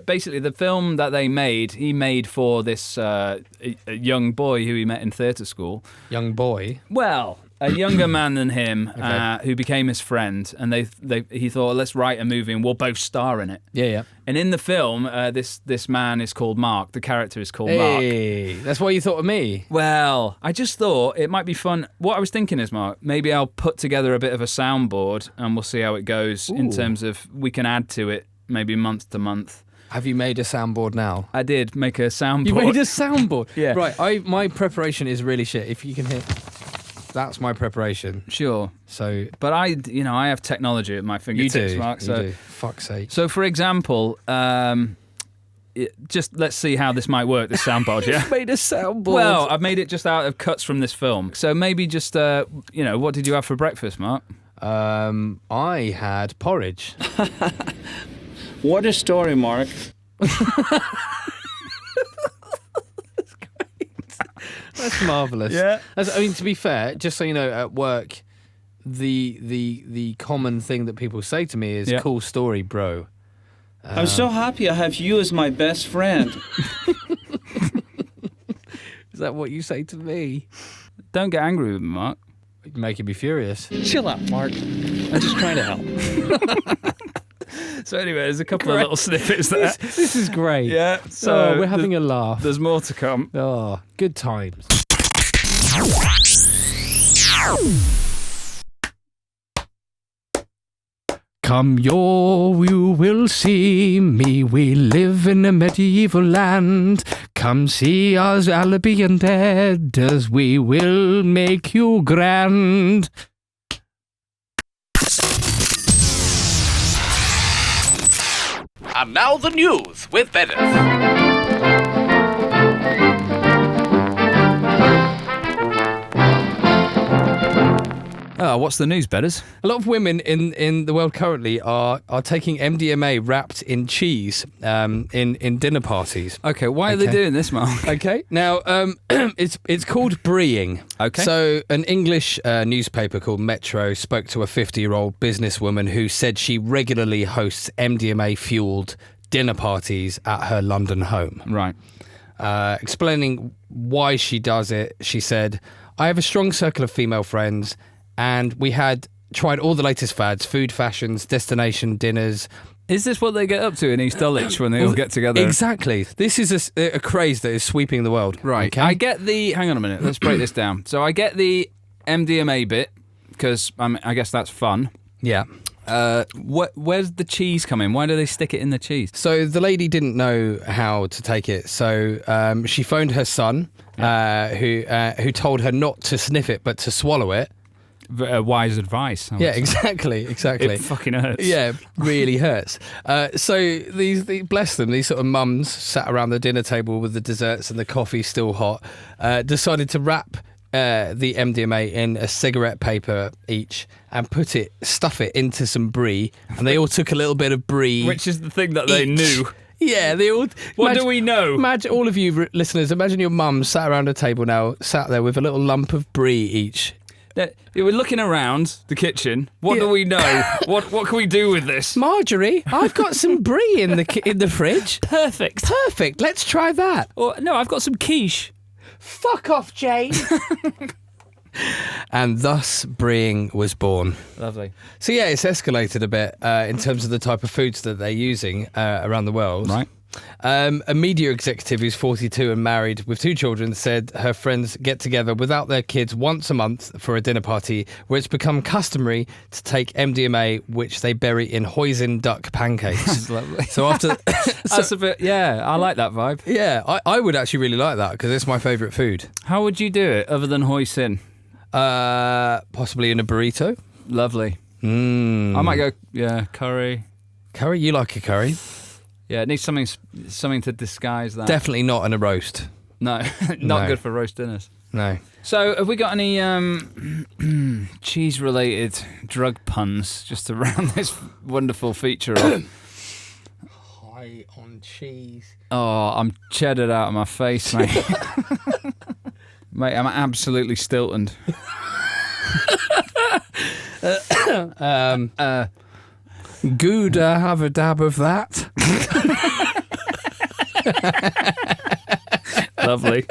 basically the film that he made for this a young boy who he met in theatre school. Young boy? Well, a younger man than him who became his friend, and he thought, let's write a movie and we'll both star in it. Yeah. And in the film, this man is called Mark. The character is called Mark. That's what you thought of me? Well, I just thought it might be fun. What I was thinking is, Mark, maybe I'll put together a bit of a soundboard and we'll see how it goes in terms of we can add to it maybe month to month. Have you made a soundboard now? I did make a soundboard. You made a soundboard? Yeah. Right, my preparation is really shit. If you can hear... That's my preparation. Sure. So, but I have technology at my fingertips, you do, Mark. You so, do. Fuck's sake. So, for example, just let's see how this might work. This soundboard, yeah. You've made a soundboard. Well, I've made it just out of cuts from this film. So maybe just, what did you have for breakfast, Mark? I had porridge. What a story, Mark. That's marvellous. Yeah. To be fair, just so you know, at work, the common thing that people say to me is, cool story, bro. I'm so happy I have you as my best friend. Is that what you say to me? Don't get angry with me, Mark. You're making me furious. Chill out, Mark. I'm just trying to help. So anyway, there's a couple of little snippets there. This is great. Yeah. So we're having a laugh. There's more to come. Oh, good times. Come, you will see me. We live in a medieval land. Come see us, Allaby and Bedders. We will make you grand. And now the news with Bedders. What's the news, Bedders? A lot of women in the world currently are taking MDMA wrapped in cheese in dinner parties. Okay, why are they doing this, Mark? Okay, now it's called bréing. Okay. So an English newspaper called Metro spoke to a 50-year-old businesswoman who said she regularly hosts MDMA-fueled dinner parties at her London home. Right. Explaining why she does it, she said, "I have a strong circle of female friends, and we had tried all the latest fads, food, fashions, destination dinners." Is this what they get up to in East Dulwich when they all get together? Exactly. This is a craze that is sweeping the world. Right. Okay? I get the... Hang on a minute. Let's break this down. So I get the MDMA bit, because I guess that's fun. Yeah. Where's the cheese come in? Why do they stick it in the cheese? So the lady didn't know how to take it, so she phoned her son, who told her not to sniff it but to swallow it. Wise advice. Yeah, exactly. It fucking hurts. Yeah, it really hurts. So these bless them, these sort of mums sat around the dinner table with the desserts and the coffee still hot, decided to wrap the MDMA in a cigarette paper each and stuff it into some brie, and they all took a little bit of brie. Which is the thing that they knew. Yeah, they all. What do we know? Imagine all of you listeners. Imagine your mum sat around a table now, sat there with a little lump of brie each. We're looking around the kitchen. What do we know? What can we do with this? Marjorie, I've got some brie in the fridge. Perfect. Let's try that. Or no, I've got some quiche. Fuck off, Jane. And thus brieing was born. Lovely. So yeah, it's escalated a bit in terms of the type of foods that they're using around the world. Right. A media executive who's 42 and married with 2 children said her friends get together without their kids once a month for a dinner party where it's become customary to take MDMA, which they bury in hoisin duck pancakes. That's lovely. So after... That's a bit... Yeah, I like that vibe. Yeah, I would actually really like that because it's my favourite food. How would you do it other than hoisin? Possibly in a burrito. Lovely. I might go, curry. Curry? You like a curry? Yeah, it needs something to disguise that. Definitely not in a roast. No, not good for roast dinners. No. So, have we got any cheese-related drug puns just around this wonderful feature of... High on cheese. Oh, I'm cheddared out of my face, mate. Mate, I'm absolutely stiltoned. Gouda, have a dab of that. Lovely.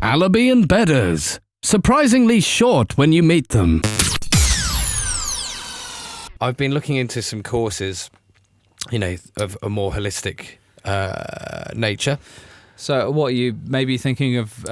Allaby and Bedders. Surprisingly short when you meet them. I've been looking into some courses, of a more holistic nature. So what, are you maybe thinking of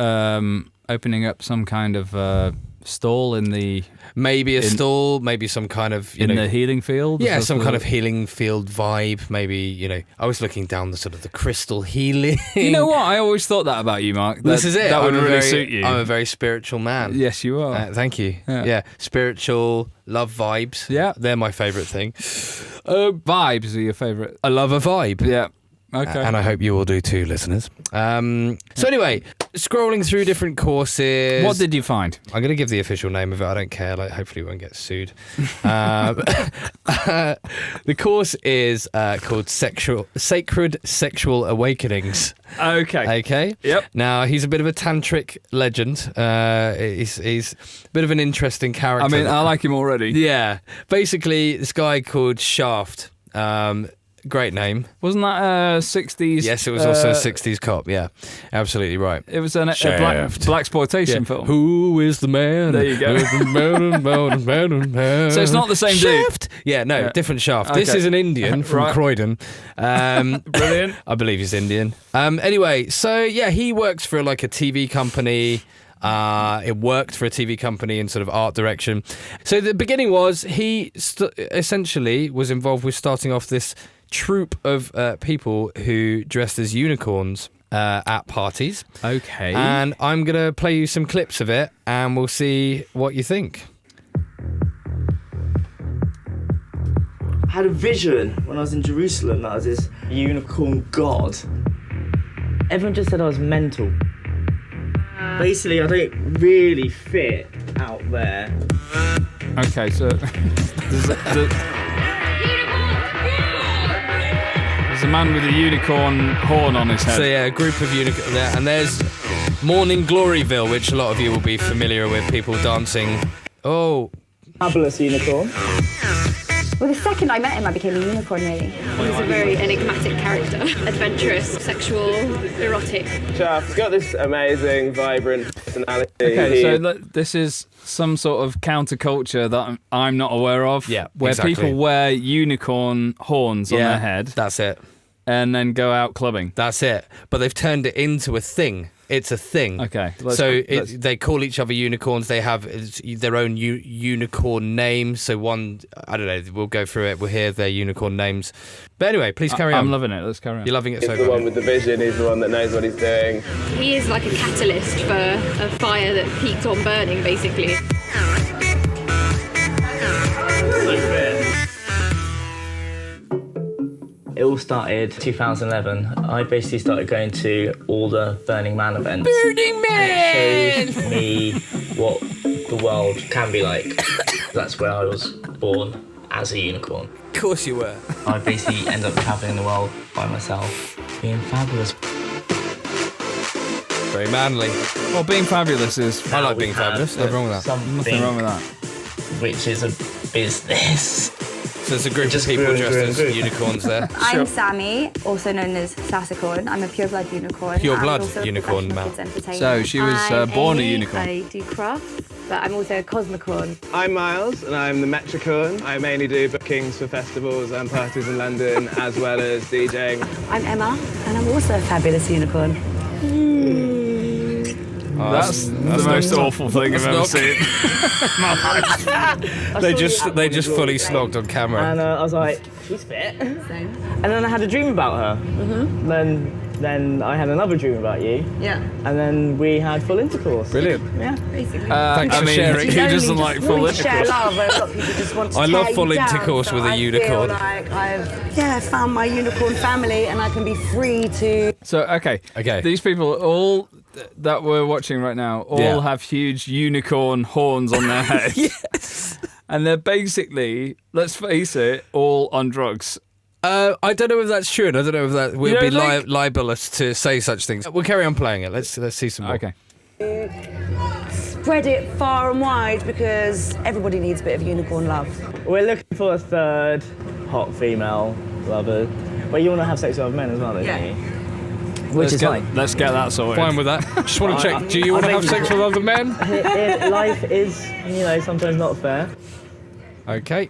opening up some kind of stall in the... Maybe a stall, maybe some kind of... the healing field? Yeah, some kind of healing field vibe. Maybe, I was looking down the sort of the crystal healing. You know what? I always thought that about you, Mark. This is it. That would really suit you. I'm a very spiritual man. Yes, you are. Thank you. Yeah. Spiritual, love vibes. Yeah. They're my favourite thing. Vibes are your favourite. I love a vibe. Yeah. Okay. And I hope you all do too, listeners. So anyway, scrolling through different courses. What did you find? I'm going to give the official name of it. I don't care. Hopefully we won't get sued. The course is called Sacred Sexual Awakenings. Okay. Okay? Yep. Now, he's a bit of a tantric legend. He's a bit of an interesting character. I mean, I like him already. Yeah. Basically, this guy called Shaft. Great name. Wasn't that a 60s... Yes, it was also a 60s cop, yeah. Absolutely right. It was a blaxploitation film. Who is the man? There you go. So it's not the same Shaft? Yeah, no, different Shaft. Okay. This is an Indian from Right. Croydon. Brilliant. I believe he's Indian. Anyway, so yeah, he works for a TV company. It worked for a TV company in sort of art direction. So the beginning was he essentially was involved with starting off this troupe of people who dressed as unicorns at parties. Okay. And I'm going to play you some clips of it and we'll see what you think. I had a vision when I was in Jerusalem that I was this unicorn god. Everyone just said I was mental. Basically, I don't really fit out there. Okay, so there's a man with a unicorn horn on his head. So yeah, a group of unicorns there, and there's Morning Gloryville, which a lot of you will be familiar with, people dancing. Oh. Fabulous unicorn. Well, the second I met him, I became a unicorn, really. He's a very enigmatic character. Adventurous, sexual, erotic. Shaft's got this amazing, vibrant personality. Okay, so this is some sort of counterculture that I'm not aware of. Yeah, where exactly. people wear unicorn horns on their head. That's it. And then go out clubbing. That's it. But they've turned it into a thing. It's a thing. Okay. They call each other unicorns. They have their own unicorn name. So one, I don't know, we'll go through it. We'll hear their unicorn names. But anyway, please carry on. I'm loving it. Let's carry on. You're loving it so He's far. the one with the vision. He's the one that knows what he's doing. He is like a catalyst for a fire that keeps on burning, basically. It all started 2011. I basically started going to all the Burning Man events. Burning Man! It showed me what the world can be like. That's where I was born as a unicorn. Of course you were. I basically ended up travelling the world by myself, being fabulous. Very manly. Well, being fabulous is... I like being fabulous. Nothing wrong with that. Nothing wrong with that. Which is a business. So there's a group of people dressed as unicorns there. I'm Sammy, also known as Sassicorn. I'm a pureblood unicorn. Pure I'm blood also a unicorn, professional Mal. kids entertainer. So she was I'm born a Amy, unicorn. I do crafts, but I'm also a cosmicorn. I'm Miles, and I'm the Metricorn. I mainly do bookings for festivals and parties in London, as well as DJing. I'm Emma, and I'm also a fabulous unicorn. That's the most awful thing I've ever seen. They just fully slogged on camera. And I was like, she's fit. And then I had a dream about her. Then I had another dream about you. Yeah. And then we had full intercourse. Brilliant. Yeah, basically. Thanks for sharing. Who doesn't like full share intercourse? love, where a lot of people just want to I love tear full you down, intercourse so with a I unicorn. feel like I've found my unicorn family, and I can be free to. So, okay. These people all that we're watching right now all have huge unicorn horns on their head. Yes. And they're basically, let's face it, all on drugs. I don't know if that's true, and I don't know if that we'll You be don't think? libelous to say such things. We'll carry on playing it. Let's see some more. Okay. Spread it far and wide because everybody needs a bit of unicorn love. We're looking for a third hot female lover. Well, you want to have sex with other men as well, don't you? Which is fine. Let's get that sorted. Fine with that. Just want to check. Do you want to have sex with other men? Life is, sometimes not fair. Okay.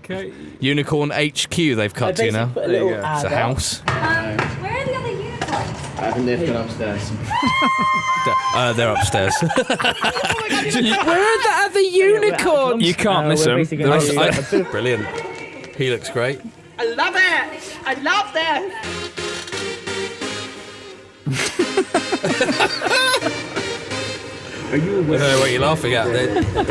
Okay. Unicorn HQ they've cut to you now. Put a little It's ad a out. house. Where are the other unicorns? I haven't left it upstairs. They're upstairs. Where are the other unicorns? You can't miss them. Brilliant. He looks great. I love it! I love this! I don't know what you're laughing at.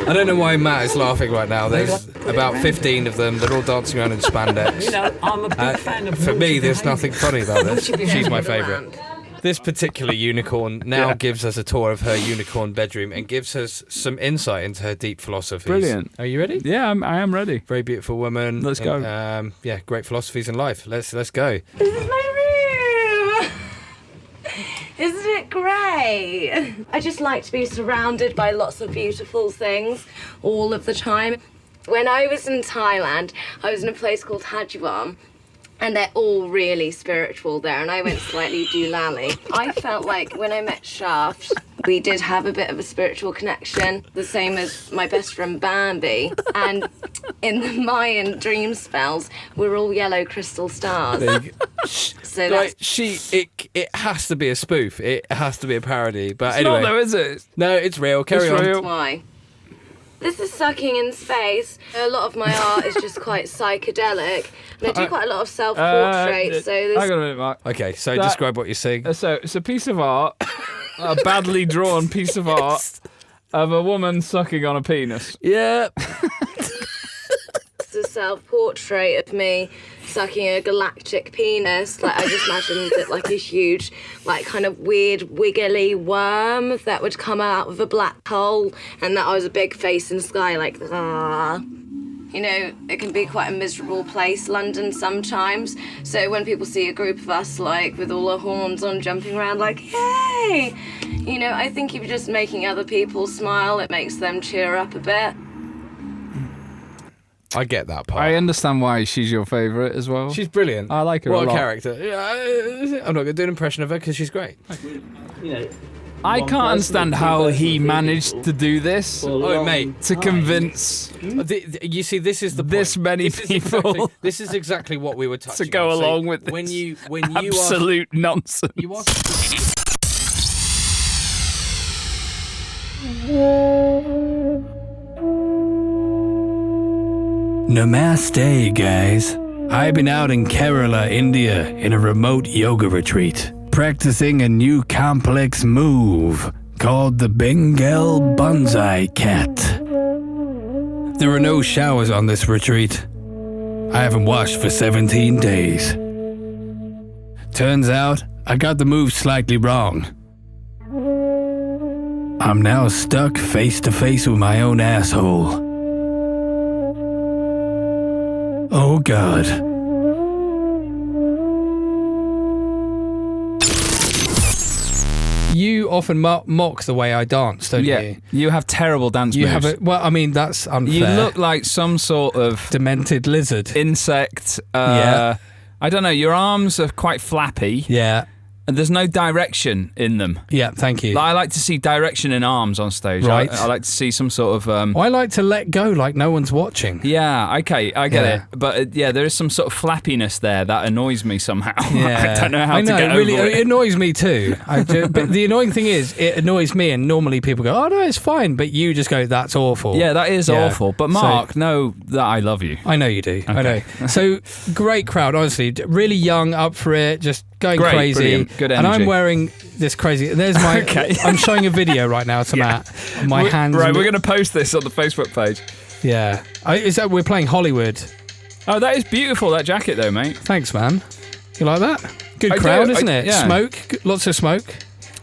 I don't know why Matt is laughing right now. There's about 15 of them. They're all dancing around in spandex. I'm a big fan of For me, there's behaviour. nothing funny about this. Should be She's my handed favourite. This particular unicorn now gives us a tour of her unicorn bedroom and gives us some insight into her deep philosophies. Brilliant. Are you ready? Yeah, I am ready. Very beautiful woman. Let's go. Yeah, great philosophies in life. Let's go. This is my room! Isn't it great? I just like to be surrounded by lots of beautiful things all of the time. When I was in Thailand, I was in a place called Hajiwam, and they're all really spiritual there, and I went slightly doolally. I felt like when I met Shaft, we did have a bit of a spiritual connection, the same as my best friend Bambi. And in the Mayan dream spells, we're all yellow crystal stars. So Like, that's it has to be a spoof. It has to be a parody. But It's anyway, not though, is it? No, it's real. Carry on. real. why. This is Sucking in Space. A lot of my art is just quite psychedelic, and I do quite a lot of self-portraits. So this. Hang on a minute, Mark. Okay, so That- describe what you're seeing. So it's a piece of art, a badly drawn piece of art of a woman sucking on a penis. Yeah. It's a self-portrait of me sucking a galactic penis. Like, I just imagined it like a huge, like, kind of weird wiggly worm that would come out of a black hole, and that I was a big face in the sky, like, ah. You know, it can be quite a miserable place, London, sometimes. So when people see a group of us, like, with all our horns on, jumping around, like, hey! You know, I think if you're just making other people smile, it makes them cheer up a bit. I get that part. I understand why she's your favourite as well. She's brilliant. I like her What a a lot. character. Yeah, I'm not going to do an impression of her because she's great. I can't understand how he managed to do this. Oh, mate. To convince You see, this is the point. this many This is people this is exactly what we were touching to go on. So along with this when you absolute nonsense. You are. Namaste, guys. I've been out in Kerala, India, in a remote yoga retreat, practicing a new complex move called the Bengal Bonsai Cat. There are no showers on this retreat. I haven't washed for 17 days. Turns out I got the move slightly wrong. I'm now stuck face to face with my own asshole. Oh God. You often mock the way I dance, don't you? You have terrible dance moves. Have it. Well, I mean, that's unfair. You look like some sort of demented lizard. Insect. Yeah. I don't know. Your arms are quite flappy. Yeah. And there's no direction in them. Yeah, thank you. I like to see direction in arms on stage. Right. I like to see some sort of... I like to let go like no one's watching. Yeah, okay, I get it. But there is some sort of flappiness there that annoys me somehow. Yeah. I don't know how to get really, over it. It annoys me too. But the annoying thing is, it annoys me, and normally people go, oh no, it's fine, but you just go, that's awful. Yeah, that is awful. But Mark, know that I love you. I know you do. Okay. I know. So, great crowd, honestly. Really young, up for it, just going crazy. Brilliant. Good energy. And I'm wearing this crazy... There's my... Okay. I'm showing a video right now to Matt. My hands... Right, we're going to post this on the Facebook page. Yeah. We're playing Hollywood. Oh, that is beautiful, that jacket though, mate. Thanks, man. You like that? Good I crowd, do. isn't it? Yeah. Smoke. Lots of smoke.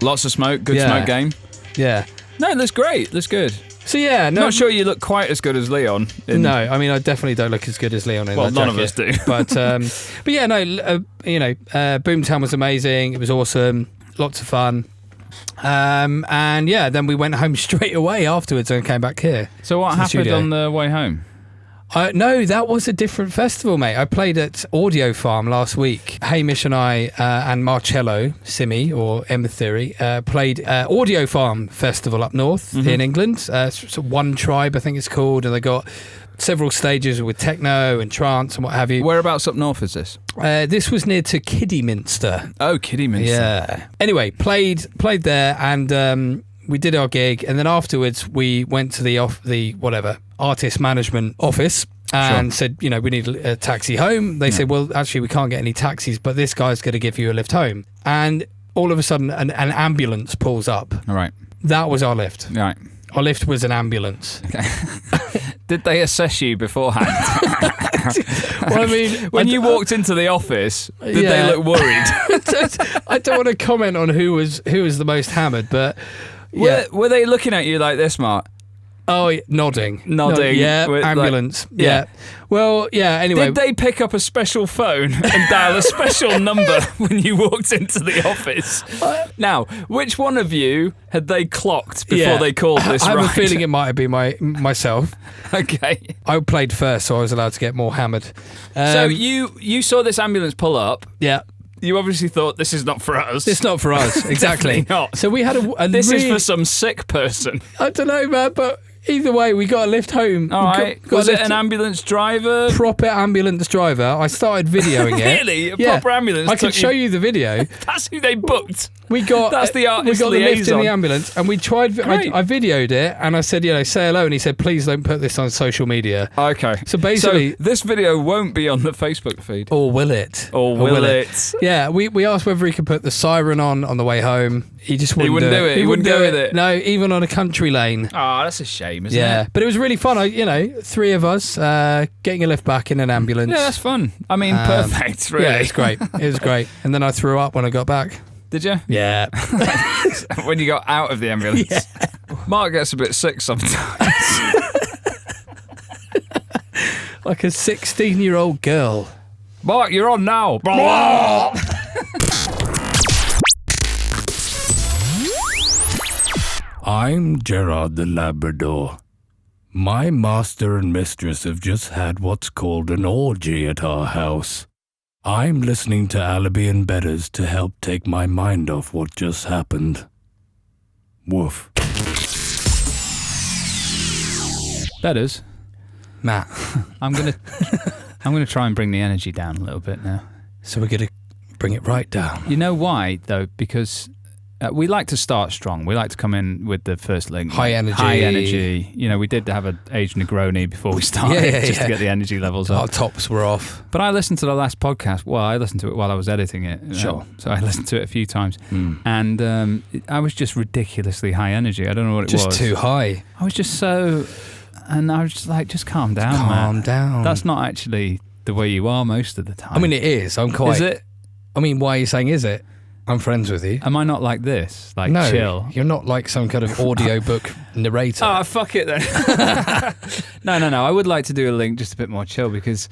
Lots of smoke. Good smoke game. Yeah. No, it looks great. Looks good. So yeah, no, not sure you look quite as good as Leon. No, I mean I definitely don't look as good as Leon in well, that none jacket. of us do. But yeah, no, Boomtown was amazing. It was awesome, lots of fun, and yeah, then we went home straight away afterwards and came back here. So what happened on the way home? No, that was a different festival, mate. I played at Audio Farm last week. Hamish and I and Marcello Simi, or M Theory, played Audio Farm Festival up north in England. So One Tribe, I think it's called, and they got several stages with techno and trance and what have you. Whereabouts up north is this? This was near to Kidderminster. Oh, Kidderminster. Yeah. Anyway, played there, and we did our gig, and then afterwards we went to the artist management office and said, we need a taxi home. They said, well, actually we can't get any taxis, but this guy's going to give you a lift home. And all of a sudden an ambulance pulls up. All right. That was our lift. Right. Our lift was an ambulance. Okay. Did they assess you beforehand? Well, I mean, when you walked into the office, did they look worried? I don't want to comment on who was the most hammered, but were they looking at you like this, Mark? Oh, nodding. Yeah, ambulance. Yeah. Well, yeah, anyway. Did they pick up a special phone and dial a special number when you walked into the office? Now, which one of you had they clocked before they called this I have ride? a feeling it might have been myself. Okay. I played first, so I was allowed to get more hammered. So you saw this ambulance pull up. Yeah. You obviously thought, this is not for us. It's not for us, exactly. Definitely not. So we had this is for some sick person. I don't know, man, but either way, we got a lift home. All right. Was it an ambulance driver? Proper ambulance driver. I started videoing it. Really? A proper ambulance? I can show you the video. That's who they booked. That's the artist we got the lift liaison. in the ambulance, and we tried. I videoed it, and I said, say hello, and he said, please don't put this on social media. Okay. So basically, this video won't be on the Facebook feed. Or will it? Or will it? Yeah, we asked whether he could put the siren on the way home. He just wouldn't do it. He wouldn't go with it. No, even on a country lane. Oh, that's a shame, isn't it? Yeah, but it was really fun. Three of us getting a lift back in an ambulance. Yeah, that's fun. I mean, perfect, really. Yeah, it's great. It was great. And then I threw up when I got back. Did you? Yeah. When you got out of the ambulance. Yeah. Mark gets a bit sick sometimes. Like a 16-year-old girl. Mark, you're on now. I'm Gerard the Labrador. My master and mistress have just had what's called an orgy at our house. I'm listening to Allaby Bedders to help take my mind off what just happened. Woof. Bedders, Matt, I'm gonna try and bring the energy down a little bit now. So we're gonna bring it right down. You know why though? Because we like to start strong. We like to come in with the first link. High energy. We did have an aged Negroni before we started just to get the energy levels up. Our tops were off. But I listened to the last podcast. Well, I listened to it while I was editing it. Sure. So I listened to it a few times. And I was just ridiculously high energy. I don't know what it was. Just too high. I was just so... And I was just like, just calm down, Calm down. That's not actually the way you are most of the time. I mean, it is. I'm quite... Is it? I mean, why are you saying is it? I'm friends with you. Am I not like this? Like no, chill? You're not like some kind of audiobook narrator. Oh, fuck it then. No. I would like to do a link just a bit more chill because,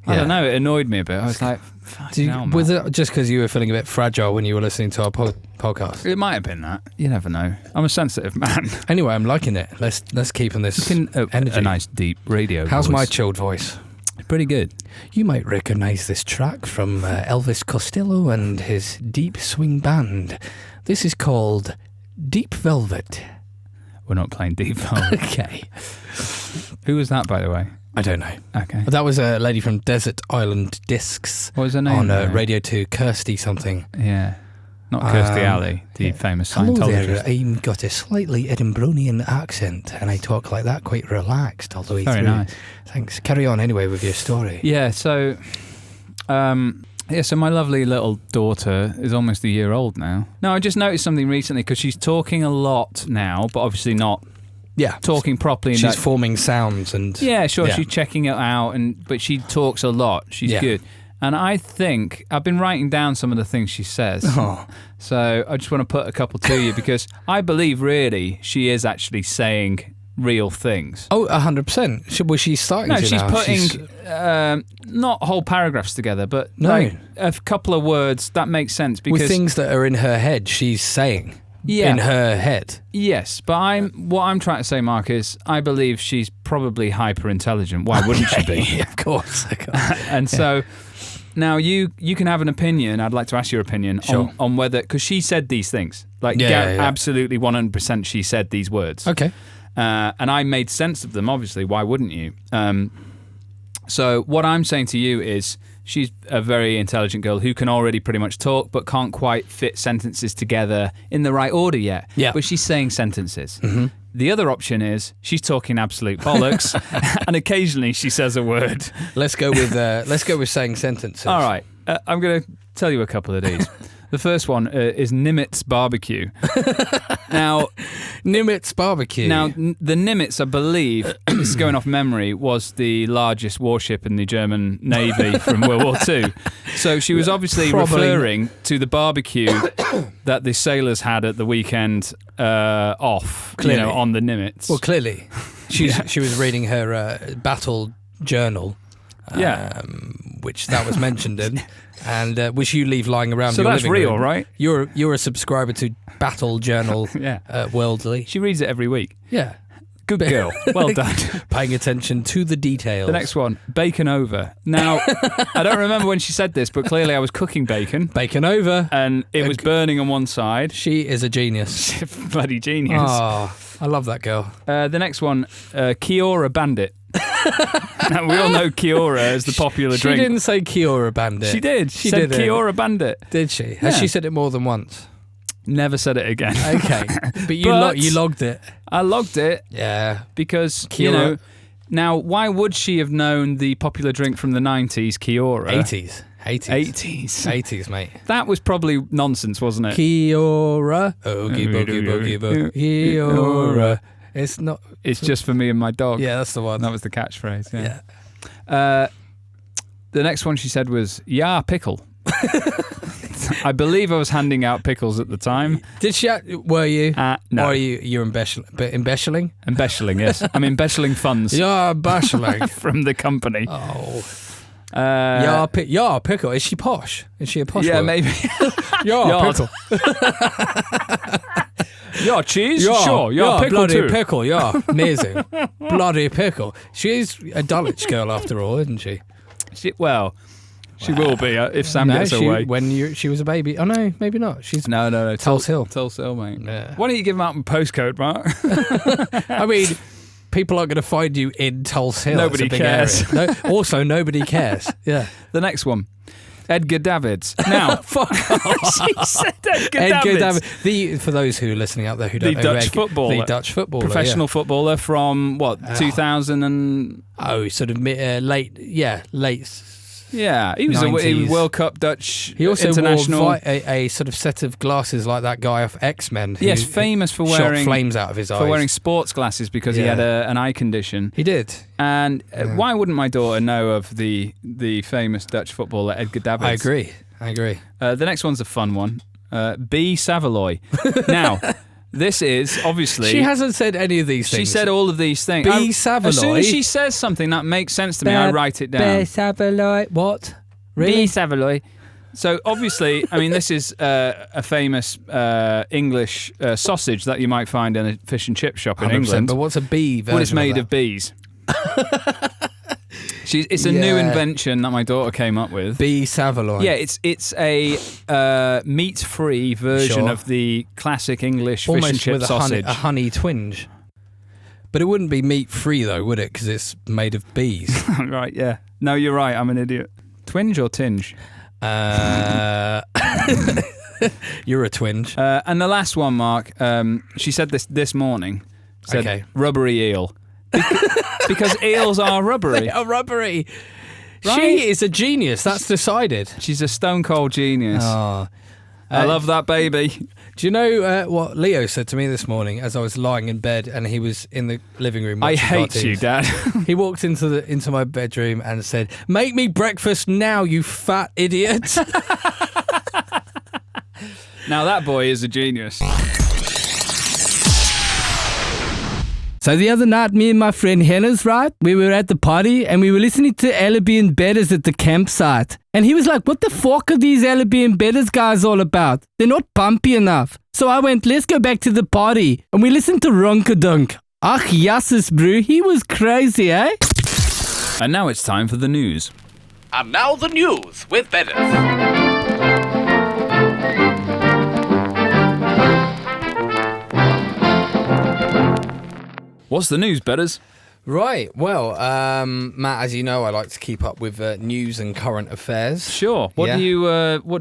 I don't know, it annoyed me a bit. I was like, fucking hell, man. Was it just because you were feeling a bit fragile when you were listening to our podcast? It might have been that. You never know. I'm a sensitive man. Anyway, I'm liking it. Let's keep on this energy. A nice deep radio How's voice. my chilled voice? Pretty good. You might recognise this track from Elvis Costello and his Deep Swing Band. This is called Deep Velvet. We're not playing Deep Velvet. Okay. Who was that, by the way? I don't know. Okay. That was a lady from Desert Island Discs. What was her name? On Radio 2, Kirsty something. Yeah. Not Kirsty Alley, the famous Scientologist. Hello there, I've got a slightly Edinburghian accent and I talk like that, quite relaxed all the way Very through. nice. Thanks. Carry on anyway with your story. Yeah, so my lovely little daughter is almost a year old now. No, I just noticed something recently because she's talking a lot now, but obviously not talking properly. She's forming sounds and... Yeah, sure, she's checking it out, but she talks a lot. She's good. And I think I've been writing down some of the things she says. Oh. So I just want to put a couple to you because I believe really she is actually saying real things. Oh, 100%. Was she starting No, to she's now? putting not whole paragraphs together, but like a couple of words that makes sense because with things that are in her head, she's saying in her head. Yes, but what I'm trying to say, Mark, is I believe she's probably hyper intelligent. Why wouldn't she be? Of course. And so. Now, you can have an opinion. I'd like to ask your opinion on whether... Because she said these things. Absolutely 100% she said these words. Okay. And I made sense of them, obviously. Why wouldn't you? So what I'm saying to you is she's a very intelligent girl who can already pretty much talk but can't quite fit sentences together in the right order yet. Yeah. But she's saying sentences. Mm-hmm. The other option is she's talking absolute bollocks, and occasionally she says a word. Let's go with saying sentences. All right, I'm going to tell you a couple of these. The first one is Nimitz Barbecue. Now, Nimitz Barbecue. Now, the Nimitz, I believe, this is going off memory, was the largest warship in the German Navy from World War II. So she was obviously referring to the barbecue that the sailors had at the weekend off, on the Nimitz. Well, clearly. She was reading her battle journal, which that was mentioned in. And which you leave lying around so your that's living real, room. Right? You're a subscriber to Battle Journal Worldly. She reads it every week. Yeah. Good girl. Well done. Paying attention to the details. The next one, bacon over. Now, I don't remember when she said this, but clearly I was cooking bacon. Bacon over. And it was burning on one side. She is a genius. Bloody genius. Oh, I love that girl. The next one, Kiora Bandit. Now, we all know Kiora as the popular drink. She didn't say Kiora Bandit. She did. She said Kiora Bandit. Did she? Has she said it more than once? Never said it again. Okay. But you logged it. I logged it. Yeah. Because, Kiora. Now, why would she have known the popular drink from the 90s, Kiora? 80s, mate. That was probably nonsense, wasn't it? Kiora. Oogie boogie boogie boogie. Kiora. It's not. It's just for me and my dog. Yeah, that's the one. That was the catchphrase. Yeah. The next one she said was, "Yeah, pickle." I believe I was handing out pickles at the time. Did she? Were you? No. Or are you're embezzling? Embezzling, yes. I'm embezzling funds. Yeah, embezzling from the company. Oh. Yeah, pickle. Is she posh? Is she a posh? Yeah, word? maybe. Yeah, pickle. Yeah, cheese? Yeah, sure. Yeah, pickle bloody too. pickle, yeah. Amazing. Bloody pickle. She's a Dulwich girl after all, isn't she? She will be if Sam gets away. When she was a baby. Oh, no, maybe not. She's No. Tulse Hill. Tulse Hill, mate. Yeah. Why don't you give them out my postcode, Mark? I mean, people aren't going to find you in Tulse Hill. Nobody it's a big cares. Area. Also, nobody cares. Yeah. The next one. Edgar Davids. Now, fuck off. She said Edgar Davids. For those who are listening out there who don't know, Dutch footballer. The Dutch footballer. Professional footballer from, 2000 and... Oh, sort of late. Yeah, he was a World Cup Dutch international. He also wore a sort of set of glasses like that guy off X-Men. Yes, famous for wearing... shot flames out of his eyes. For wearing sports glasses because he had an eye condition. He did. And why wouldn't my daughter know of the famous Dutch footballer Edgar Davids? I agree. I agree. The next one's a fun one. B. Savoy. Now, this is obviously... She hasn't said any of these things. She said all of these things. B. Savoy. As soon as she says something that makes sense to me, I write it down. B. Savoy. What? Really? B. Savoy. So obviously, I mean, this is a famous English sausage that you might find in a fish and chip shop in 100%, England. but what's a bee version Well, it's made of of bees. It's a new invention that my daughter came up with. Bee Savoy. Yeah, it's a meat-free version of the classic English fish and chip with sausage. a honey twinge. But it wouldn't be meat-free, though, would it? Because it's made of bees. Right, yeah. No, you're right. I'm an idiot. Twinge or tinge? You're a twinge. And the last one, Mark, she said this morning. Said, Okay. Rubbery eel. Because eels are rubbery. They are rubbery. Right? She is a genius. That's decided. She's a stone cold genius. Oh. I love that baby. Do you know what Leo said to me this morning as I was lying in bed and he was in the living room watching I hate cartoons? you, Dad. He walked into my bedroom and said, "Make me breakfast now, you fat idiot." Now that boy is a genius. So the other night, me and my friend Hennes, right, we were at the party and we were listening to Allaby Bedders at the campsite. And he was like, what the fuck are these Allaby Bedders guys all about? They're not pumpy enough. So I went, let's go back to the party. And we listened to Ronkadunk. Ach, yasses, bro. He was crazy, eh? And now it's time for the news. And now the news with Bedders. What's the news, Bedders? Right. Well, Matt, as you know, I like to keep up with news and current affairs. Sure. What do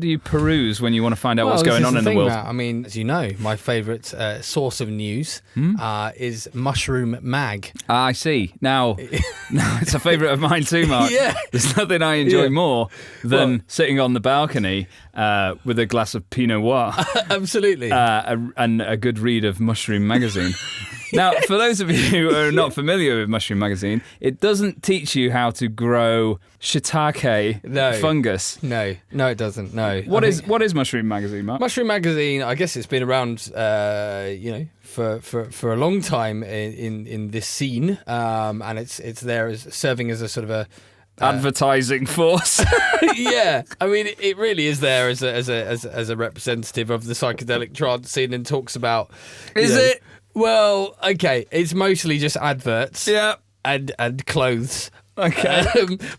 you peruse when you want to find out what's going on in the world? Matt, I mean, as you know, my favourite source of news is Mushroom Mag. I see. Now, it's a favourite of mine too, Mark. Yeah. There's nothing I enjoy more than sitting on the balcony with a glass of Pinot Noir. Absolutely. And a good read of Mushroom Magazine. Now, for those of you who are not familiar with Mushroom Magazine, it doesn't teach you how to grow shiitake fungus. No, it doesn't. No. What is Mushroom Magazine, Mark? Mushroom Magazine, I guess it's been around, for a long time in this scene, and it's there as serving as a sort of a advertising force. Yeah, I mean, it really is there as a representative of the psychedelic trance scene and talks about. Is it? Well, okay, it's mostly just adverts. Yeah. And clothes. Okay.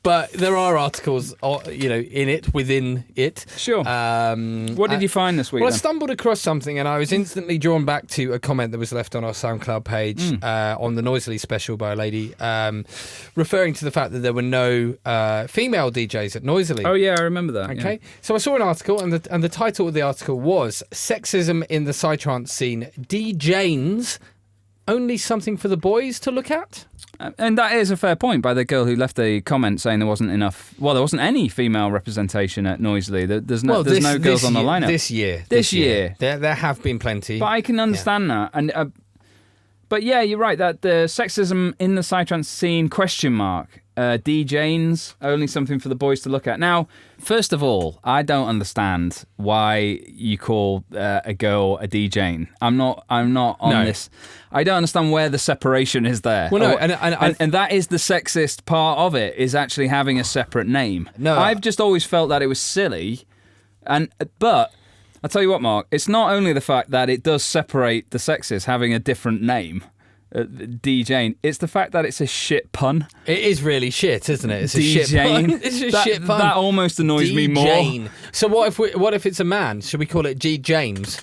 But there are articles, in it, within it. Sure. What did you find this week? Well, then? I stumbled across something and I was instantly drawn back to a comment that was left on our SoundCloud page on the Noisily special by a lady, referring to the fact that there were no female DJs at Noisily. Oh, yeah, I remember that. Okay. Yeah. So I saw an article and the title of the article was Sexism in the Psytrance Scene. DJs, only something for the boys to look at? And that is a fair point by the girl who left a comment saying there wasn't enough. Well, there wasn't any female representation at Noisily. There's no girls on the lineup this year. This year, there have been plenty. But I can understand that. And but yeah, you're right that the sexism in the psytrance scene ? DJs, only something for the boys to look at. Now, first of all, I don't understand why you call a girl a DJ. I'm not on this. I don't understand where the separation is there. Well, no, and that is the sexist part of it, is actually having a separate name. No, I've just always felt that it was silly, but I'll tell you what, Mark, it's not only the fact that it does separate the sexes having a different name, DJing, it's the fact that it's a shit pun. It is really shit, isn't it? It's a shit pun. It's a shit pun. That almost annoys me more. So what if it's a man? Should we call it G. James?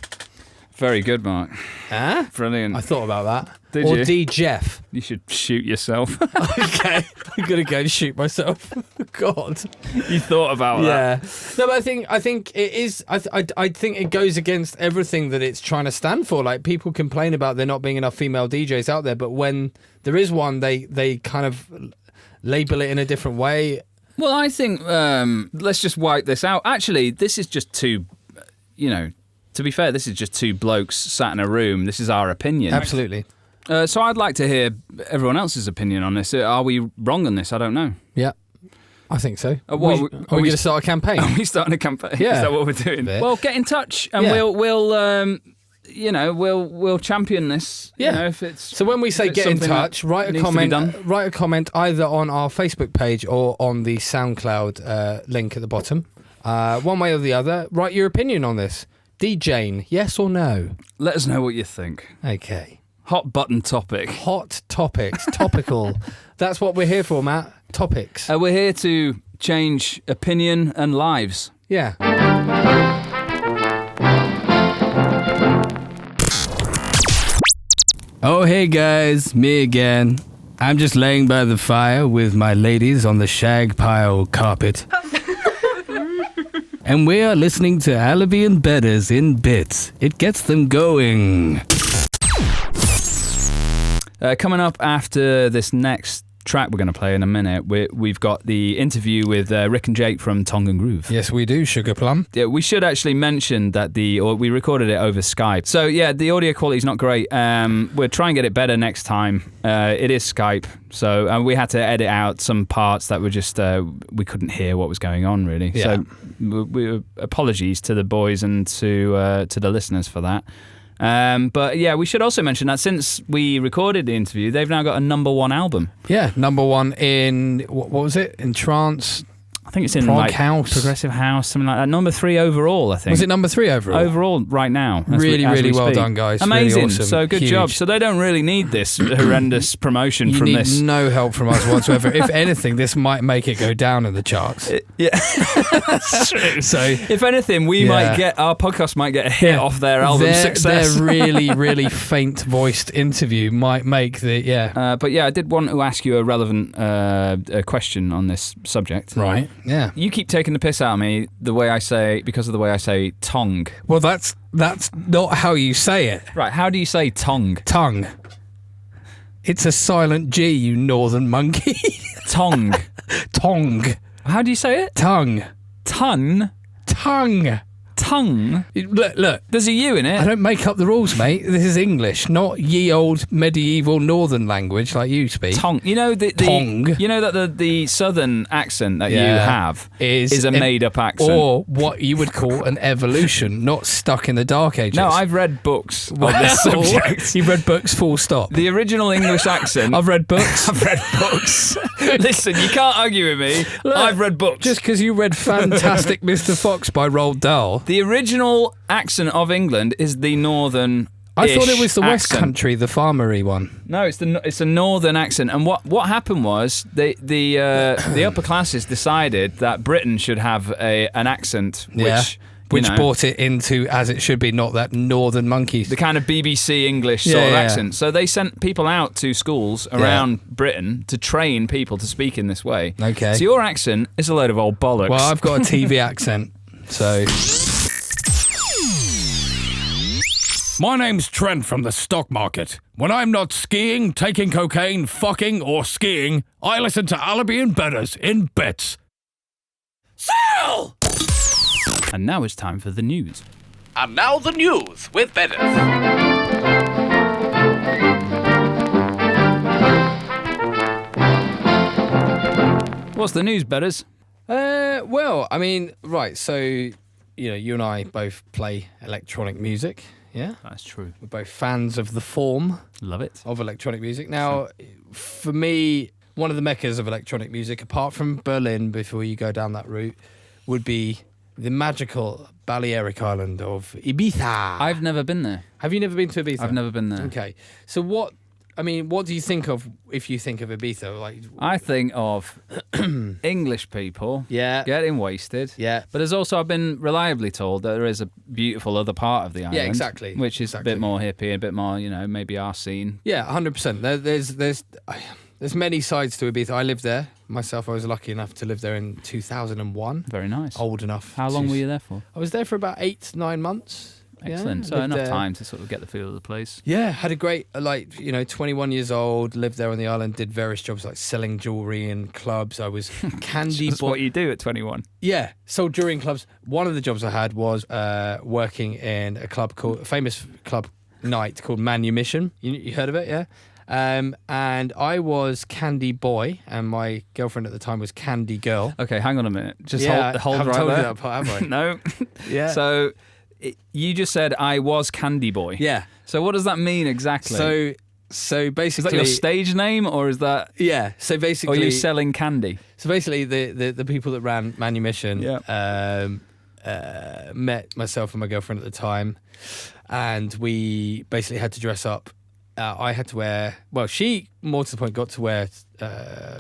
Very good, Mark. Huh? Brilliant. I thought about that. Did or you? D. Jeff. You should shoot yourself. Okay, I'm gonna go and shoot myself. God, you thought about that? No, but I think it is. I think it goes against everything that it's trying to stand for. Like, people complain about there not being enough female DJs out there, but when there is one, they kind of label it in a different way. Well, I think let's just wipe this out. Actually, this is just two. To be fair, this is just two blokes sat in a room. This is our opinion. Absolutely. So I'd like to hear everyone else's opinion on this. Are we wrong on this? I don't know. Yeah. I think so. What, are we going to start a campaign? Are we starting a campaign? Yeah. Is that what we're doing? Bit. Well, get in touch and Yeah. we'll champion this. Yeah. You know, if it's So when we say if it's get in something touch, that write a needs to be comment. done. Write a comment either on our Facebook page or on the SoundCloud link at the bottom. One way or the other. Write your opinion on this. DJing, yes or no? Let us know what you think. Okay. Hot button topic. Hot topics, topical. That's what we're here for, Matt. Topics. We're here to change opinion and lives. Yeah. Oh, hey guys, me again. I'm just laying by the fire with my ladies on the shag pile carpet. And we are listening to Allaby and Bedders in bits. It gets them going. Coming up after this next track we're going to play in a minute, we've got the interview with Rick and Jake from Tongan Groove. Yes, we do, Sugar Plum. Yeah, we should actually mention that we recorded it over Skype. So yeah, the audio quality is not great. We'll try and get it better next time. It is Skype, so we had to edit out some parts that were just we couldn't hear what was going on really. Yeah. So we apologies to the boys and to the listeners for that. But yeah, we should also mention that since we recorded the interview, they've now got a #1 album. Yeah, #1 in, what was it? In trance? I think it's in prog like house. progressive house, something like that. #3 overall, I think. Was it #3 overall? Overall, right now. Really well done, guys. Amazing. Really awesome. So good Huge. job. So they don't really need this horrendous promotion You from need this. no help from us whatsoever. If anything, this might make it go down in the charts. Yeah, that's true. So, if anything, our podcast might get a hit off their album their success. Their really faint-voiced interview might make the But yeah, I did want to ask you a relevant question on this subject. Right. Yeah. You keep taking the piss out of me because of the way I say tongue. Well, that's not how you say it. Right. How do you say tongue? Tongue. It's a silent G, you northern monkey. Tongue. Tongue. How do you say it? Tongue. Tongue. Tongue. Tongue. Look. There's a U in it. I don't make up the rules, mate. This is English, not ye old medieval northern language like you speak. Tongue. You know Tongue. You know that the southern accent that you have is a made up accent, or what you would call an evolution, not stuck in the dark ages. No, I've read books on this subject. You've read books, full stop. The original English accent. I've read books. I've read books. Listen, you can't argue with me. Look, I've read books. Just because you read Fantastic Mr. Fox by Roald Dahl. The original accent of England is the northern. I thought it was the West Country, the farmery one. No, it's a northern accent. And what happened was the upper classes decided that Britain should have an accent which brought it into as it should be, not that northern monkeys. The kind of BBC English sort of accent. So they sent people out to schools around Britain to train people to speak in this way. Okay. So your accent is a load of old bollocks. Well, I've got a TV accent, so... My name's Trent from the stock market. When I'm not skiing, taking cocaine, fucking, or skiing, I listen to Allaby and Bedders in bits. Sell! And now it's time for the news. And now the news with Bedders. What's the news, Bedders? Well, I mean, right, so, you know, you and I both play electronic music, yeah? That's true. We're both fans of the form. Love it. Of electronic music. Now, for me, one of the meccas of electronic music, apart from Berlin, before you go down that route, would be the magical Balearic island of Ibiza. I've never been there. Have you never been to Ibiza? I've never been there. Okay. So what do you think of if you think of Ibiza? Like, I think of English people getting wasted. Yeah. But there's also, I've been reliably told that there is a beautiful other part of the island. Yeah, exactly. Which is a bit more hippie, a bit more, you know, maybe our scene. Yeah, 100%. There's many sides to Ibiza. I lived there myself. I was lucky enough to live there in 2001. Very nice. Old enough. How long were you there for? I was there for about 8-9 months. Excellent. Yeah, so enough time to sort of get the feel of the place. Yeah, had a great, 21 years old, lived there on the island, did various jobs like selling jewellery in clubs. I was candy That's what you do at 21. Yeah, sold jewellery in clubs. One of the jobs I had was working in a famous club night called Manumission. You heard of it, yeah? And I was Candy Boy, and my girlfriend at the time was Candy Girl. Okay, hang on a minute. Just Yeah, hold I haven't right told you there. that part, have I? No. Yeah. So you just said I was Candy Boy. Yeah. So what does that mean exactly? So basically, is that your stage name, or is that? Yeah. So basically, or are you selling candy? So basically, the people that ran Manumission met myself and my girlfriend at the time, and we basically had to dress up. I had to wear, well, she, more to the point, got to wear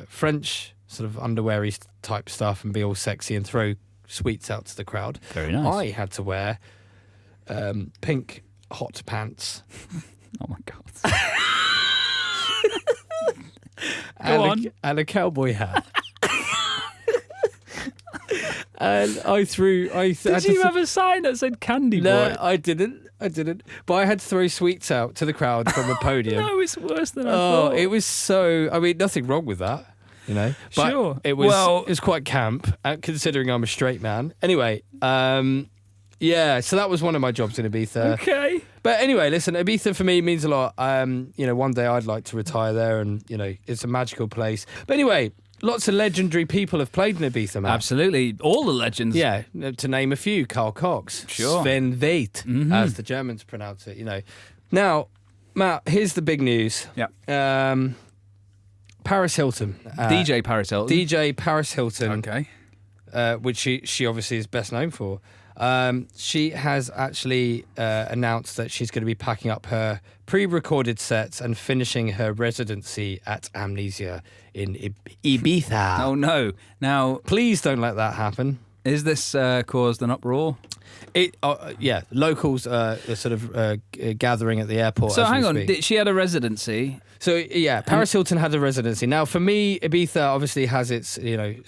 French sort of underwear-y type stuff and be all sexy and throw sweets out to the crowd. Very nice. I had to wear pink hot pants. Oh my God. And a cowboy hat. And I threw. Did you have a sign that said Candy Boy? No, I didn't. But I had to throw sweets out to the crowd from a podium. No, it's worse than I thought. It was so. I mean, nothing wrong with that, you know. But Sure. It was. Well- it was quite camp, considering I'm a straight man. Anyway, yeah. So that was one of my jobs in Ibiza. Okay. But anyway, listen, Ibiza for me means a lot. You know, one day I'd like to retire there, and you know, it's a magical place. But anyway. Lots of legendary people have played in Ibiza, man. Absolutely. All the legends. Yeah, to name a few. Carl Cox. Sure. Sven Väth, as the Germans pronounce it, you know. Now, Matt, here's the big news. Yeah. Paris Hilton. DJ Paris Hilton. DJ Paris Hilton. Okay. Which she obviously is best known for. She has actually announced that she's going to be packing up her pre-recorded sets and finishing her residency at Amnesia in Ibiza. Oh no! Now, please don't let that happen. Is this caused an uproar? Yeah, locals are sort of gathering at the airport. So as we hang on, speak. she had a residency. So yeah, Paris Hilton had a residency. Now for me, Ibiza obviously has its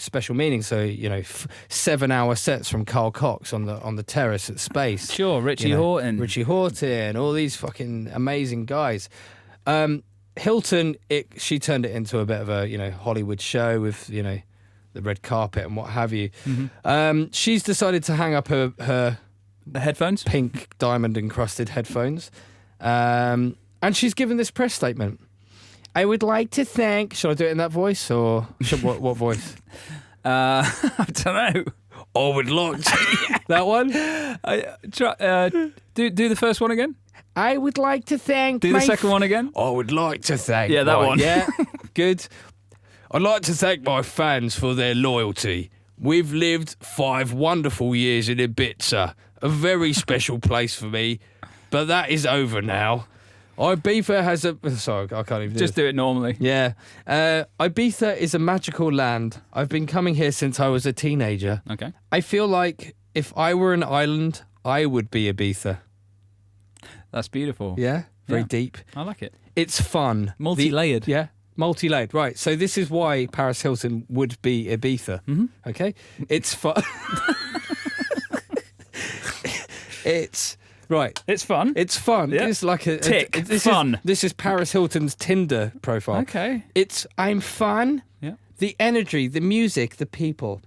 special meaning. So 7-hour sets from Carl Cox on the terrace at Space. Sure, Richie Hawtin, all these fucking amazing guys. Hilton, she turned it into a bit of a Hollywood show with the red carpet and what have you. Mm-hmm. She's decided to hang up her headphones, pink diamond encrusted headphones, and she's given this press statement. I would like to thank. Should I do it in that voice or what voice? I don't know. I would like to. That one. Do the first one again. I would like to thank. Do the second one again. I would like to thank. Yeah, that one. Yeah, good. I'd like to thank my fans for their loyalty. We've lived 5 wonderful years in Ibiza, a very special place for me, but that is over now. Ibiza has a... Sorry, I can't even Just do it normally. Yeah. Ibiza is a magical land. I've been coming here since I was a teenager. Okay. I feel like if I were an island, I would be Ibiza. That's beautiful. Yeah? Very deep. I like it. It's fun. Multi-layered. Yeah. Multi-layered, right. So this is why Paris Hilton would be Ibiza. Mm-hmm. Okay? It's fun. It's... Right. It's fun. It's fun. Yeah. It's like a... Tick. This fun. This is Paris Hilton's Tinder profile. Okay. I'm fun. Yeah. The energy, the music, the people.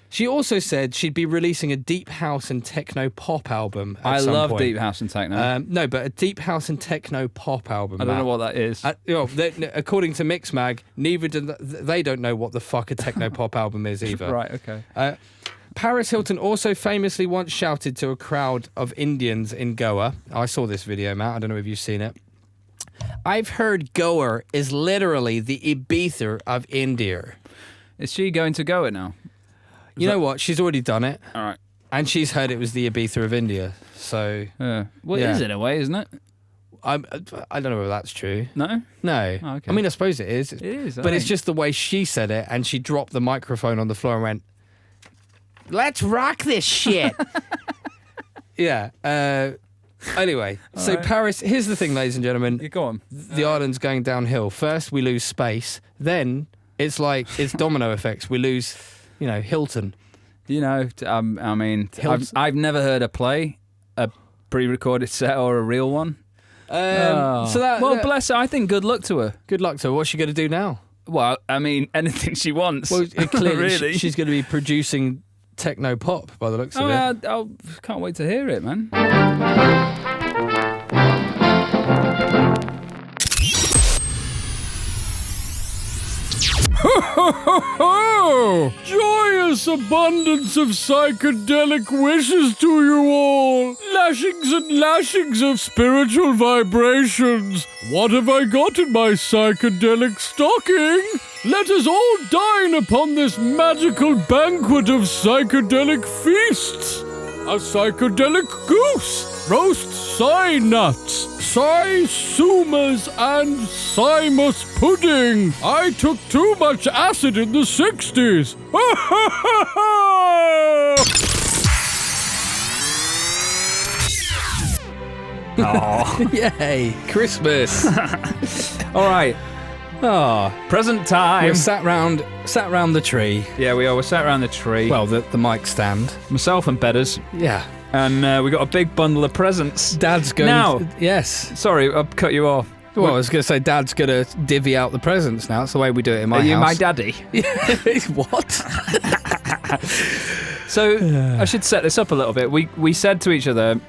She also said she'd be releasing a deep house and techno pop album. I some love point. deep house and techno. No, but a deep house and techno pop album. I don't know what that is. According to Mixmag, they don't know what the fuck a techno pop album is either. Right. Okay. Paris Hilton also famously once shouted to a crowd of Indians in Goa. I saw this video, Matt. I don't know if you've seen it. I've heard Goa is literally the Ibiza of India. Is she going to Goa now? You know what? She's already done it. All right. And she's heard it was the Ibiza of India. So... Well, it is in a way, isn't it? I don't know if that's true. No? No. Oh, okay. I mean, I suppose it is. It is, But it's just the way she said it, and she dropped the microphone on the floor and went, let's rock this shit. Yeah. Anyway, so right. Paris, here's the thing, ladies and gentlemen. You go on. The island's going downhill. First, we lose Space. Then, it's domino effects. We lose, Hilton. I mean, I've never heard her play a pre-recorded set or a real one. Bless her. I think good luck to her. Good luck to her. What's she going to do now? Well, I mean, anything she wants. Well, clearly really. She's going to be producing techno pop by the looks of it. I can't wait to hear it, man. Joyous abundance of psychedelic wishes to you all. Lashings and lashings of spiritual vibrations. What have I got in my psychedelic stocking? Let us all dine upon this magical banquet of psychedelic feasts. A psychedelic goose, roast Psy nuts, Psy sumas, and Psymus pudding. I took too much acid in the 60s. Oh, yay! Christmas. All right. Oh, present time. We're sat round the tree. Yeah, we are. We're sat around the tree. Well, the mic stand. Myself and Bedders. Yeah. And we got a big bundle of presents. Dad's going. Now, yes. Sorry, I've cut you off. Well, I was going to say, Dad's going to divvy out the presents now. It's the way we do it in my house. Are you my daddy? What? So, I should set this up a little bit. We said to each other,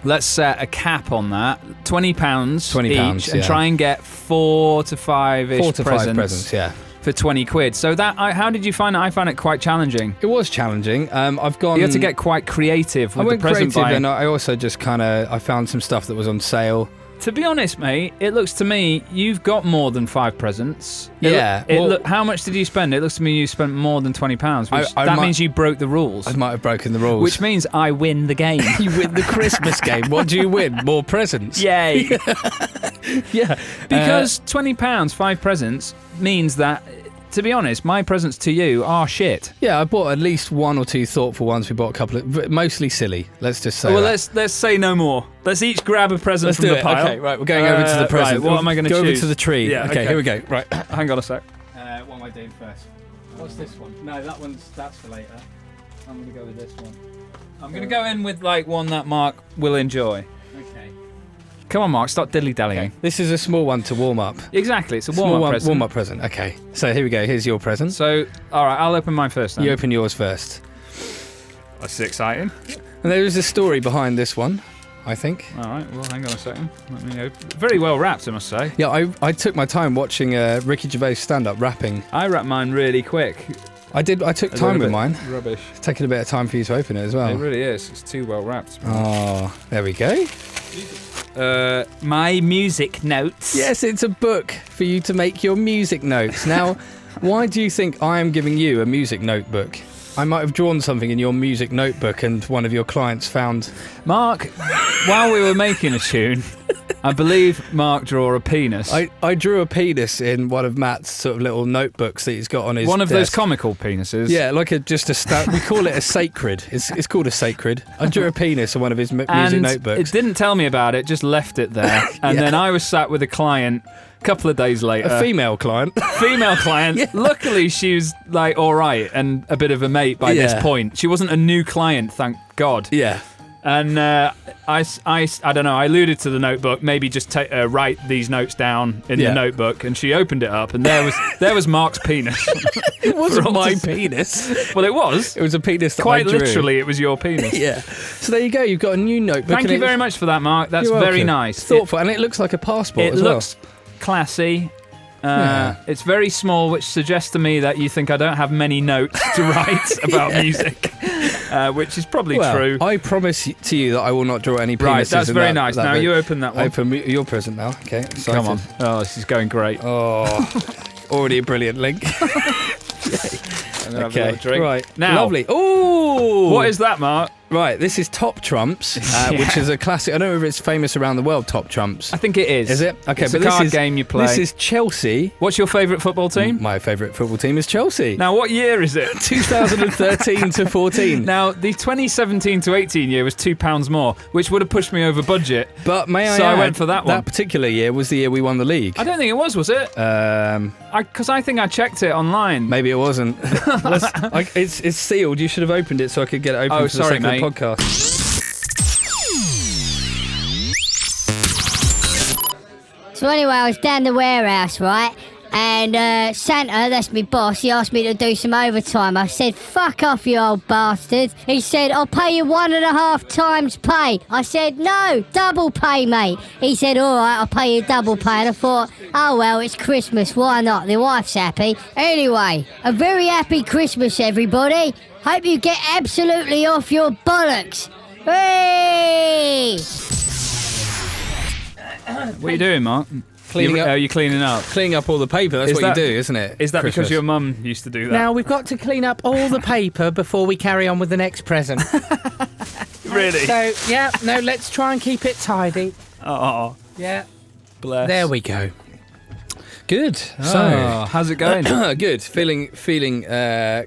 let's set a cap on that, £20 each, and try and get 4 to 5-ish 4 to 5 presents, yeah. For 20 quid. So how did you find it? I found it quite challenging. It was challenging. I've gone. You had to get quite creative with I went the present creative, buying. and I also just I found some stuff that was on sale. To be honest, mate, it looks to me you've got more than 5 presents. How much did you spend? It looks to me you spent more than £20, which that means you broke the rules. I might have broken the rules. Which means I win the game. You win the Christmas game. What do you win? More presents. Yay. Yeah. Because £20, 5 presents, means that, to be honest, my presents to you are shit. Yeah, I bought at least 1 or 2 thoughtful ones. We bought a couple of, mostly silly. Let's just say. Well, that. let's say no more. Let's each grab a present from the pile. Okay, right, we're going over to the present. Right, what am I going to choose? Go over to the tree. Yeah, okay, here we go. Right. Hang on a sec. What am I doing first? What's this one? No, that's for later. I'm going to go with this one. I'm going to go in with one that Mark will enjoy. Okay. Come on, Mark, stop dilly-dallying. This is a small one to warm up. Exactly, it's a warm-up present. Warm-up present, okay. So here we go, here's your present. So, all right, I'll open mine first then. You open yours first. That's exciting. And there is a story behind this one, I think. All right, well, hang on a second. Let me open. Very well wrapped, I must say. Yeah, I took my time watching Ricky Gervais stand-up rapping. I wrapped mine really quick. I took time with mine. Rubbish. It's taking a bit of time for you to open it as well. It really is. It's too well wrapped. Oh, there we go. My music notes. Yes, it's a book for you to make your music notes. Now, why do you think I am giving you a music notebook? I might have drawn something in your music notebook and one of your clients found... Mark, while we were making a tune, I believe Mark drew a penis. I drew a penis in one of Matt's sort of little notebooks that he's got on his One of desk. those comical penises? Yeah, like we call it a sacred. It's called a sacred. I drew a penis in one of his music notebooks. It didn't tell me about it, just left it there. And then I was sat with a client a couple of days later. A female client. Yeah. Luckily, she was all right and a bit of a mate by this point. She wasn't a new client, thank God. Yeah. And I don't know, I alluded to the notebook, maybe just write these notes down in the notebook, and she opened it up, and there was Mark's penis. It wasn't my penis. Well, it was. It was a penis that Quite I drew. literally, it was your penis. Yeah. So there you go, you've got a new notebook. Thank you very much for that, Mark. That's very nice. Thoughtful, and it looks like a passport as well. It looks classy. It's very small, which suggests to me that you think I don't have many notes to write about music, which is probably true. I promise to you that I will not draw any penises. Right, that's very nice. Now you open that one. Open your present now. Okay, excited. Come on. Oh, this is going great. Oh, already a brilliant link. Okay, right. Now, lovely. Ooh, what is that, Mark? Right, this is Top Trumps, which is a classic. I don't know if it's famous around the world, Top Trumps. I think it is. Is it? Okay, it's but a card game you play. This is Chelsea. What's your favourite football team? My favourite football team is Chelsea. Now, what year is it? 2013 to 14. Now, the 2017 to 18 year was £2 more, which would have pushed me over budget. But may I So add, I went for that one. That particular year was the year we won the league. I don't think it was it? Because I think I checked it online. Maybe it wasn't. It's sealed. You should have opened it so I could get it open for the sake of the podcast. So anyway, I was down the warehouse, right? And Santa, that's my boss, he asked me to do some overtime. I said, fuck off, you old bastard. He said, I'll pay you 1.5 times pay. I said, no, double pay, mate. He said, all right, I'll pay you double pay. And I thought, oh, well, it's Christmas, why not? The wife's happy. Anyway, a very happy Christmas, everybody. Hope you get absolutely off your bollocks. Hey! What are you doing, Mark? Cleaning up. Are you cleaning up? Cleaning up all the paper. That's what you do, isn't it? Is that Christmas? because your mum used to do that? Now we've got to clean up all the paper before we carry on with the next present. Really? So, yeah, no, let's try and keep it tidy. Oh. Yeah. Bless. There we go. Good. So, how's it going? Good. Feeling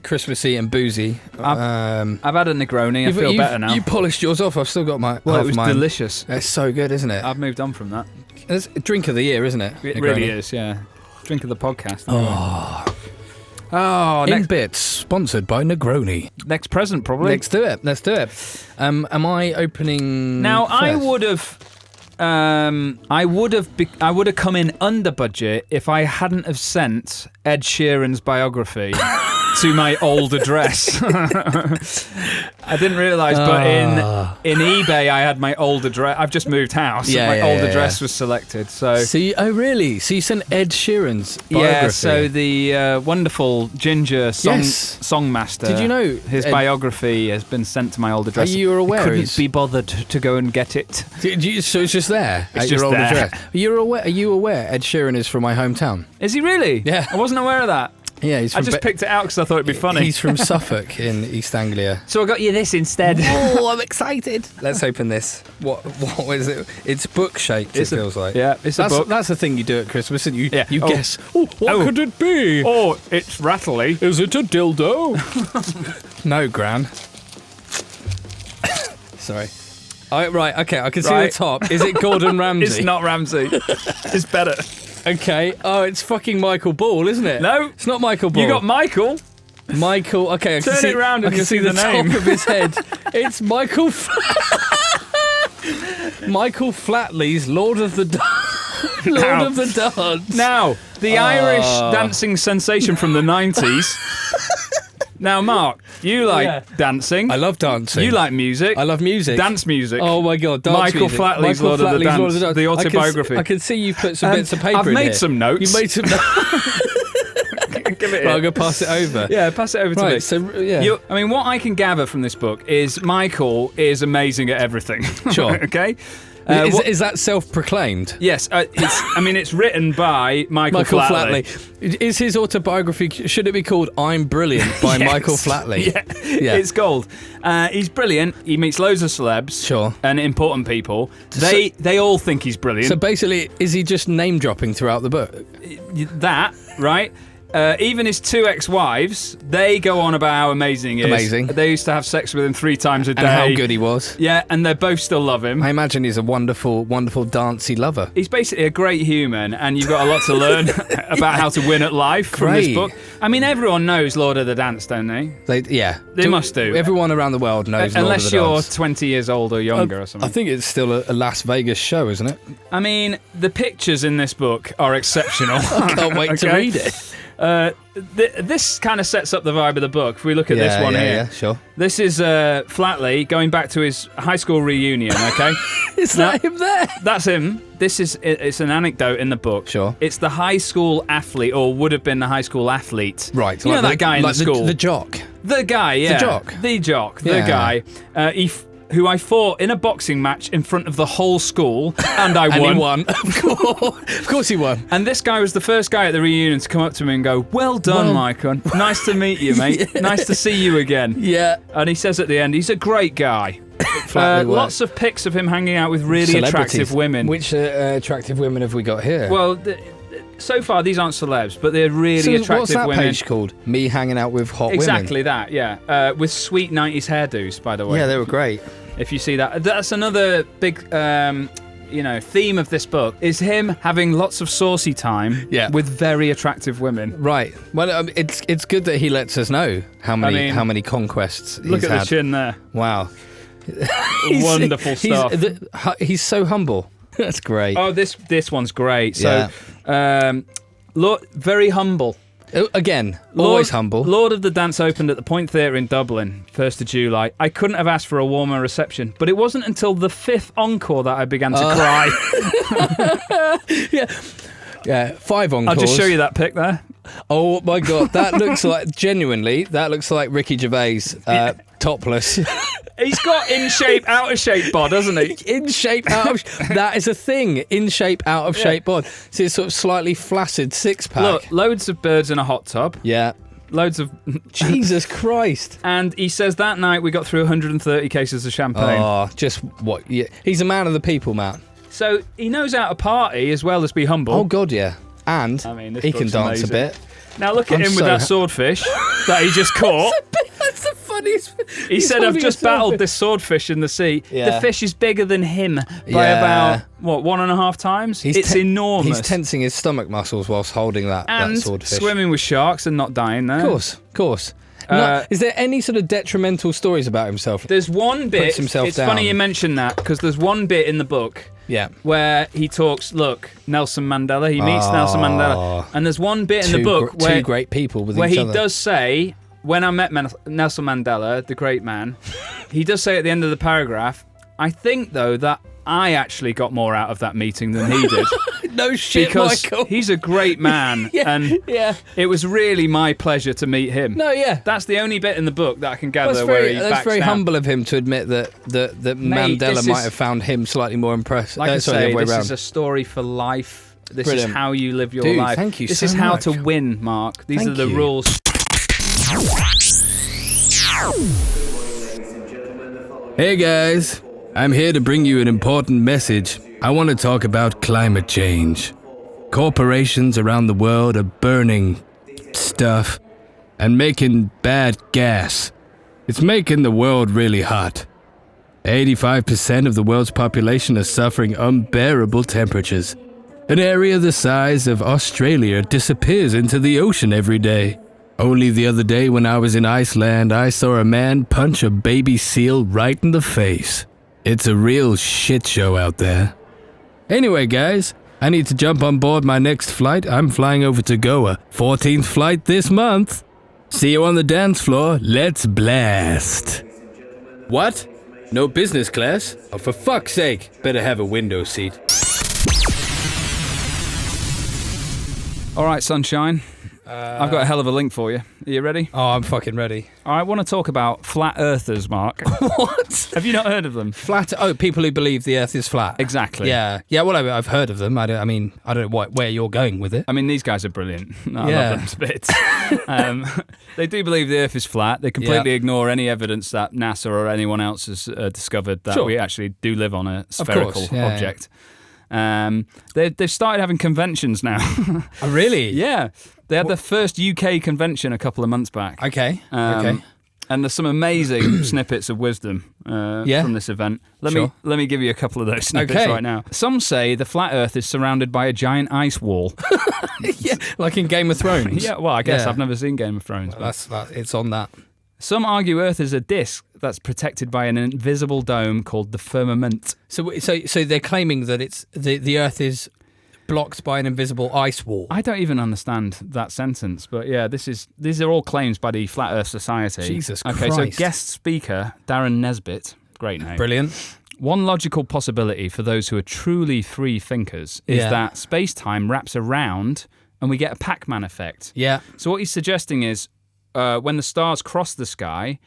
Christmassy and boozy. I've had a Negroni. I feel better now. You polished yours off. I've still got my. Well, half it was mine. delicious. It's so good, isn't it? I've moved on from that. It's a drink of the year, isn't it? It Negroni? really is, yeah. Drink of the podcast. Oh, In Bits, sponsored by Negroni. Next present, probably. Let's do it. Am I opening? Now, first? I would have come in under budget if I hadn't have sent Ed Sheeran's biography to my old address. I didn't realise, but in eBay I had my old address. I've just moved house. Yeah, my yeah, old yeah, address yeah. was selected. So really? So you sent Ed Sheeran's biography? yeah. So the wonderful Ginger songmaster. Did you know his Ed- biography has been sent to my old address? Are you aware? I couldn't be bothered to go and get it. So it's just there It's at just your old there. address. Are you aware? Ed Sheeran is from my hometown. Is he really? Yeah. I wasn't aware of that. Yeah, he's I from just picked it out because I thought it'd be funny. He's from Suffolk in East Anglia. So I got you this instead. Oh, I'm excited. Let's open this. What is it? It's book shaped, it feels like. Yeah, it's a book. That's the thing you do at Christmas, and you Oh. guess, what could it be? Oh, it's rattly. Is it a dildo? No, Gran. Sorry. Right, okay, I can see the top. Is it Gordon Ramsay? It's not Ramsay. It's better. Okay. Oh, it's fucking Michael Ball, isn't it? No. It's not Michael Ball. You got Michael. Michael, okay, I can Turn see it round and I can you see see the the name. top of his head. It's Michael Michael Flatley's Lord of the Dance. Now, the Irish dancing sensation from the 90s. Now, Mark, you like dancing. I love dancing. You like music. I love music. Dance music. Oh my god, dance Michael music. Flatley's Lord of the Dance, the autobiography. I can see you put some bits of paper I've in made here. some notes. You made some notes. Give it Right, I'm going to pass it over. Yeah, pass it over to me. Right, so, yeah. I mean, what I can gather from this book is Michael is amazing at everything. Sure. Okay? Is that self-proclaimed? Yes. It's written by Michael Flatley. Is his autobiography, should it be called I'm Brilliant by Yes. Michael Flatley? Yeah. It's gold. He's brilliant. He meets loads of celebs. Sure. And important people. They all think he's brilliant. So basically, is he just name-dropping throughout the book? That, right? Even his 2 ex-wives, they go on about how amazing he is. Amazing. They used to have sex with him 3 times a day. And how good he was. Yeah, and they both still love him. I imagine he's a wonderful, wonderful dancey lover. He's basically a great human, and you've got a lot to learn about how to win at life from this Great. book. I mean, everyone knows Lord of the Dance, don't they? They must do. Everyone around the world knows Lord Unless of the you're Dance. 20 years old or younger or I something. think it's still a Las Vegas show, isn't it? I mean, the pictures in this book are exceptional. I can't wait to read it. This kind of sets up the vibe of the book. If we look at this one here. Yeah, sure. This is Flatley going back to his high school reunion, okay? Is that him there? That's him. It's an anecdote in the book. Sure. It's the high school athlete, or would have been the high school athlete. Right. You know that guy in the school? The jock. The guy, yeah. The jock. The Yeah. guy. Who I fought in a boxing match in front of the whole school, and I won. And he won. Of course he won. And this guy was the first guy at the reunion to come up to me and go, "Well done, Michael. Nice to meet you, mate. Yeah. Nice to see you again." Yeah. And he says at the end, he's a great guy. Lots of pics of him hanging out with really attractive women. Which attractive women have we got here? Well, so far these aren't celebs, but they're really attractive what's that women. page called? Me hanging out with hot Exactly that, yeah. With sweet 90s hairdos, by the way. Yeah, they were great. If you see that. That's another big theme of this book, is him having lots of saucy time with very attractive women. Right. Well, it's good that he lets us know how many conquests Look he's at had. the chin there. Wow. Wonderful stuff. He's so humble. That's great. Oh, this one's great. So, Very humble. Again, always humble. Lord of the Dance opened at the Point Theatre in Dublin, 1st of July. I couldn't have asked for a warmer reception, but it wasn't until the 5th encore that I began to cry. Yeah, 5 encores. I'll just show you that pic there. Oh my God, that looks like Ricky Gervais topless. He's got in shape, out of shape bod, hasn't he? In shape, out of that is a thing. In shape, out of shape bod. So it's sort of slightly flaccid six-pack. Look, loads of birds in a hot tub. Yeah. Loads of... Jesus Christ. And he says that night we got through 130 cases of champagne. Oh, just what? Yeah. He's a man of the people, man. So he knows how to party as well as be humble. Oh, God, yeah. And he can dance a bit. Now look at him with that swordfish that he just caught. That's the funniest. He said, I've just battled this swordfish in the sea. Yeah. The fish is bigger than him by about, 1.5 times? It's enormous. He's tensing his stomach muscles whilst holding that swordfish. And swimming with sharks and not dying there. Of course. Is there any sort of detrimental stories about himself? There's one bit. It's funny you mention that because there's one bit in the book where he talks, Nelson Mandela. He meets Nelson Mandela. And there's one bit in the book where two great people with where each he other. does say, when I met Nelson Mandela, the great man, he does say at the end of the paragraph, I think, though, that I actually got more out of that meeting than he did. No shit, because Michael. He's a great man, and it was really my pleasure to meet him. No, yeah. That's the only bit in the book that I can gather That's very humble of him to admit that Mate, Mandela might have found him slightly more impressive. Like I say, this is a story for life. This Brilliant. is how you live your Dude, life. thank you This so is how much. to win, Mark. These Thank are the you. rules. Hey guys, I'm here to bring you an important message. I want to talk about climate change. Corporations around the world are burning stuff and making bad gas. It's making the world really hot. 85% of the world's population are suffering unbearable temperatures. An area the size of Australia disappears into the ocean every day. Only the other day when I was in Iceland, I saw a man punch a baby seal right in the face. It's a real shit show out there. Anyway, guys, I need to jump on board my next flight. I'm flying over to Goa. 14th flight this month. See you on the dance floor. Let's blast. What? No business class? Oh, for fuck's sake. Better have a window seat. All right, sunshine. I've got a hell of a link for you. Are you ready? Oh, I'm fucking ready. I want to talk about flat earthers, Mark. What? Have you not heard of them? People who believe the Earth is flat. Exactly. Yeah. Well, I've heard of them. I don't know where you're going with it. I mean, these guys are brilliant. I love them to bits. They do believe the Earth is flat. They completely ignore any evidence that NASA or anyone else has discovered that we actually do live on a spherical object. They've started having conventions now. Oh, really? Yeah. They had their first UK convention a couple of months back. Okay. And there's some amazing snippets of wisdom from this event. Let me give you a couple of those snippets right now. Some say the flat Earth is surrounded by a giant ice wall. Like in Game of Thrones. Yeah, well, I guess I've never seen Game of Thrones. But it's on that. Some argue Earth is a disk that's protected by an invisible dome called the firmament. So they're claiming that it's the Earth is blocked by an invisible ice wall. I don't even understand that sentence, but yeah, these are all claims by the Flat Earth Society. Jesus Christ. Okay, so guest speaker Darren Nesbitt, great name. Brilliant. One logical possibility for those who are truly free thinkers is that space-time wraps around and we get a Pac-Man effect. Yeah. So what he's suggesting is when the stars cross the sky,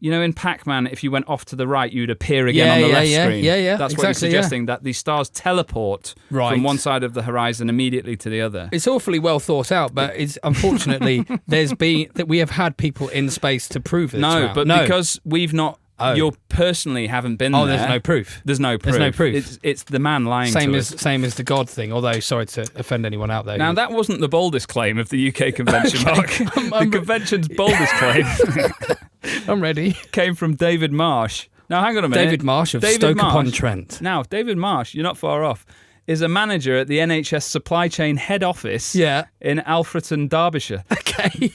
you know, in Pac-Man, if you went off to the right, you'd appear again on the left screen. Yeah. That's what he's suggesting, that the stars teleport from one side of the horizon immediately to the other. It's awfully well thought out, but it's unfortunately we have had people in space to prove it. Because we've not. You personally haven't been there. There's no proof. There's no proof. It's the man lying to us. Same as the God thing, although sorry to offend anyone out there. Now, that wasn't the boldest claim of the UK convention, Mark. The convention's boldest claim... I'm ready. Came from David Marsh. Now, hang on a minute. David Marsh of Stoke-upon-Trent. Now, David Marsh, you're not far off, is a manager at the NHS supply chain head office in Alfreton, Derbyshire. Okay.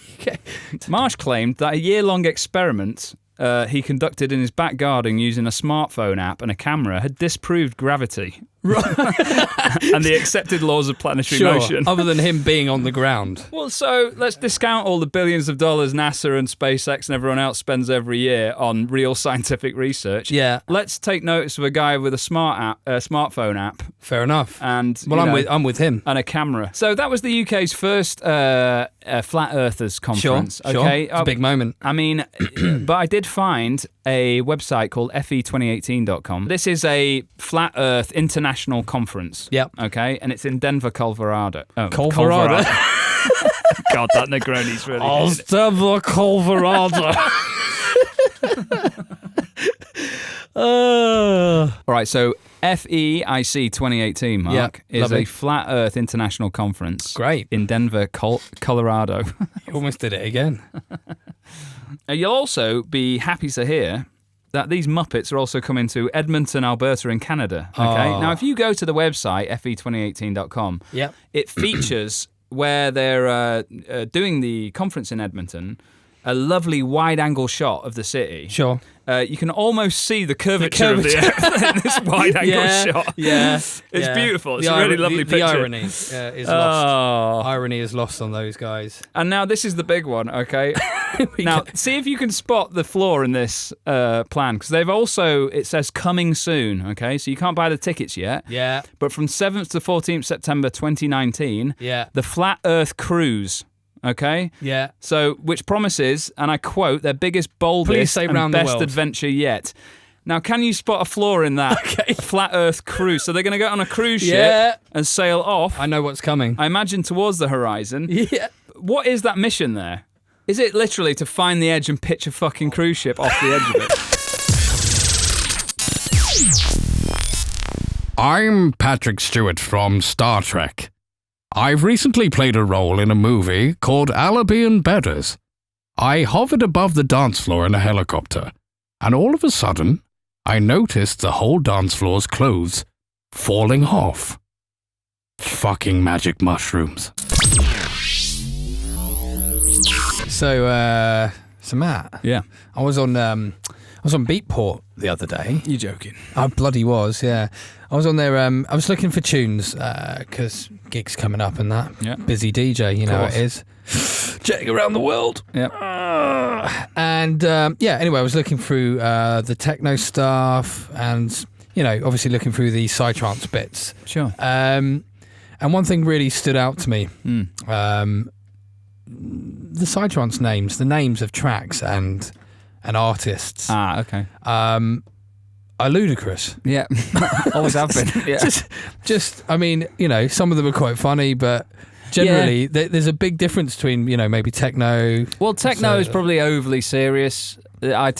Marsh claimed that a year-long experiment he conducted in his back garden using a smartphone app and a camera had disproved gravity. and the accepted laws of planetary motion. Other than him being on the ground. Well, so let's discount all the billions of dollars NASA and SpaceX and everyone else spends every year on real scientific research. Yeah. Let's take notice of a guy with a smartphone app. Fair enough. And I'm with him. And a camera. So that was the UK's first Flat Earthers conference. Sure. Okay, It's a big moment. I mean, but I did find a website called fe2018.com. This is a Flat Earth International Conference. Yep. Okay, and it's in Denver, Colorado. Oh, Colorado. God, that Negroni's really Denver, Colorado. All right, so FEIC 2018, Mark, is lovely. a Flat Earth International Conference. Great. In Denver, Colorado. You almost did it again. You'll also be happy to hear that these Muppets are also coming to Edmonton, Alberta in Canada. Okay. Oh. Now, if you go to the website, fe2018.com, it features where they're doing the conference in Edmonton, a lovely wide-angle shot of the city. Sure. You can almost see the curvature of the Earth in this wide-angle shot. Yeah. It's beautiful. It's a really lovely picture. The irony is lost. Irony is lost on those guys. And now this is the big one, okay? Now, see if you can spot the flaw in this plan, because they've also, it says coming soon, okay? So you can't buy the tickets yet. Yeah. But from 7th to 14th September 2019, the Flat Earth Cruise. Okay? Yeah. So, which promises, and I quote, their biggest, boldest, and best adventure yet. Now, can you spot a flaw in that Flat Earth cruise? So they're going to go on a cruise ship and sail off. I know what's coming. I imagine towards the horizon. Yeah. What is that mission there? Is it literally to find the edge and pitch a fucking cruise ship off the edge of it? I'm Patrick Stewart from Star Trek. I've recently played a role in a movie called Allaby Bedders. I hovered above the dance floor in a helicopter, and all of a sudden, I noticed the whole dance floor's clothes falling off. Fucking magic mushrooms. So Matt. Yeah. I was on Beatport the other day. You joking? I bloody was, yeah. I was on there. I was looking for tunes because gigs coming up and that. Yeah. Busy DJ, you know how it is. Jetting around the world. Yeah. And anyway, I was looking through the techno stuff and, you know, obviously looking through the psytrance bits. Sure. And one thing really stood out to me. The psytrance names, the names of tracks and artists. Ah, okay. Are ludicrous. Yeah, always have been. Yeah. Just, I mean, you know, some of them are quite funny, but generally there's a big difference between, you know, maybe techno. Well, techno is probably overly serious. I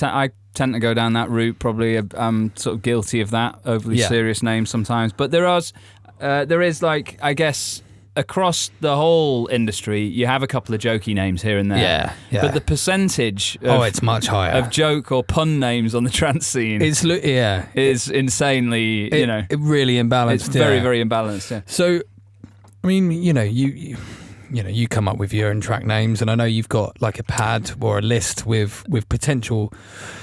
tend to go down that route. Probably, I'm sort of guilty of that overly serious names sometimes. But there is like, I guess, across the whole industry, you have a couple of jokey names here and there. Yeah. But the percentage of, it's much higher of joke or pun names on the trance scene is insanely, you know, really imbalanced. It's very, very imbalanced. Yeah. So, I mean, you know, you come up with your own track names, and I know you've got like a pad or a list with potential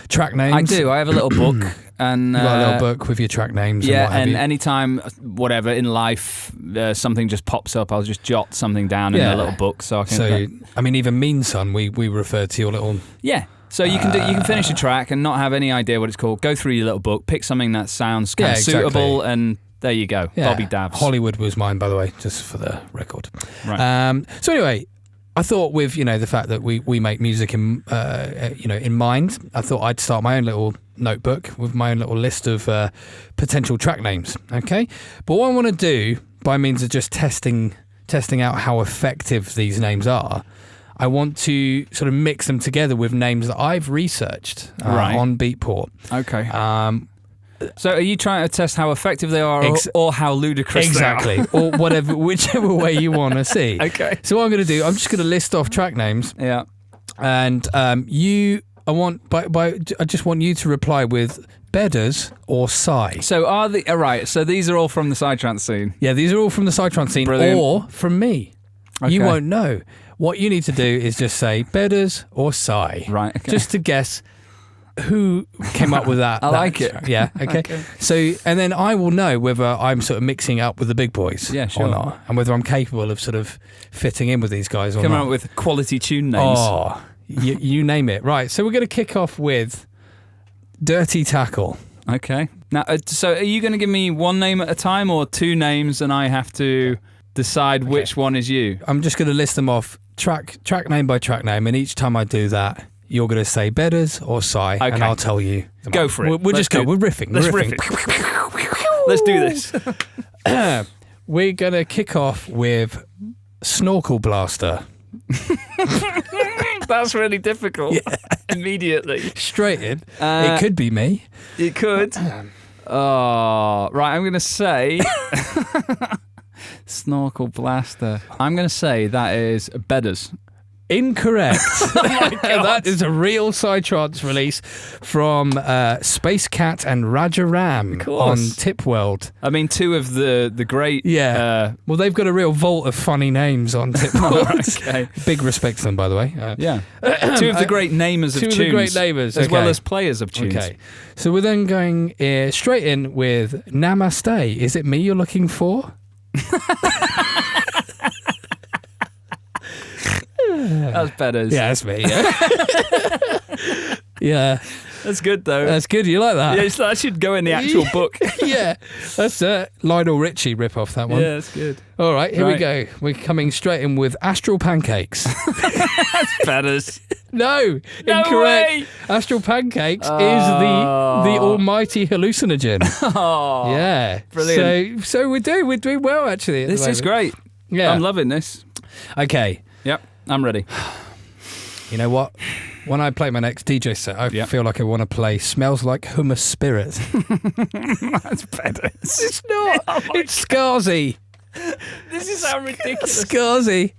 track names. I do. I have a little book. And you've got a little book with your track names. Yeah, and what have you. anytime, whatever, in life, something just pops up, I'll just jot something down in a little book. So I can. So, I mean, even Mean Son, we refer to your little. Yeah. So you can finish a track and not have any idea what it's called. Go through your little book, pick something that sounds kind of suitable, and there you go. Yeah. Bobby Dabs. Hollywood was mine, by the way, just for the record. Right. So anyway, I thought with, you know, the fact that we make music in mind, I thought I'd start my own little notebook with my own little list of potential track names. Okay, but what I want to do by means of just testing out how effective these names are, I want to sort of mix them together with names that I've researched on Beatport. Okay. So are you trying to test how effective they are or how ludicrous exactly, they are? or whichever way you want to see. Okay. So what I'm going to do, I'm just going to list off track names. Yeah. And I just want you to reply with Bedders or Psy. So right? So these are all from the psytrance scene. Yeah, these are all from the psytrance scene. Brilliant. Or from me. Okay. You won't know. What you need to do is just say Bedders or Psy. Right. Okay. Just to guess who came up with that. I like that- it. Yeah. Okay. Okay. So, and then I will know whether I'm sort of mixing up with the big boys Yeah, sure. or not, and whether I'm capable of sort of fitting in with these guys or Coming not. up with quality tune names. Oh, you name it. Right. So we're going to kick off with Dirty Tackle. Okay. Now, so are you going to give me one name at a time or two names, and I have to decide which one is you? I'm just going to list them off track name by track name, and each time I do that, you're going to say Bedders or Psy, and I'll tell you. Go for it. We'll just go. We're riffing. Let's We're riff riffing. Let's do this. We're going to kick off with Snorkel Blaster. That's really difficult. Yeah. Immediately. Straight in. It could be me. It could. Oh, right. I'm going to say Snorkel Blaster. I'm going to say that is Bedders. Incorrect. That is a real Psytrance release from Space Cat and Raja Ram on Tip World. I mean, two of the great... Yeah. Well, they've got a real vault of funny names on Tip World. Okay. Big respect to them, by the way. Yeah. Two of the great namers of tunes. Two of the great namers. As well as players of tunes. Okay. So we're then going straight in with Namaste. Is it me you're looking for? That's Bedders. Yeah, that's me. Yeah. Yeah. That's good, though. That's good. You like that? Yeah, that should go in the actual book. Yeah. That's Lionel Richie rip-off, that one. Yeah, that's good. All right, here we Right. go. We're coming straight in with Astral Pancakes. That's Bedders. No, No incorrect. way. Astral Pancakes is the almighty hallucinogen. Oh, Yeah. brilliant. So we're doing well, actually. At This the is moment. great. Yeah. I'm loving this. Okay. Yep, I'm ready. You know what? When I play my next DJ set, I feel like I want to play Smells Like Hummus Spirit. That's Bedders. It's not. It's Scarzy. This is how ridiculous. Scarzy.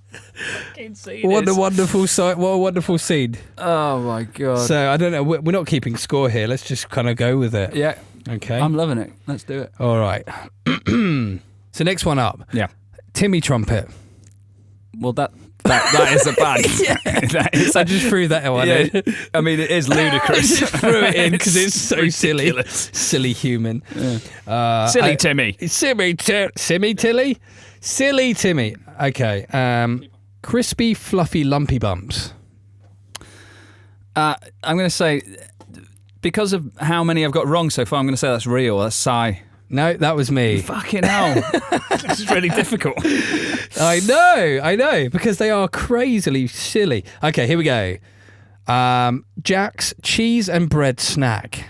What a wonderful sight. What a wonderful scene. Oh, my God. So, I don't know. We're not keeping score here. Let's just kind of go with it. Yeah. Okay. I'm loving it. Let's do it. All right. So, next one up. Yeah. Timmy Trumpet. Well, that is a band. I just threw that one in. I mean, it is ludicrous. Just threw it in because it's so ridiculous. silly human. Yeah. Silly Timmy. Simmy Tilly? Silly Timmy. Okay. Crispy, fluffy, lumpy bumps. I'm going to say, because of how many I've got wrong so far, I'm going to say that's real. That's Psy. No, that was me. Fucking hell. This is really difficult. I know, because they are crazily silly. Okay, here we go. Jack's cheese and bread snack.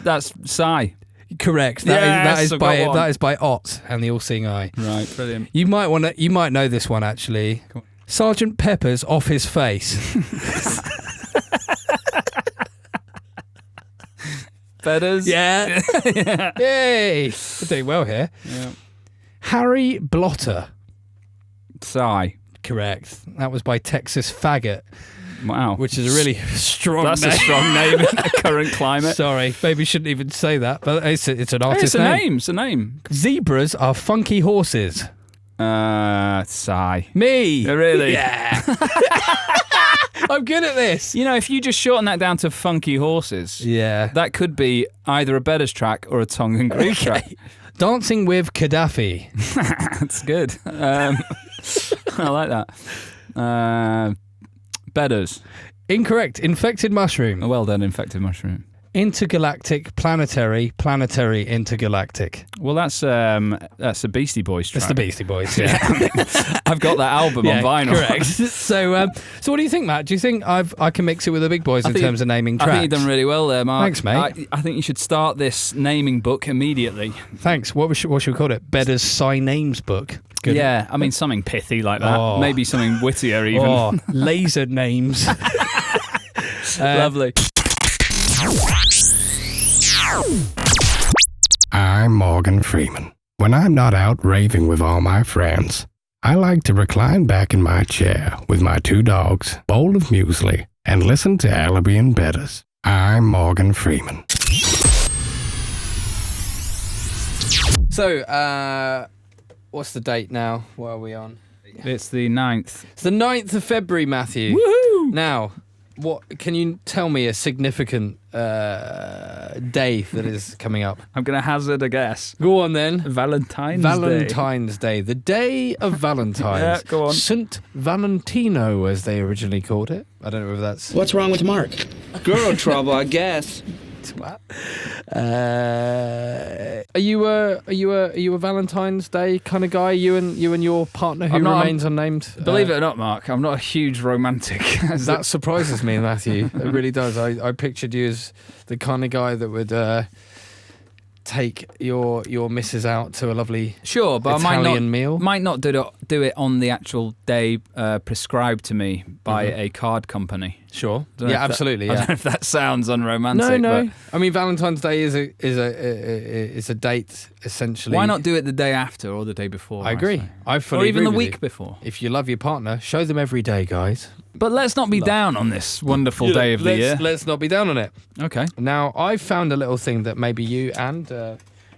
That's Psy. Correct. Yes, that I've got one. is by Ott and the All Seeing Eye. Right, brilliant. You might know this one actually. Sergeant Pepper's Off His Face. Bedders. Yeah. Yay. We're doing well here. Yeah. Harry Blotter. Psy. Correct. That was by Texas Faggot. Wow. Which is a really strong name. That's a strong name in the current climate. Sorry. Maybe shouldn't even say that, but it's an artist name. It's a name. Zebras are funky horses. Psy. Me. Really? Yeah. I'm good at this. You know, if you just shorten that down to funky horses, that could be either a Bedders track or a Tongue and Groove track. Dancing with Gaddafi. That's good. I like that. Bedders. Incorrect. Infected Mushroom. Oh, well done, Infected Mushroom. Intergalactic, planetary, intergalactic. Well, that's a Beastie Boys track. That's the Beastie Boys, yeah. I've got that album on vinyl. Correct. So what do you think, Matt? Do you think I can mix it with the big boys in terms of naming tracks? I think you've done really well there, Mark. Thanks, mate. I think you should start this naming book immediately. Thanks. What should we call it? Bedders Psy Names Book. Good. Yeah, I mean something pithy like that. Oh. Maybe something wittier even. Oh, laser names. Lovely. I'm Morgan Freeman. When I'm not out raving with all my friends, I like to recline back in my chair with my 2 dogs, bowl of muesli, and listen to Allaby Bedders. I'm Morgan Freeman. So, What's the date now? What are we on? It's the 9th. It's the 9th of February, Matthew. Woohoo! Now, what can you tell me a significant day that is coming up? I'm going to hazard a guess. Go on then. Valentine's Day. The day of Valentine's. Yeah, go on. St. Valentino, as they originally called it. I don't know if that's... What's wrong with Mark? Girl trouble, I guess. Are you a Valentine's Day kind of guy? You and your partner who remains unnamed. Believe it or not, Mark, I'm not a huge romantic. That surprises me, Matthew. It really does. I pictured you as the kind of guy that would take your missus out to a lovely but Italian meal. Might not do it on the actual day prescribed to me by a card company. Sure. Yeah, absolutely. I don't know if that sounds unromantic. No. But I mean, Valentine's Day is a date essentially. why not do it the day after or the day before? I agree. I fully or even agree the with week you. before. If you love your partner, show them every day, guys. But let's not be down on this wonderful day of the year. Let's not be down on it. Okay. Now, I've found a little thing that maybe you and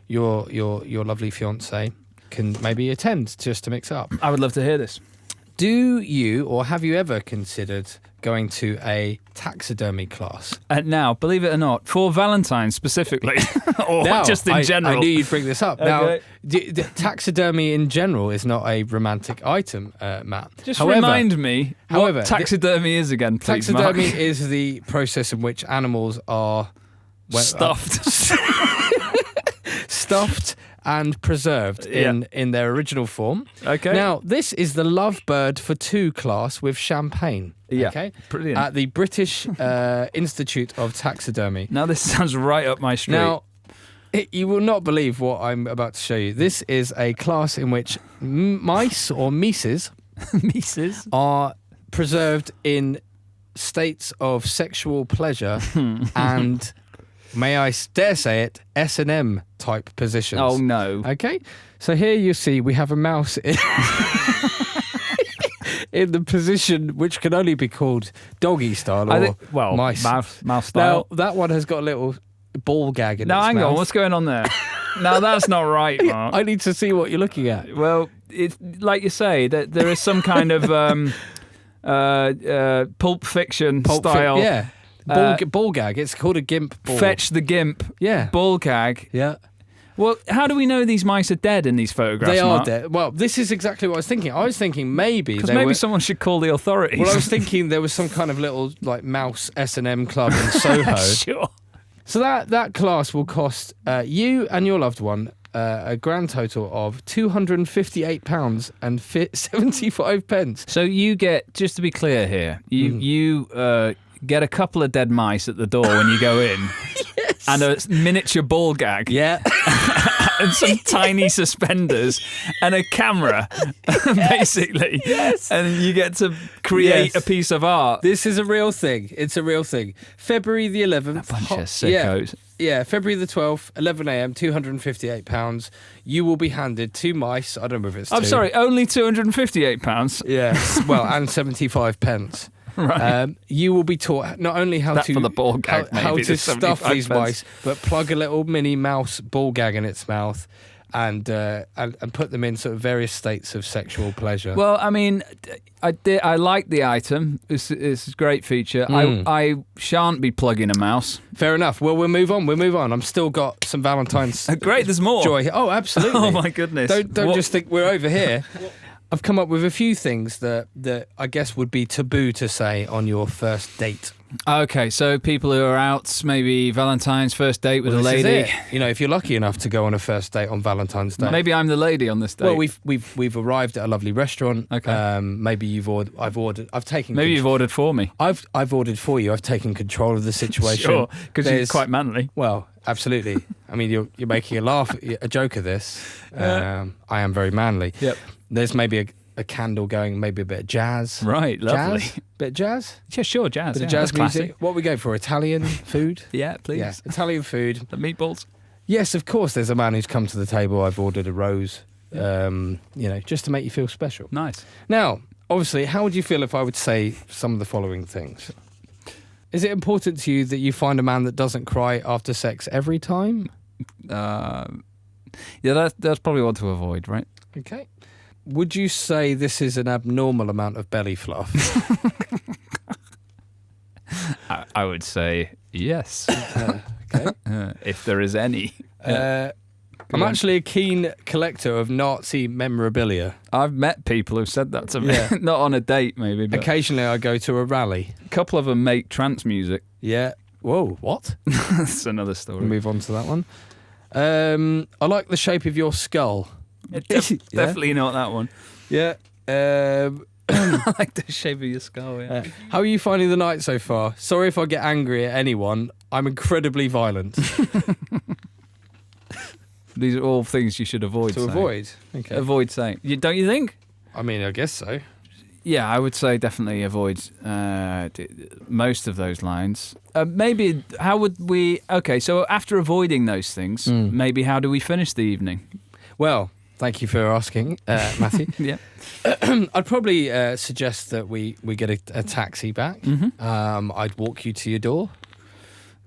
your lovely fiancée can maybe attend just to mix up. I would love to hear this. Do you or have you ever considered going to a taxidermy class? Now, believe it or not, for Valentine's specifically, or just in general. I knew you'd bring this up. Okay. Now, taxidermy in general is not a romantic item, Matt. Just remind me what taxidermy is again, please, Taxidermy Mark. is the process in which animals are... Stuffed. Stuffed and preserved in their original form. Okay. Now, this is the Lovebird for Two class with champagne. Yeah. Okay. Brilliant. At the British Institute of Taxidermy. Now, this sounds right up my street. Now, you will not believe what I'm about to show you. This is a class in which mice or mices are preserved in states of sexual pleasure and... may I dare say it, S&M type positions. Oh, no. Okay, so here you see we have a mouse in the position which can only be called doggy style or mice style. Now, that one has got a little ball gag in its mouth. Hang on, what's going on there? No, that's not right, Mark. I need to see what you're looking at. Well, it's like you say, that there is some kind of Pulp Fiction style. Yeah. Ball gag. It's called a gimp ball. Fetch the gimp. Yeah. Ball gag. Yeah. Well, how do we know these mice are dead in these photographs, They are Mark? dead. Well, this is exactly what I was thinking. I was thinking maybe... Because maybe someone should call the authorities. Well, I was thinking there was some kind of little mouse S&M club in Soho. Sure. So that class will cost you and your loved one a grand total of £258 and 75 pence. So you get, just to be clear here, you get a couple of dead mice at the door when you go in. Yes. And a miniature ball gag. Yeah. And some tiny suspenders and a camera, basically. Yes. And you get to create a piece of art. This is a real thing. It's a real thing. February the 11th. A bunch of sickos. Yeah, February the 12th, 11 a.m, £258. You will be handed two mice. I don't know if it's I'm two. sorry, only £258? Yes. Well, and 75 pence. Right. You will be taught not only how that to for the ball gag, how to stuff these pence. mice, but plug a little mini mouse ball gag in its mouth, and put them in sort of various states of sexual pleasure. Well, I mean, I like the item. It's a great feature. I shan't be plugging a mouse. Fair enough. Well, we'll move on. I've still got some Valentine's. Great, there's more. Joy. Oh, absolutely. Oh my goodness. Don't just think we're over here. I've come up with a few things that I guess would be taboo to say on your first date. Okay, so people who are out, maybe Valentine's first date with a lady. You know, if you're lucky enough to go on a first date on Valentine's Day. Maybe I'm the lady on this date. Well, we've arrived at a lovely restaurant. Okay. Maybe you've ordered. I've taken. Maybe you've ordered for me. I've ordered for you. I've taken control of the situation. Sure, because you're quite manly. Well, absolutely. I mean, you're making a joke of this. I am very manly. Yep. There's maybe a candle going, maybe a bit of jazz. Right, lovely. Jazz? Bit of jazz? Yeah, sure, jazz. Bit of jazz music. Classic. What we go for? Italian food? Yeah, please. Yeah, Italian food. The meatballs? Yes, of course. There's a man who's come to the table. I've ordered a rose, just to make you feel special. Nice. Now, obviously, how would you feel if I would say some of the following things? Is it important to you that you find a man that doesn't cry after sex every time? Yeah, that's probably what to avoid, right? Okay. Would you say this is an abnormal amount of belly fluff? I would say yes. Okay. If there is any. I'm actually a keen collector of Nazi memorabilia. I've met people who've said that to me. Yeah. Not on a date, maybe. But Occasionally I go to a rally. a couple of them make trance music. Yeah. Whoa, what? That's another story. We'll move on to that one. I like the shape of your skull. Definitely not that one. Yeah. I like the shape of your skull, yeah. How are you finding the night so far? Sorry if I get angry at anyone. I'm incredibly violent. These are all things you should avoid To saying. avoid? Okay. Avoid saying. Don't you think? I mean, I guess so. Yeah, I would say definitely avoid most of those lines. Maybe, how would we... Okay, so after avoiding those things, maybe how do we finish the evening? Well, thank you for asking, Matthew. Yeah. I'd probably suggest that we get a taxi back. Mm-hmm. I'd walk you to your door.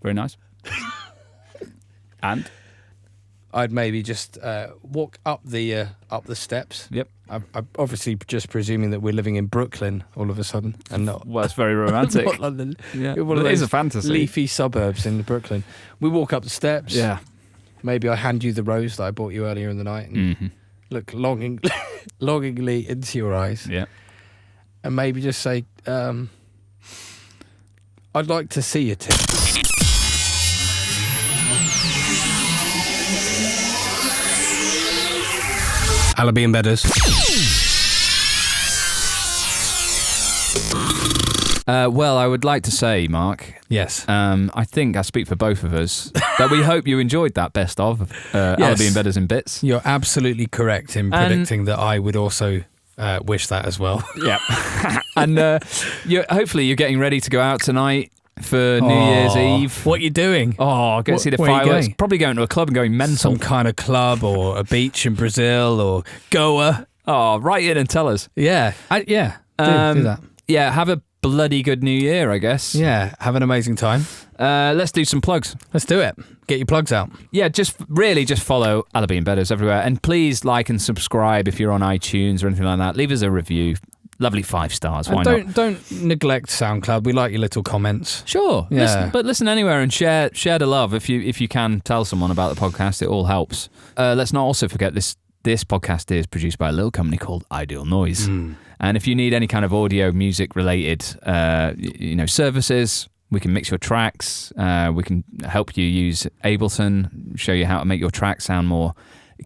Very nice. And? I'd maybe just walk up the steps. Yep. I'm obviously just presuming that we're living in Brooklyn all of a sudden, and not. Well, it's very romantic. Not London. Yeah, One of it is those a fantasy. leafy suburbs in Brooklyn. We walk up the steps. Yeah. Maybe I hand you the rose that I bought you earlier in the night, and look longingly into your eyes. Yeah. And maybe just say, I'd like to see your tits. Allaby Bedders. Well, I would like to say, Mark. Yes. I think I speak for both of us that we hope you enjoyed that best of Allaby Bedders in Bits. You're absolutely correct in predicting that I would also wish that as well. Yeah. And hopefully you're getting ready to go out tonight for New Year's Eve. What are you doing? Oh, go see the where are you fireworks. going? Probably going to a club and going mental. Some kind of club or a beach in Brazil or Goa. Oh, write in and tell us. Yeah. Do that. Yeah, have a bloody good New Year, I guess. Yeah, have an amazing time. Let's do some plugs. Let's do it. Get your plugs out. Yeah, just follow Allaby Bedders everywhere. And please like and subscribe if you're on iTunes or anything like that. Leave us a review. Lovely 5 stars. Why not? Don't neglect SoundCloud. We like your little comments. Sure. Yeah. Listen anywhere and share the love. If you can tell someone about the podcast, it all helps. Let's not also forget this podcast is produced by a little company called Ideal Noise. And if you need any kind of audio, music related, services, we can mix your tracks. We can help you use Ableton, show you how to make your track sound more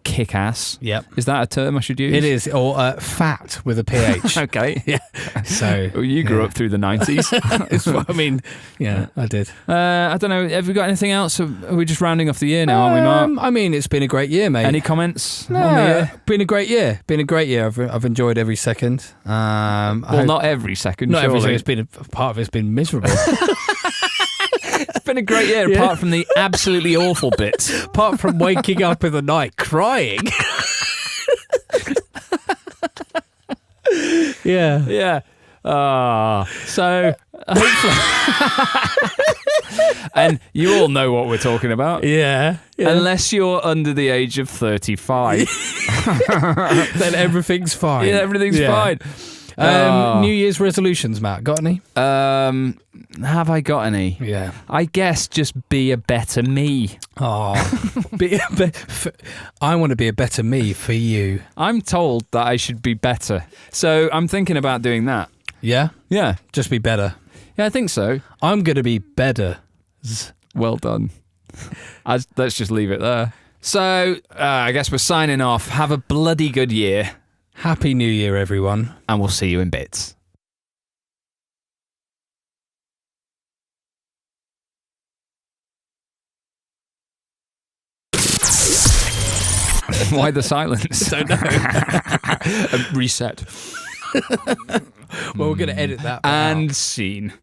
kick-ass. Yep. Is that a term I should use? It is, or fat with a PH. Okay. Yeah. So you grew up through the 90s. It's what I mean. Yeah, I did. I don't know. Have we got anything else? Are we just rounding off the year now, aren't we, Mark? I mean, it's been a great year, mate. Any comments on the year? Been a great year. I've enjoyed every second. Not every second. Not surely. everything. It's been a part of it's been miserable. It's been a great year, apart from the absolutely awful bits. Apart from waking up in the night crying. Yeah. Yeah. So hopefully, and you all know what we're talking about. Yeah. Unless you're under the age of 35, then everything's fine. Yeah, everything's fine. New Year's resolutions, Matt. Got any? Have I got any? Yeah. I guess just be a better me. Oh, I want to be a better me for you. I'm told that I should be better, so I'm thinking about doing that. Yeah? Yeah. Just be better. Yeah, I think so. I'm going to be better. Well done. Let's just leave it there. So, I guess we're signing off. Have a bloody good year. Happy New Year, everyone. And we'll see you in bits. Why the silence? Don't know. Reset. Well, we're going to edit that. And scene.